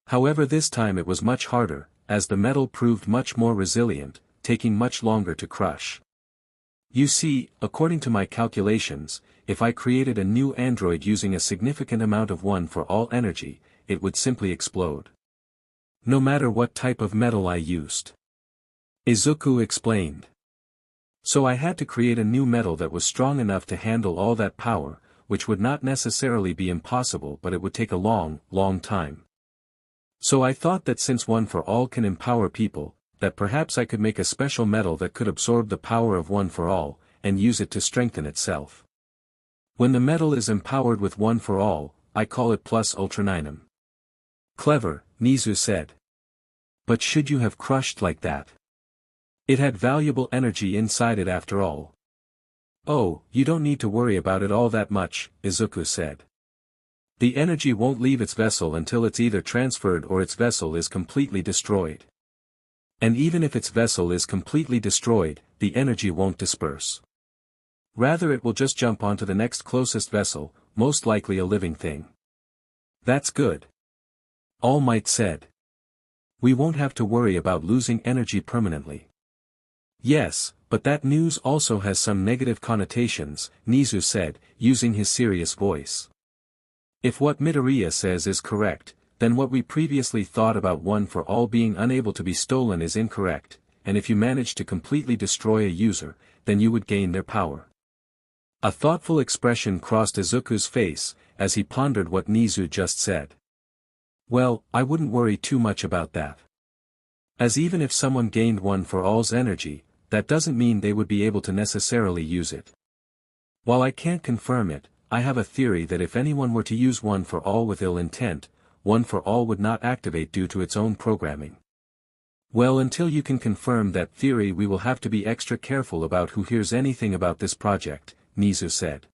However, this time it was much harder, as the metal proved much more resilient, taking much longer to crush. You see, according to my calculations, if I created a new android using a significant amount of One for All energy, it would simply explode. No matter what type of metal I used. Izuku explained. So I had to create a new metal that was strong enough to handle all that power, which would not necessarily be impossible, but it would take a long, long time. So I thought that since One for All can empower people, that perhaps I could make a special metal that could absorb the power of One for All, and use it to strengthen itself. When the metal is empowered with One for All, I call it plus ultraninum. Clever, Nizu said. But should you have crushed like that? It had valuable energy inside it after all. Oh, you don't need to worry about it all that much, Izuku said. The energy won't leave its vessel until it's either transferred or its vessel is completely destroyed. And even if its vessel is completely destroyed, the energy won't disperse. Rather it will just jump onto the next closest vessel, most likely a living thing. That's good. All Might said. We won't have to worry about losing energy permanently. Yes, but that news also has some negative connotations, Nizu said, using his serious voice. If what Midoriya says is correct, then what we previously thought about One for All being unable to be stolen is incorrect, and if you manage to completely destroy a user, then you would gain their power. A thoughtful expression crossed Izuku's face, as he pondered what Nizu just said. Well, I wouldn't worry too much about that. As even if someone gained One for All's energy, that doesn't mean they would be able to necessarily use it. While I can't confirm it, I have a theory that if anyone were to use One for All with ill intent, One for All would not activate due to its own programming. Well, until you can confirm that theory, we will have to be extra careful about who hears anything about this project, Nizu said.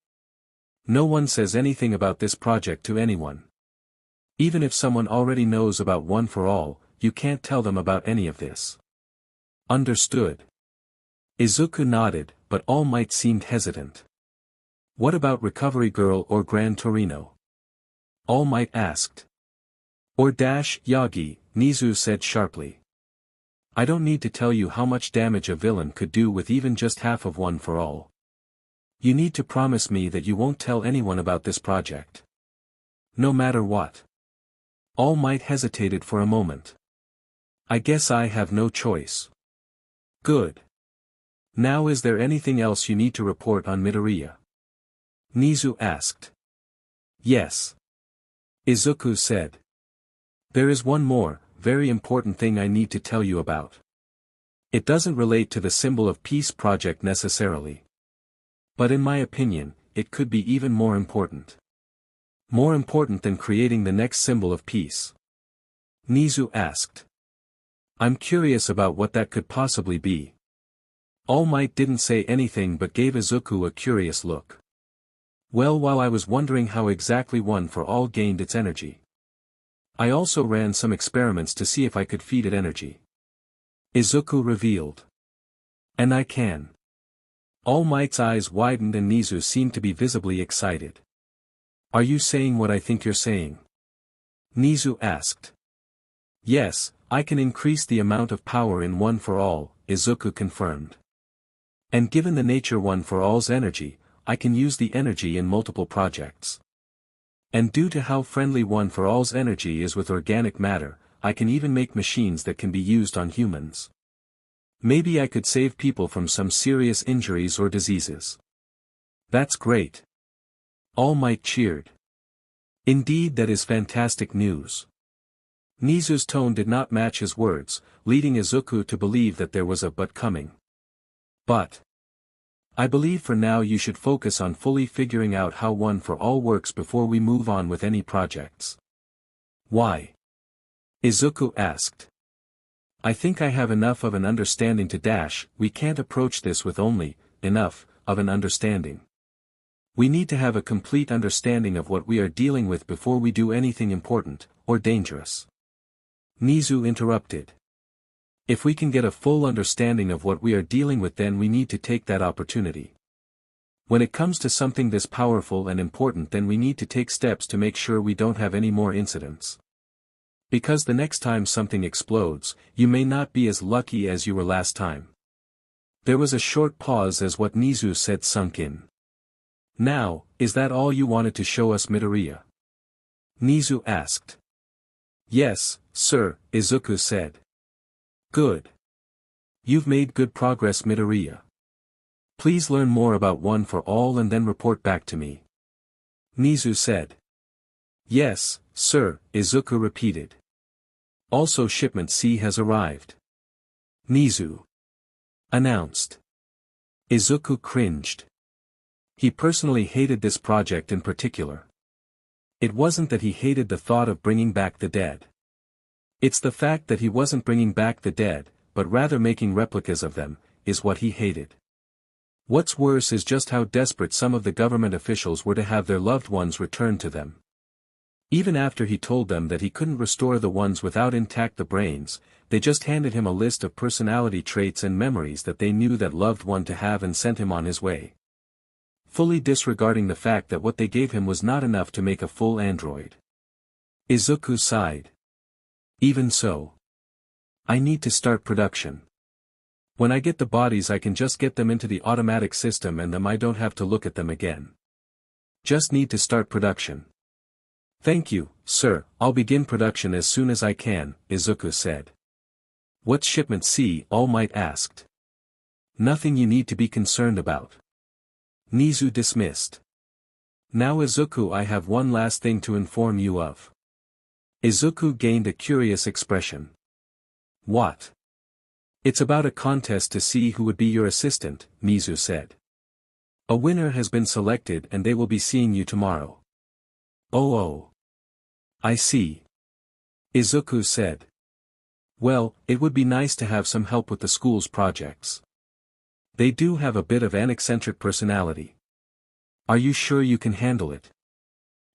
No one says anything about this project to anyone. Even if someone already knows about One for All, you can't tell them about any of this. Understood. Izuku nodded, but All Might seemed hesitant. What about Recovery Girl or Gran Torino? All Might asked. Or Yagi, Nizu said sharply. I don't need to tell you how much damage a villain could do with even just half of One for All. You need to promise me that you won't tell anyone about this project. No matter what. All Might hesitated for a moment. I guess I have no choice. Good. Now is there anything else you need to report on Midoriya? Nizu asked. Yes. Izuku said. There is one more, very important thing I need to tell you about. It doesn't relate to the Symbol of Peace project necessarily. But in my opinion, it could be even more important. More important than creating the next symbol of peace. Nizu asked. I'm curious about what that could possibly be. All Might didn't say anything but gave Izuku a curious look. Well, while I was wondering how exactly One for All gained its energy, I also ran some experiments to see if I could feed it energy. Izuku revealed. And I can. All Might's eyes widened and Nizu seemed to be visibly excited. Are you saying what I think you're saying? Nizu asked. Yes, I can increase the amount of power in One for All, Izuku confirmed. And given the nature One for All's energy, I can use the energy in multiple projects. And due to how friendly One for All's energy is with organic matter, I can even make machines that can be used on humans. Maybe I could save people from some serious injuries or diseases. That's great. All Might cheered. Indeed, that is fantastic news. Nizu's tone did not match his words, leading Izuku to believe that there was a but coming. But I believe for now you should focus on fully figuring out how One for All works before we move on with any projects. Why? Izuku asked. I think I have enough of an understanding to we can't approach this with only enough of an understanding. We need to have a complete understanding of what we are dealing with before we do anything important, or dangerous. Nizu interrupted. If we can get a full understanding of what we are dealing with, then we need to take that opportunity. When it comes to something this powerful and important, then we need to take steps to make sure we don't have any more incidents. Because the next time something explodes, you may not be as lucky as you were last time. There was a short pause as what Nizu said sunk in. Now, is that all you wanted to show us, Midoriya? Nizu asked. Yes, sir, Izuku said. Good. You've made good progress, Midoriya. Please learn more about One for All and then report back to me. Nizu said. Yes, sir, Izuku repeated. Also, Shipment C has arrived. Nizu announced. Izuku cringed. He personally hated this project in particular. It wasn't that he hated the thought of bringing back the dead. It's the fact that he wasn't bringing back the dead, but rather making replicas of them, is what he hated. What's worse is just how desperate some of the government officials were to have their loved ones returned to them. Even after he told them that he couldn't restore the ones without intact the brains, they just handed him a list of personality traits and memories that they knew that loved one to have and sent him on his way. Fully disregarding the fact that what they gave him was not enough to make a full android. Izuku sighed. Even so, I need to start production. When I get the bodies, I can just get them into the automatic system and then I don't have to look at them again. Just need to start production. Thank you, sir, I'll begin production as soon as I can, Izuku said. What's Shipment C? All Might asked. Nothing you need to be concerned about. Nizu dismissed. Now Izuku, I have one last thing to inform you of. Izuku gained a curious expression. What? It's about a contest to see who would be your assistant, Nizu said. A winner has been selected and they will be seeing you tomorrow. Oh. I see. Izuku said. Well, it would be nice to have some help with the school's projects. They do have a bit of an eccentric personality. Are you sure you can handle it?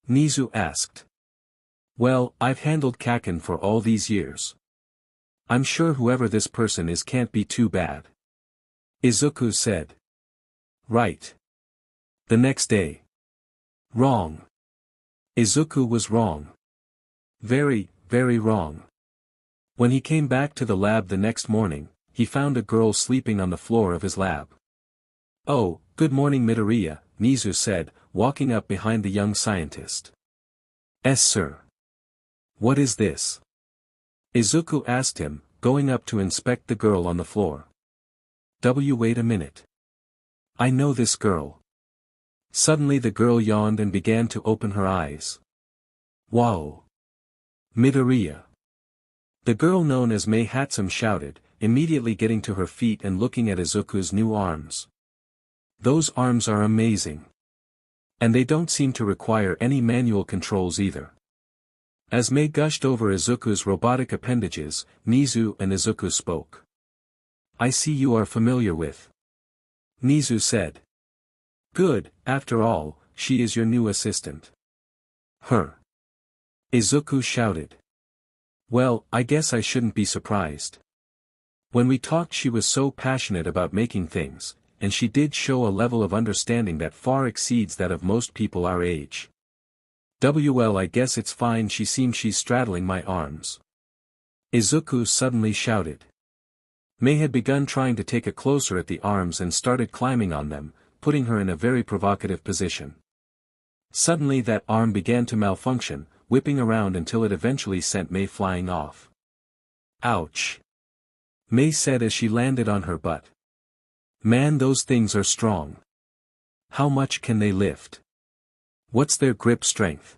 Nizu asked. Well, I've handled Kaken for all these years. I'm sure whoever this person is can't be too bad. Izuku said. Right. The next day. Wrong. Izuku was wrong. Very, very wrong. When he came back to the lab the next morning, he found a girl sleeping on the floor of his lab. Oh, good morning Midoriya, Nizu said, walking up behind the young scientist. Sir. What is this? Izuku asked him, going up to inspect the girl on the floor. Wait a minute. I know this girl. Suddenly the girl yawned and began to open her eyes. Wow! Midoriya. The girl known as Mei Hatsum shouted, immediately getting to her feet and looking at Izuku's new arms. Those arms are amazing. And they don't seem to require any manual controls either. As Mei gushed over Izuku's robotic appendages, Nizu and Izuku spoke. I see you are familiar with. Nizu said. Good, after all, she is your new assistant. Her. Izuku shouted. Well, I guess I shouldn't be surprised. When we talked she was so passionate about making things, and she did show a level of understanding that far exceeds that of most people our age. Well, I guess it's fine, she seems she's straddling my arms. Izuku suddenly shouted. Mei had begun trying to take a closer at the arms and started climbing on them, putting her in a very provocative position. Suddenly that arm began to malfunction, whipping around until it eventually sent Mei flying off. Ouch! Mei said as she landed on her butt. Man, those things are strong. How much can they lift? What's their grip strength?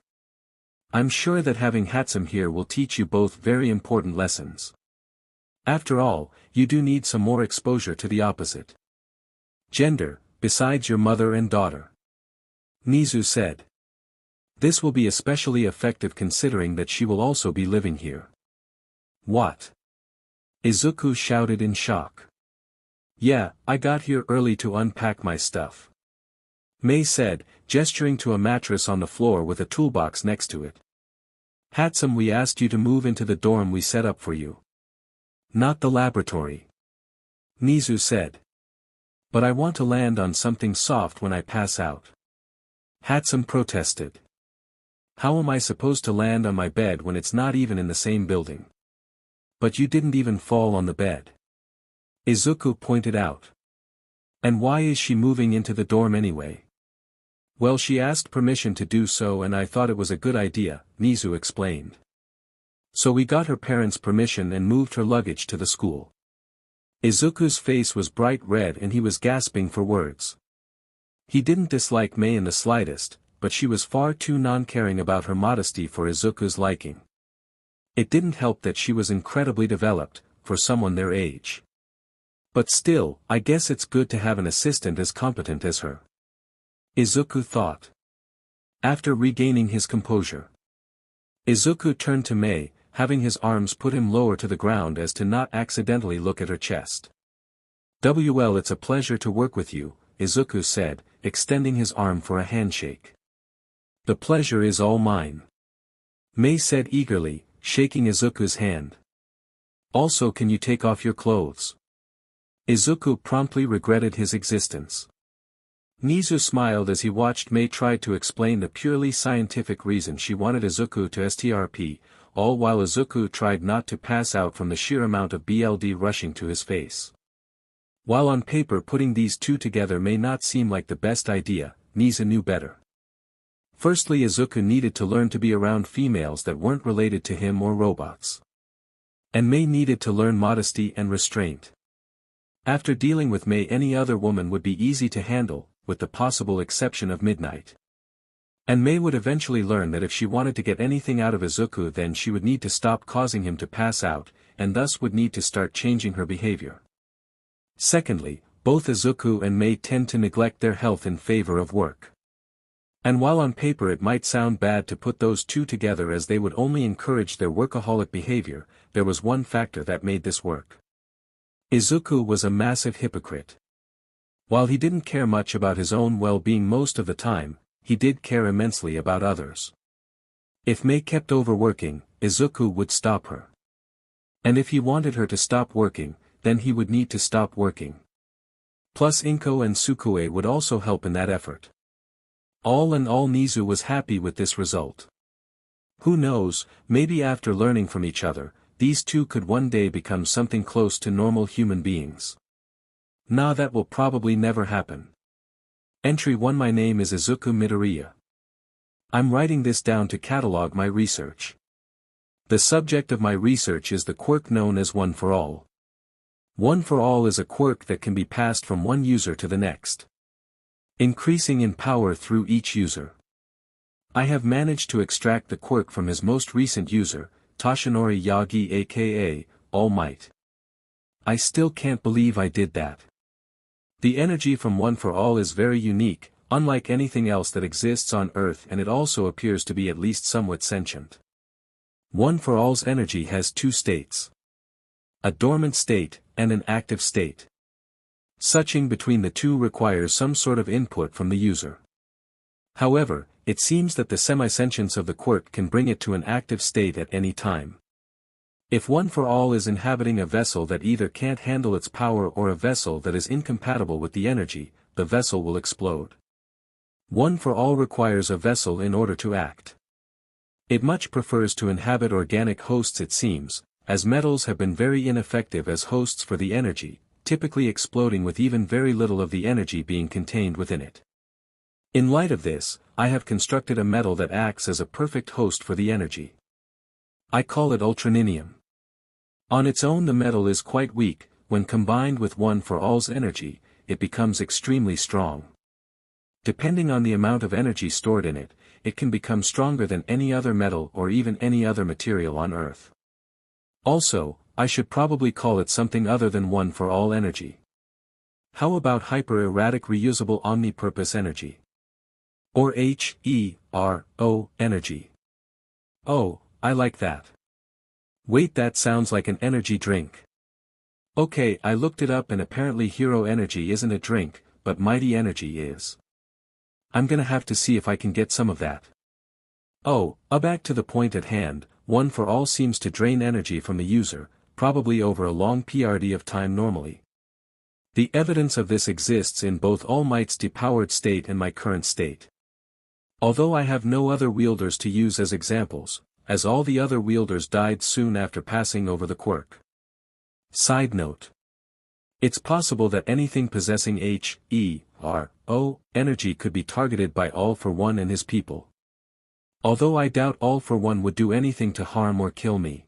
I'm sure that having Hatsum here will teach you both very important lessons. After all, you do need some more exposure to the opposite gender, besides your mother and daughter. Nizu said. This will be especially effective considering that she will also be living here. What? Izuku shouted in shock. Yeah, I got here early to unpack my stuff. Mei said, gesturing to a mattress on the floor with a toolbox next to it. Hatsum, we asked you to move into the dorm we set up for you. Not the laboratory. Nizu said. But I want to land on something soft when I pass out. Hatsum protested. How am I supposed to land on my bed when it's not even in the same building? But you didn't even fall on the bed. Izuku pointed out. And why is she moving into the dorm anyway? Well, she asked permission to do so and I thought it was a good idea, Nizu explained. So we got her parents' permission and moved her luggage to the school. Izuku's face was bright red and he was gasping for words. He didn't dislike Mei in the slightest, but she was far too non-caring about her modesty for Izuku's liking. It didn't help that she was incredibly developed, for someone their age. But still, I guess it's good to have an assistant as competent as her. Izuku thought. After regaining his composure. Izuku turned to Mei, having his arms put him lower to the ground as to not accidentally look at her chest. Well, it's a pleasure to work with you, Izuku said, extending his arm for a handshake. The pleasure is all mine. Mei said eagerly, shaking Izuku's hand. Also, can you take off your clothes? Izuku promptly regretted his existence. Nizu smiled as he watched Mei try to explain the purely scientific reason she wanted Izuku to strp, all while Izuku tried not to pass out from the sheer amount of blood rushing to his face. While on paper putting these two together may not seem like the best idea, Nizu knew better. Firstly, Izuku needed to learn to be around females that weren't related to him or robots. And Mei needed to learn modesty and restraint. After dealing with Mei, any other woman would be easy to handle, with the possible exception of Midnight. And Mei would eventually learn that if she wanted to get anything out of Izuku, then she would need to stop causing him to pass out, and thus would need to start changing her behavior. Secondly, both Izuku and Mei tend to neglect their health in favor of work. And while on paper it might sound bad to put those two together as they would only encourage their workaholic behavior, there was one factor that made this work. Izuku was a massive hypocrite. While he didn't care much about his own well-being most of the time, he did care immensely about others. If Mei kept overworking, Izuku would stop her. And if he wanted her to stop working, then he would need to stop working. Plus Inko and Sukue would also help in that effort. All in all, Nizu was happy with this result. Who knows, maybe after learning from each other, these two could one day become something close to normal human beings. Nah, that will probably never happen. Entry 1. My name is Izuku Midoriya. I'm writing this down to catalog my research. The subject of my research is the quirk known as One for All. One for All is a quirk that can be passed from one user to the next, increasing in power through each user. I have managed to extract the quirk from his most recent user, Toshinori Yagi aka All Might. I still can't believe I did that. The energy from One for All is very unique, unlike anything else that exists on Earth, and it also appears to be at least somewhat sentient. One for All's energy has two states: a dormant state, and an active state. Switching between the two requires some sort of input from the user. However, it seems that the semi-sentience of the quirk can bring it to an active state at any time. If One for All is inhabiting a vessel that either can't handle its power or a vessel that is incompatible with the energy, the vessel will explode. One for All requires a vessel in order to act. It much prefers to inhabit organic hosts, it seems, as metals have been very ineffective as hosts for the energy, typically exploding with even very little of the energy being contained within it. In light of this, I have constructed a metal that acts as a perfect host for the energy. I call it ultraninium. On its own the metal is quite weak, when combined with One for All's energy, it becomes extremely strong. Depending on the amount of energy stored in it, it can become stronger than any other metal or even any other material on Earth. Also, I should probably call it something other than One for All energy. How about hyper-erratic reusable omnipurpose energy? Or HERO energy. Oh, I like that. Wait, that sounds like an energy drink. Okay, I looked it up and apparently hero energy isn't a drink, but mighty energy is. I'm gonna have to see if I can get some of that. Oh, back to the point at hand, One for All seems to drain energy from the user, probably over a long period of time normally. The evidence of this exists in both All Might's depowered state and my current state. Although I have no other wielders to use as examples, as all the other wielders died soon after passing over the quirk. Side note. It's possible that anything possessing HERO energy could be targeted by All for One and his people. Although I doubt All for One would do anything to harm or kill me.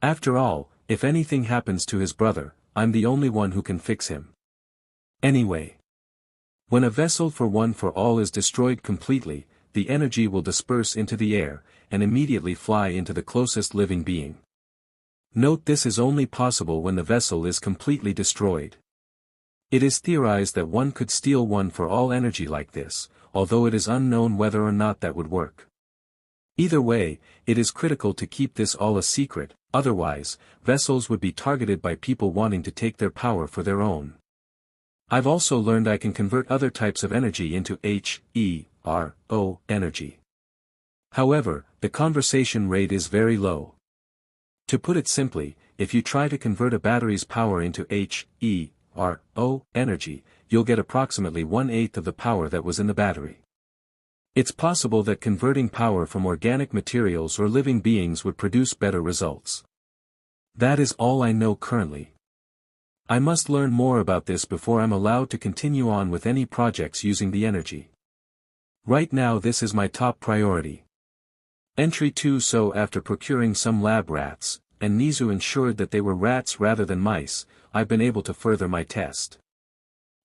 After all, if anything happens to his brother, I'm the only one who can fix him. Anyway. When a vessel for One for All is destroyed completely, the energy will disperse into the air, and immediately fly into the closest living being. Note, this is only possible when the vessel is completely destroyed. It is theorized that one could steal One for All energy like this, although it is unknown whether or not that would work. Either way, it is critical to keep this all a secret, otherwise, vessels would be targeted by people wanting to take their power for their own. I've also learned I can convert other types of energy into HERO energy. However, the conversion rate is very low. To put it simply, if you try to convert a battery's power into HERO energy, you'll get approximately 1/8 of the power that was in the battery. It's possible that converting power from organic materials or living beings would produce better results. That is all I know currently. I must learn more about this before I'm allowed to continue on with any projects using the energy. Right now this is my top priority. Entry 2. So after procuring some lab rats, and Nizu ensured that they were rats rather than mice, I've been able to further my test.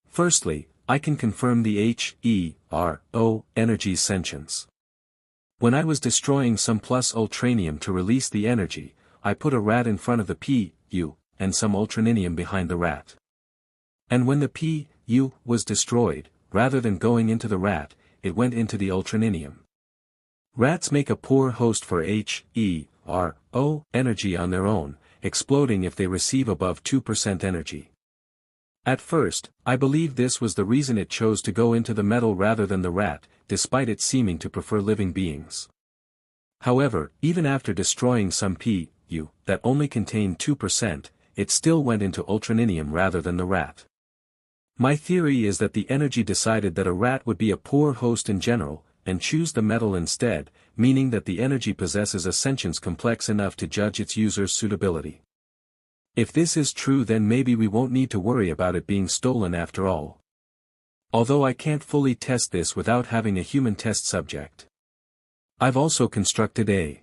Firstly, I can confirm the HERO energy's sentience. When I was destroying some plus ultranium to release the energy, I put a rat in front of the PU, and some ultraninium behind the rat. And when the PU was destroyed, rather than going into the rat, it went into the ultraninium. Rats make a poor host for HERO energy on their own, exploding if they receive above 2% energy. At first, I believed this was the reason it chose to go into the metal rather than the rat, despite it seeming to prefer living beings. However, even after destroying some PU that only contained 2%, it still went into ultraninium rather than the rat. My theory is that the energy decided that a rat would be a poor host in general, and choose the metal instead, meaning that the energy possesses a sentience complex enough to judge its user's suitability. If this is true, then maybe we won't need to worry about it being stolen after all. Although I can't fully test this without having a human test subject. I've also constructed a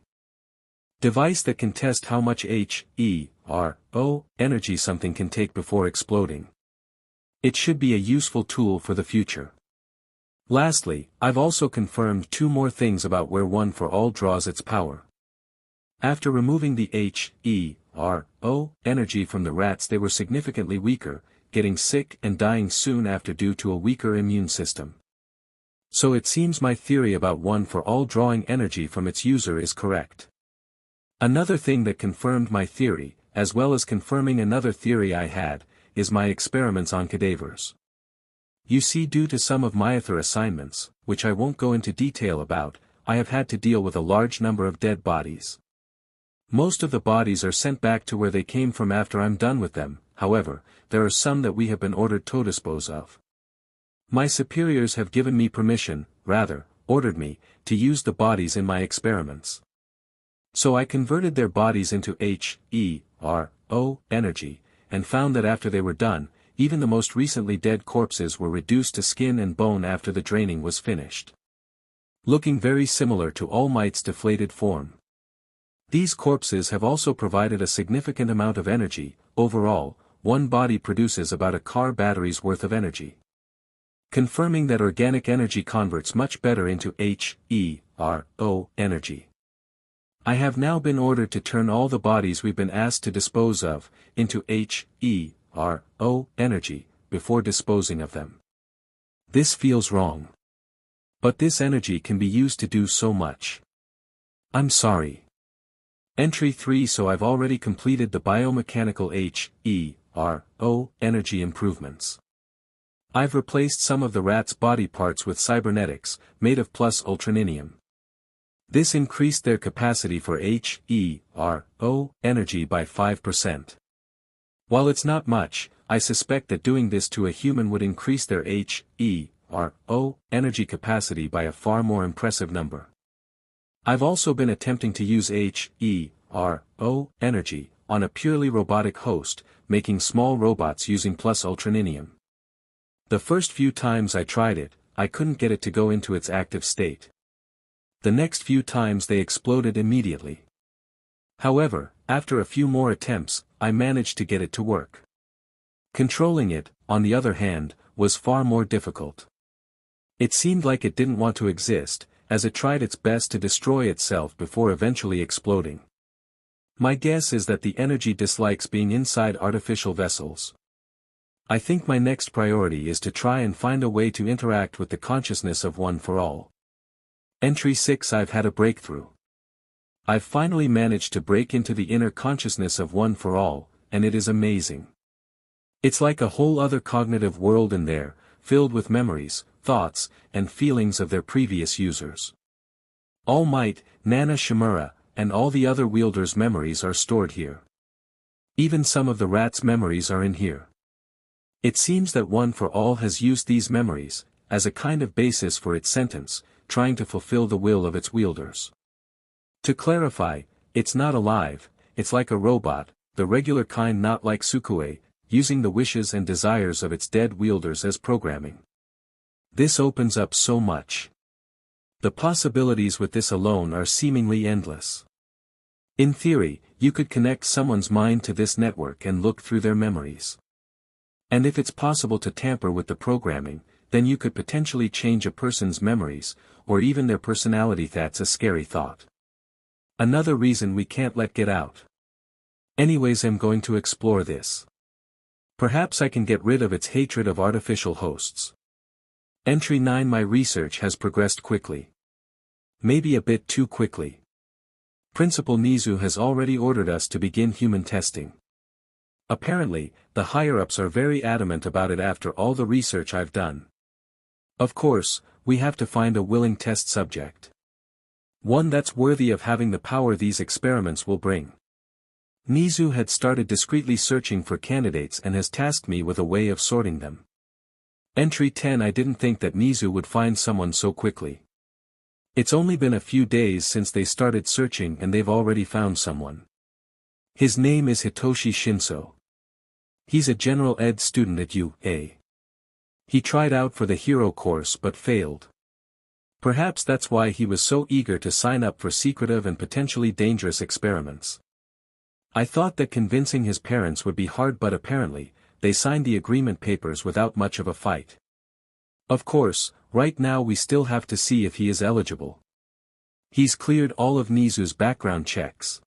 Device that can test how much HERO energy something can take before exploding. It should be a useful tool for the future. Lastly, I've also confirmed two more things about where One for All draws its power. After removing the HERO energy from the rats, they were significantly weaker, getting sick and dying soon after due to a weaker immune system. So it seems my theory about One for All drawing energy from its user is correct. Another thing that confirmed my theory, as well as confirming another theory I had, is my experiments on cadavers. You see, due to some of my other assignments, which I won't go into detail about, I have had to deal with a large number of dead bodies. Most of the bodies are sent back to where they came from after I'm done with them. However, there are some that we have been ordered to dispose of. My superiors have given me permission, rather, ordered me, to use the bodies in my experiments. So I converted their bodies into HERO energy, and found that after they were done, even the most recently dead corpses were reduced to skin and bone after the draining was finished. Looking very similar to All Might's deflated form. These corpses have also provided a significant amount of energy. Overall, one body produces about a car battery's worth of energy. Confirming that organic energy converts much better into HERO energy. I have now been ordered to turn all the bodies we've been asked to dispose of, into HERO energy, before disposing of them. This feels wrong. But this energy can be used to do so much. I'm sorry. Entry 3. So I've already completed the biomechanical HERO energy improvements. I've replaced some of the rat's body parts with cybernetics, made of plus ultraninium. This increased their capacity for HERO energy by 5%. While it's not much, I suspect that doing this to a human would increase their HERO energy capacity by a far more impressive number. I've also been attempting to use HERO energy on a purely robotic host, making small robots using plus ultraninium. The first few times I tried it, I couldn't get it to go into its active state. The next few times they exploded immediately. However, after a few more attempts, I managed to get it to work. Controlling it, on the other hand, was far more difficult. It seemed like it didn't want to exist, as it tried its best to destroy itself before eventually exploding. My guess is that the energy dislikes being inside artificial vessels. I think my next priority is to try and find a way to interact with the consciousness of One for All. Entry 6. I've had a breakthrough. I've finally managed to break into the inner consciousness of One for All, and it is amazing. It's like a whole other cognitive world in there, filled with memories, thoughts, and feelings of their previous users. All Might, Nana Shimura, and all the other wielders' memories are stored here. Even some of the rats' memories are in here. It seems that One for All has used these memories, as a kind of basis for its sentence, trying to fulfill the will of its wielders. To clarify, it's not alive, it's like a robot, the regular kind, not like Sukue, using the wishes and desires of its dead wielders as programming. This opens up so much. The possibilities with this alone are seemingly endless. In theory, you could connect someone's mind to this network and look through their memories. And if it's possible to tamper with the programming, then you could potentially change a person's memories, or even their personality. That's a scary thought. Another reason we can't let get out. Anyways, I'm going to explore this. Perhaps I can get rid of its hatred of artificial hosts. Entry 9. My research has progressed quickly. Maybe a bit too quickly. Principal Nizu has already ordered us to begin human testing. Apparently, the higher-ups are very adamant about it after all the research I've done. Of course, we have to find a willing test subject. One that's worthy of having the power these experiments will bring. Nizu had started discreetly searching for candidates and has tasked me with a way of sorting them. Entry 10. I didn't think that Nizu would find someone so quickly. It's only been a few days since they started searching and they've already found someone. His name is Hitoshi Shinso. He's a general ed student at UA. He tried out for the hero course but failed. Perhaps that's why he was so eager to sign up for secretive and potentially dangerous experiments. I thought that convincing his parents would be hard, but apparently, they signed the agreement papers without much of a fight. Of course, right now we still have to see if he is eligible. He's cleared all of Nizu's background checks.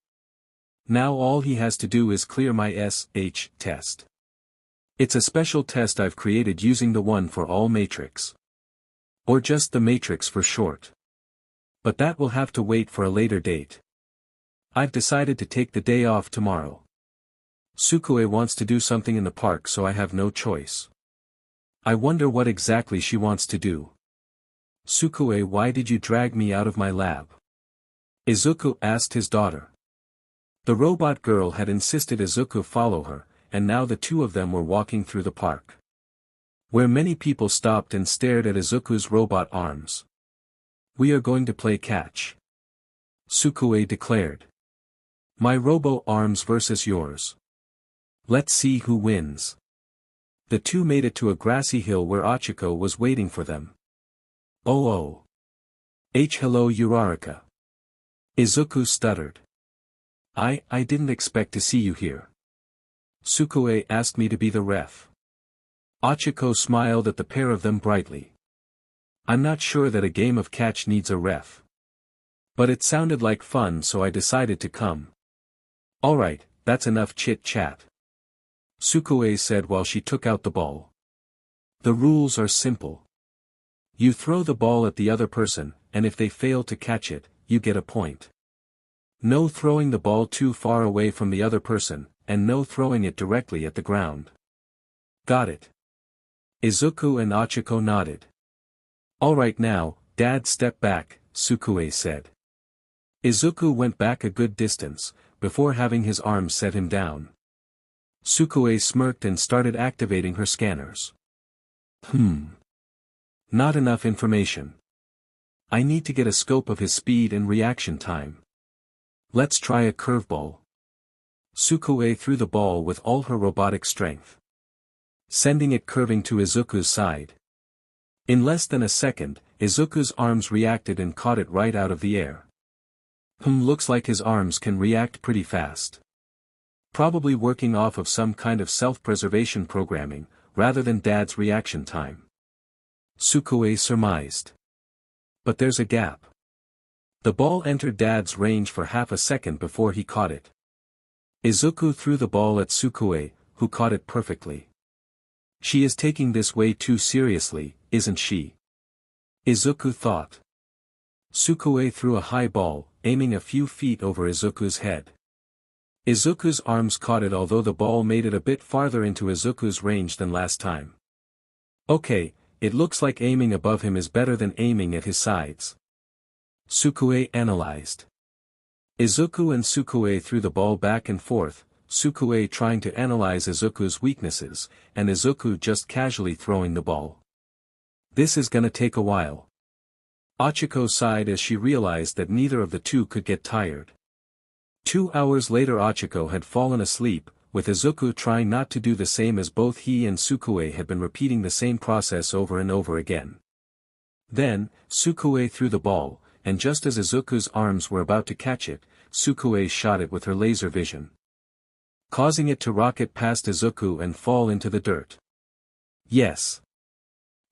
Now all he has to do is clear my SH test. It's a special test I've created using the one for all matrix. Or just the matrix for short. But that will have to wait for a later date. I've decided to take the day off tomorrow. Sukue wants to do something in the park, so I have no choice. I wonder what exactly she wants to do. Sukue, why did you drag me out of my lab? Izuku asked his daughter. The robot girl had insisted Izuku follow her, and now the two of them were walking through the park, where many people stopped and stared at Izuku's robot arms. We are going to play catch, Sukue declared. My robo arms versus yours. Let's see who wins. The two made it to a grassy hill where Ochako was waiting for them. Oh. Hello Uraraka. Izuku stuttered. I didn't expect to see you here. Sukue asked me to be the ref. Ochako smiled at the pair of them brightly. I'm not sure that a game of catch needs a ref. But it sounded like fun, so I decided to come. Alright, that's enough chit-chat, Sukue said while she took out the ball. The rules are simple. You throw the ball at the other person, and if they fail to catch it, you get a point. No throwing the ball too far away from the other person, and no throwing it directly at the ground. Got it. Izuku and Ochako nodded. Alright now, Dad, step back, Sukue said. Izuku went back a good distance, before having his arms set him down. Sukue smirked and started activating her scanners. Not enough information. I need to get a scope of his speed and reaction time. Let's try a curveball. Sukue threw the ball with all her robotic strength, sending it curving to Izuku's side. In less than a second, Izuku's arms reacted and caught it right out of the air. Looks like his arms can react pretty fast. Probably working off of some kind of self-preservation programming, rather than Dad's reaction time, Sukue surmised. But there's a gap. The ball entered Dad's range for half a second before he caught it. Izuku threw the ball at Sukue, who caught it perfectly. She is taking this way too seriously, isn't she? Izuku thought. Sukue threw a high ball, aiming a few feet over Izuku's head. Izuku's arms caught it, although the ball made it a bit farther into Izuku's range than last time. Okay, it looks like aiming above him is better than aiming at his sides, Sukue analyzed. Izuku and Sukue threw the ball back and forth, Sukue trying to analyze Izuku's weaknesses, and Izuku just casually throwing the ball. This is gonna take a while. Ochako sighed as she realized that neither of the two could get tired. 2 hours later, Ochako had fallen asleep, with Izuku trying not to do the same, as both he and Sukue had been repeating the same process over and over again. Then, Sukue threw the ball, and just as Izuku's arms were about to catch it, Sukue shot it with her laser vision, causing it to rocket past Izuku and fall into the dirt. Yes.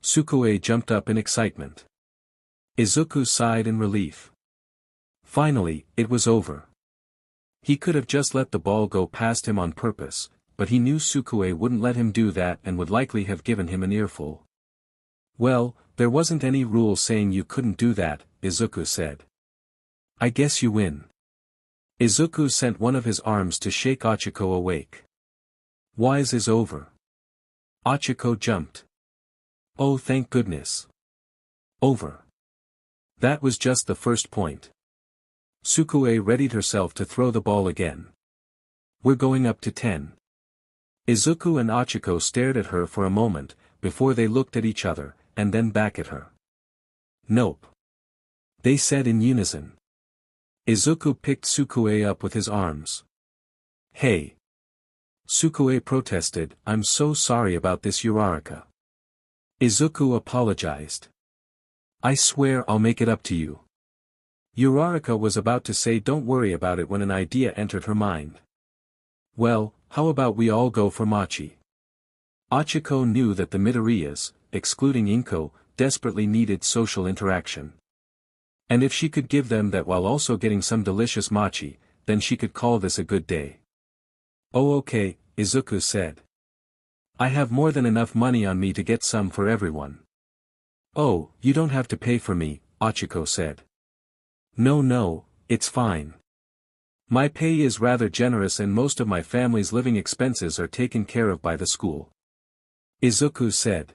Sukue jumped up in excitement. Izuku sighed in relief. Finally, it was over. He could have just let the ball go past him on purpose, but he knew Sukue wouldn't let him do that and would likely have given him an earful. Well, there wasn't any rule saying you couldn't do that, Izuku said. I guess you win. Izuku sent one of his arms to shake Ochako awake. Wise is over. Ochako jumped. Oh, thank goodness. Over. That was just the first point. Sukue readied herself to throw the ball again. We're going up to 10. Izuku and Ochako stared at her for a moment, before they looked at each other, and then back at her. Nope. They said in unison. Izuku picked Sukue up with his arms. Hey. Sukue protested, I'm so sorry about this, Uraraka. Izuku apologized. I swear I'll make it up to you. Uraraka was about to say don't worry about it when an idea entered her mind. Well, how about we all go for Machi? Achiko knew that the Midoriyas, excluding Inko, desperately needed social interaction. And if she could give them that while also getting some delicious Machi, then she could call this a good day. Oh okay, Izuku said. I have more than enough money on me to get some for everyone. Oh, you don't have to pay for me, Achiko said. No, it's fine. My pay is rather generous and most of my family's living expenses are taken care of by the school. Izuku said.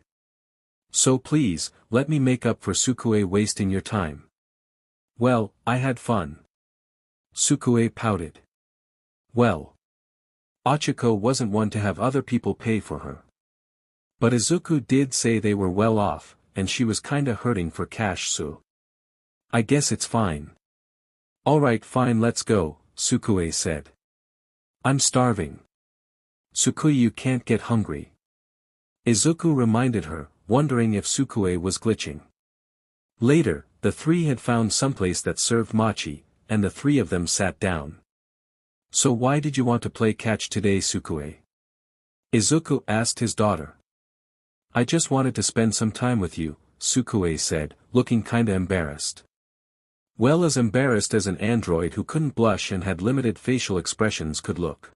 So please, let me make up for Sukue wasting your time. Well, I had fun. Sukue pouted. Well. Achiko wasn't one to have other people pay for her. But Izuku did say they were well off, and she was kinda hurting for cash so. I guess it's fine. Alright fine let's go, Sukue said. I'm starving. Sukue you can't get hungry. Izuku reminded her, wondering if Sukue was glitching. Later, the three had found someplace that served Machi, and the three of them sat down. So why did you want to play catch today Sukue? Izuku asked his daughter. I just wanted to spend some time with you, Sukue said, looking kinda embarrassed. Well as embarrassed as an android who couldn't blush and had limited facial expressions could look.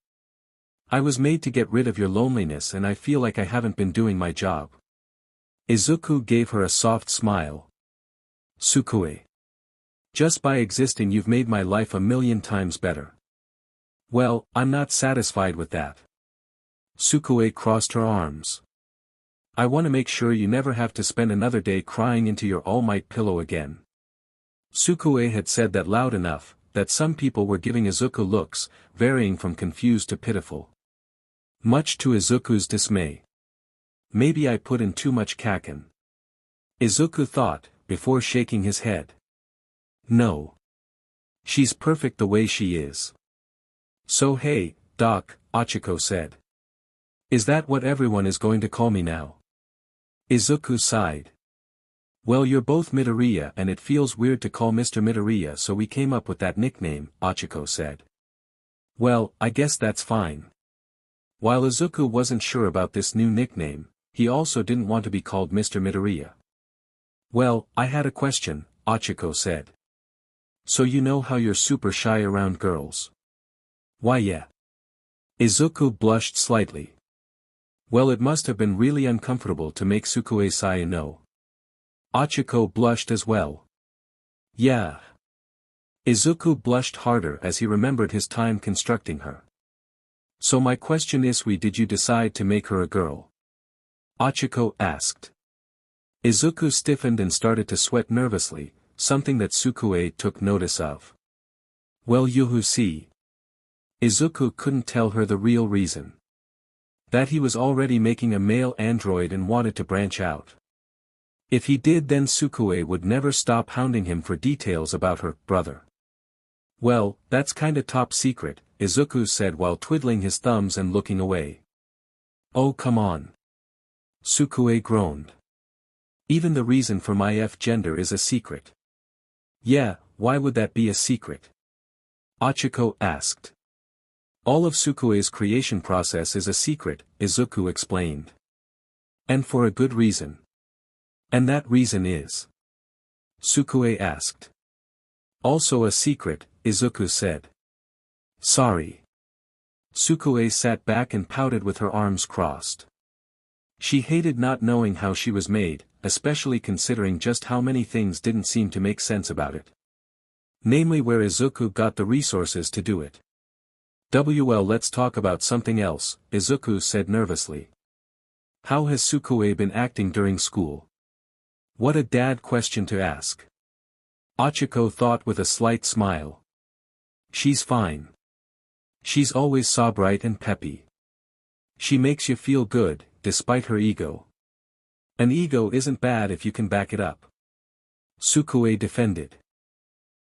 I was made to get rid of your loneliness and I feel like I haven't been doing my job. Izuku gave her a soft smile. Sukue. Just by existing you've made my life 1,000,000 times better. Well, I'm not satisfied with that. Sukue crossed her arms. I want to make sure you never have to spend another day crying into your All Might pillow again. Sukue had said that loud enough, that some people were giving Izuku looks, varying from confused to pitiful. Much to Izuku's dismay. Maybe I put in too much kaken. Izuku thought, before shaking his head. No. She's perfect the way she is. So hey, Doc, Achiko said. Is that what everyone is going to call me now? Izuku sighed. Well you're both Midoriya and it feels weird to call Mr. Midoriya so we came up with that nickname, Achiko said. Well, I guess that's fine. While Izuku wasn't sure about this new nickname, he also didn't want to be called Mr. Midoriya. Well, I had a question, Achiko said. So you know how you're super shy around girls? Why yeah. Izuku blushed slightly. Well it must have been really uncomfortable to make Sukue-san know. Achiko blushed as well. Yeah. Izuku blushed harder as he remembered his time constructing her. So my question is why did you decide to make her a girl? Achiko asked. Izuku stiffened and started to sweat nervously, something that Sukue took notice of. Well you see. Izuku couldn't tell her the real reason. That he was already making a male android and wanted to branch out. If he did then Sukue would never stop hounding him for details about her brother. Well, that's kinda top secret, Izuku said while twiddling his thumbs and looking away. Oh come on. Sukue groaned. Even the reason for my gender is a secret. Yeah, why would that be a secret? Achiko asked. All of Sukue's creation process is a secret, Izuku explained. And for a good reason. And that reason is? Sukue asked. Also a secret, Izuku said. Sorry. Sukue sat back and pouted with her arms crossed. She hated not knowing how she was made, especially considering just how many things didn't seem to make sense about it. Namely where Izuku got the resources to do it. Well let's talk about something else, Izuku said nervously. How has Sukue been acting during school? What a dad question to ask. Achiko thought with a slight smile. She's fine. She's always so bright and peppy. She makes you feel good, despite her ego. An ego isn't bad if you can back it up. Sukue defended.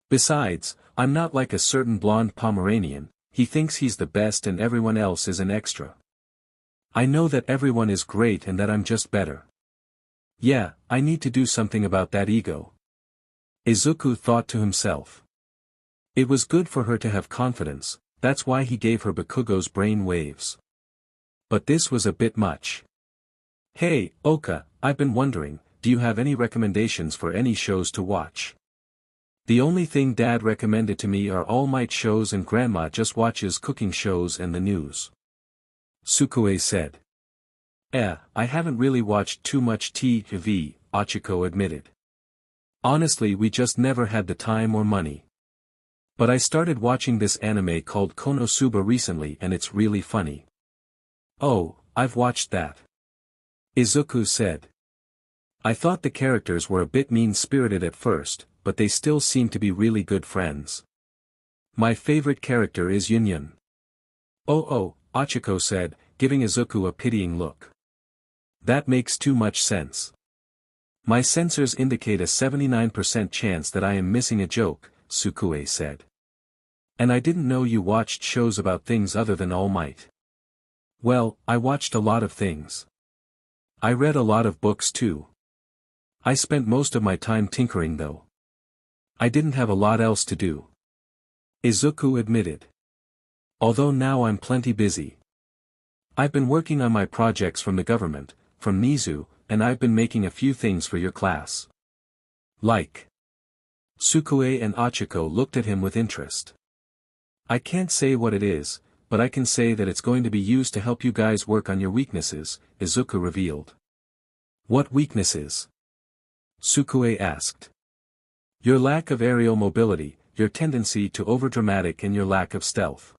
Besides, I'm not like a certain blonde Pomeranian. He thinks he's the best and everyone else is an extra. I know that everyone is great and that I'm just better. Yeah, I need to do something about that ego, Izuku thought to himself. It was good for her to have confidence, that's why he gave her Bakugo's brain waves. But this was a bit much. Hey, Oka, I've been wondering, do you have any recommendations for any shows to watch? The only thing Dad recommended to me are All Might shows and Grandma just watches cooking shows and the news. Sukue said. I haven't really watched too much TV, Ochiko admitted. Honestly, we just never had the time or money. But I started watching this anime called Konosuba recently and it's really funny. Oh, I've watched that. Izuku said. I thought the characters were a bit mean-spirited at first, but they still seem to be really good friends. My favorite character is Yunyun. Oh, Ochiko said, giving Izuku a pitying look. That makes too much sense. My sensors indicate a 79% chance that I am missing a joke, Sukue said. And I didn't know you watched shows about things other than All Might. Well, I watched a lot of things. I read a lot of books too. I spent most of my time tinkering though. I didn't have a lot else to do. Izuku admitted. Although now I'm plenty busy. I've been working on my projects from the government, from Nizu, and I've been making a few things for your class. Like. Sukue and Ochiko looked at him with interest. I can't say what it is, but I can say that it's going to be used to help you guys work on your weaknesses, Izuku revealed. What weaknesses? Sukue asked. Your lack of aerial mobility, your tendency to overdramatic and your lack of stealth.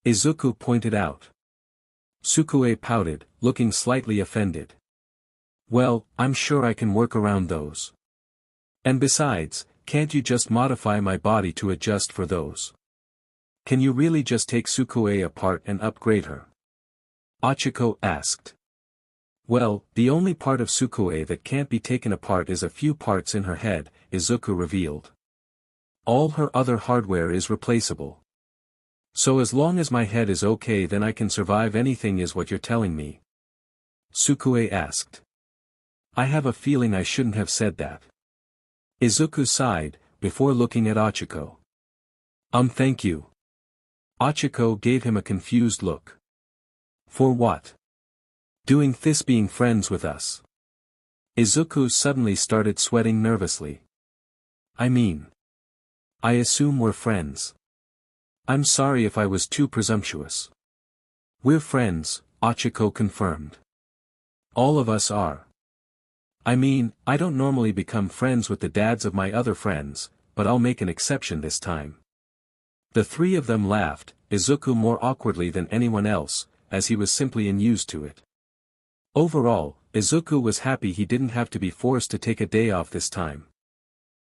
Izuku pointed out. Sukue pouted, looking slightly offended. Well, I'm sure I can work around those. And besides, can't you just modify my body to adjust for those? Can you really just take Sukue apart and upgrade her? Ochiko asked. Well, the only part of Sukue that can't be taken apart is a few parts in her head, Izuku revealed. All her other hardware is replaceable. So as long as my head is okay then I can survive anything is what you're telling me? Sukue asked. I have a feeling I shouldn't have said that. Izuku sighed, before looking at Ochiko. Thank you. Ochiko gave him a confused look. For what? Doing this being friends with us. Izuku suddenly started sweating nervously. I assume we're friends. I'm sorry if I was too presumptuous. We're friends, Ochiko confirmed. All of us are. I don't normally become friends with the dads of my other friends, but I'll make an exception this time. The three of them laughed, Izuku more awkwardly than anyone else, as he was simply unused to it. Overall, Izuku was happy he didn't have to be forced to take a day off this time.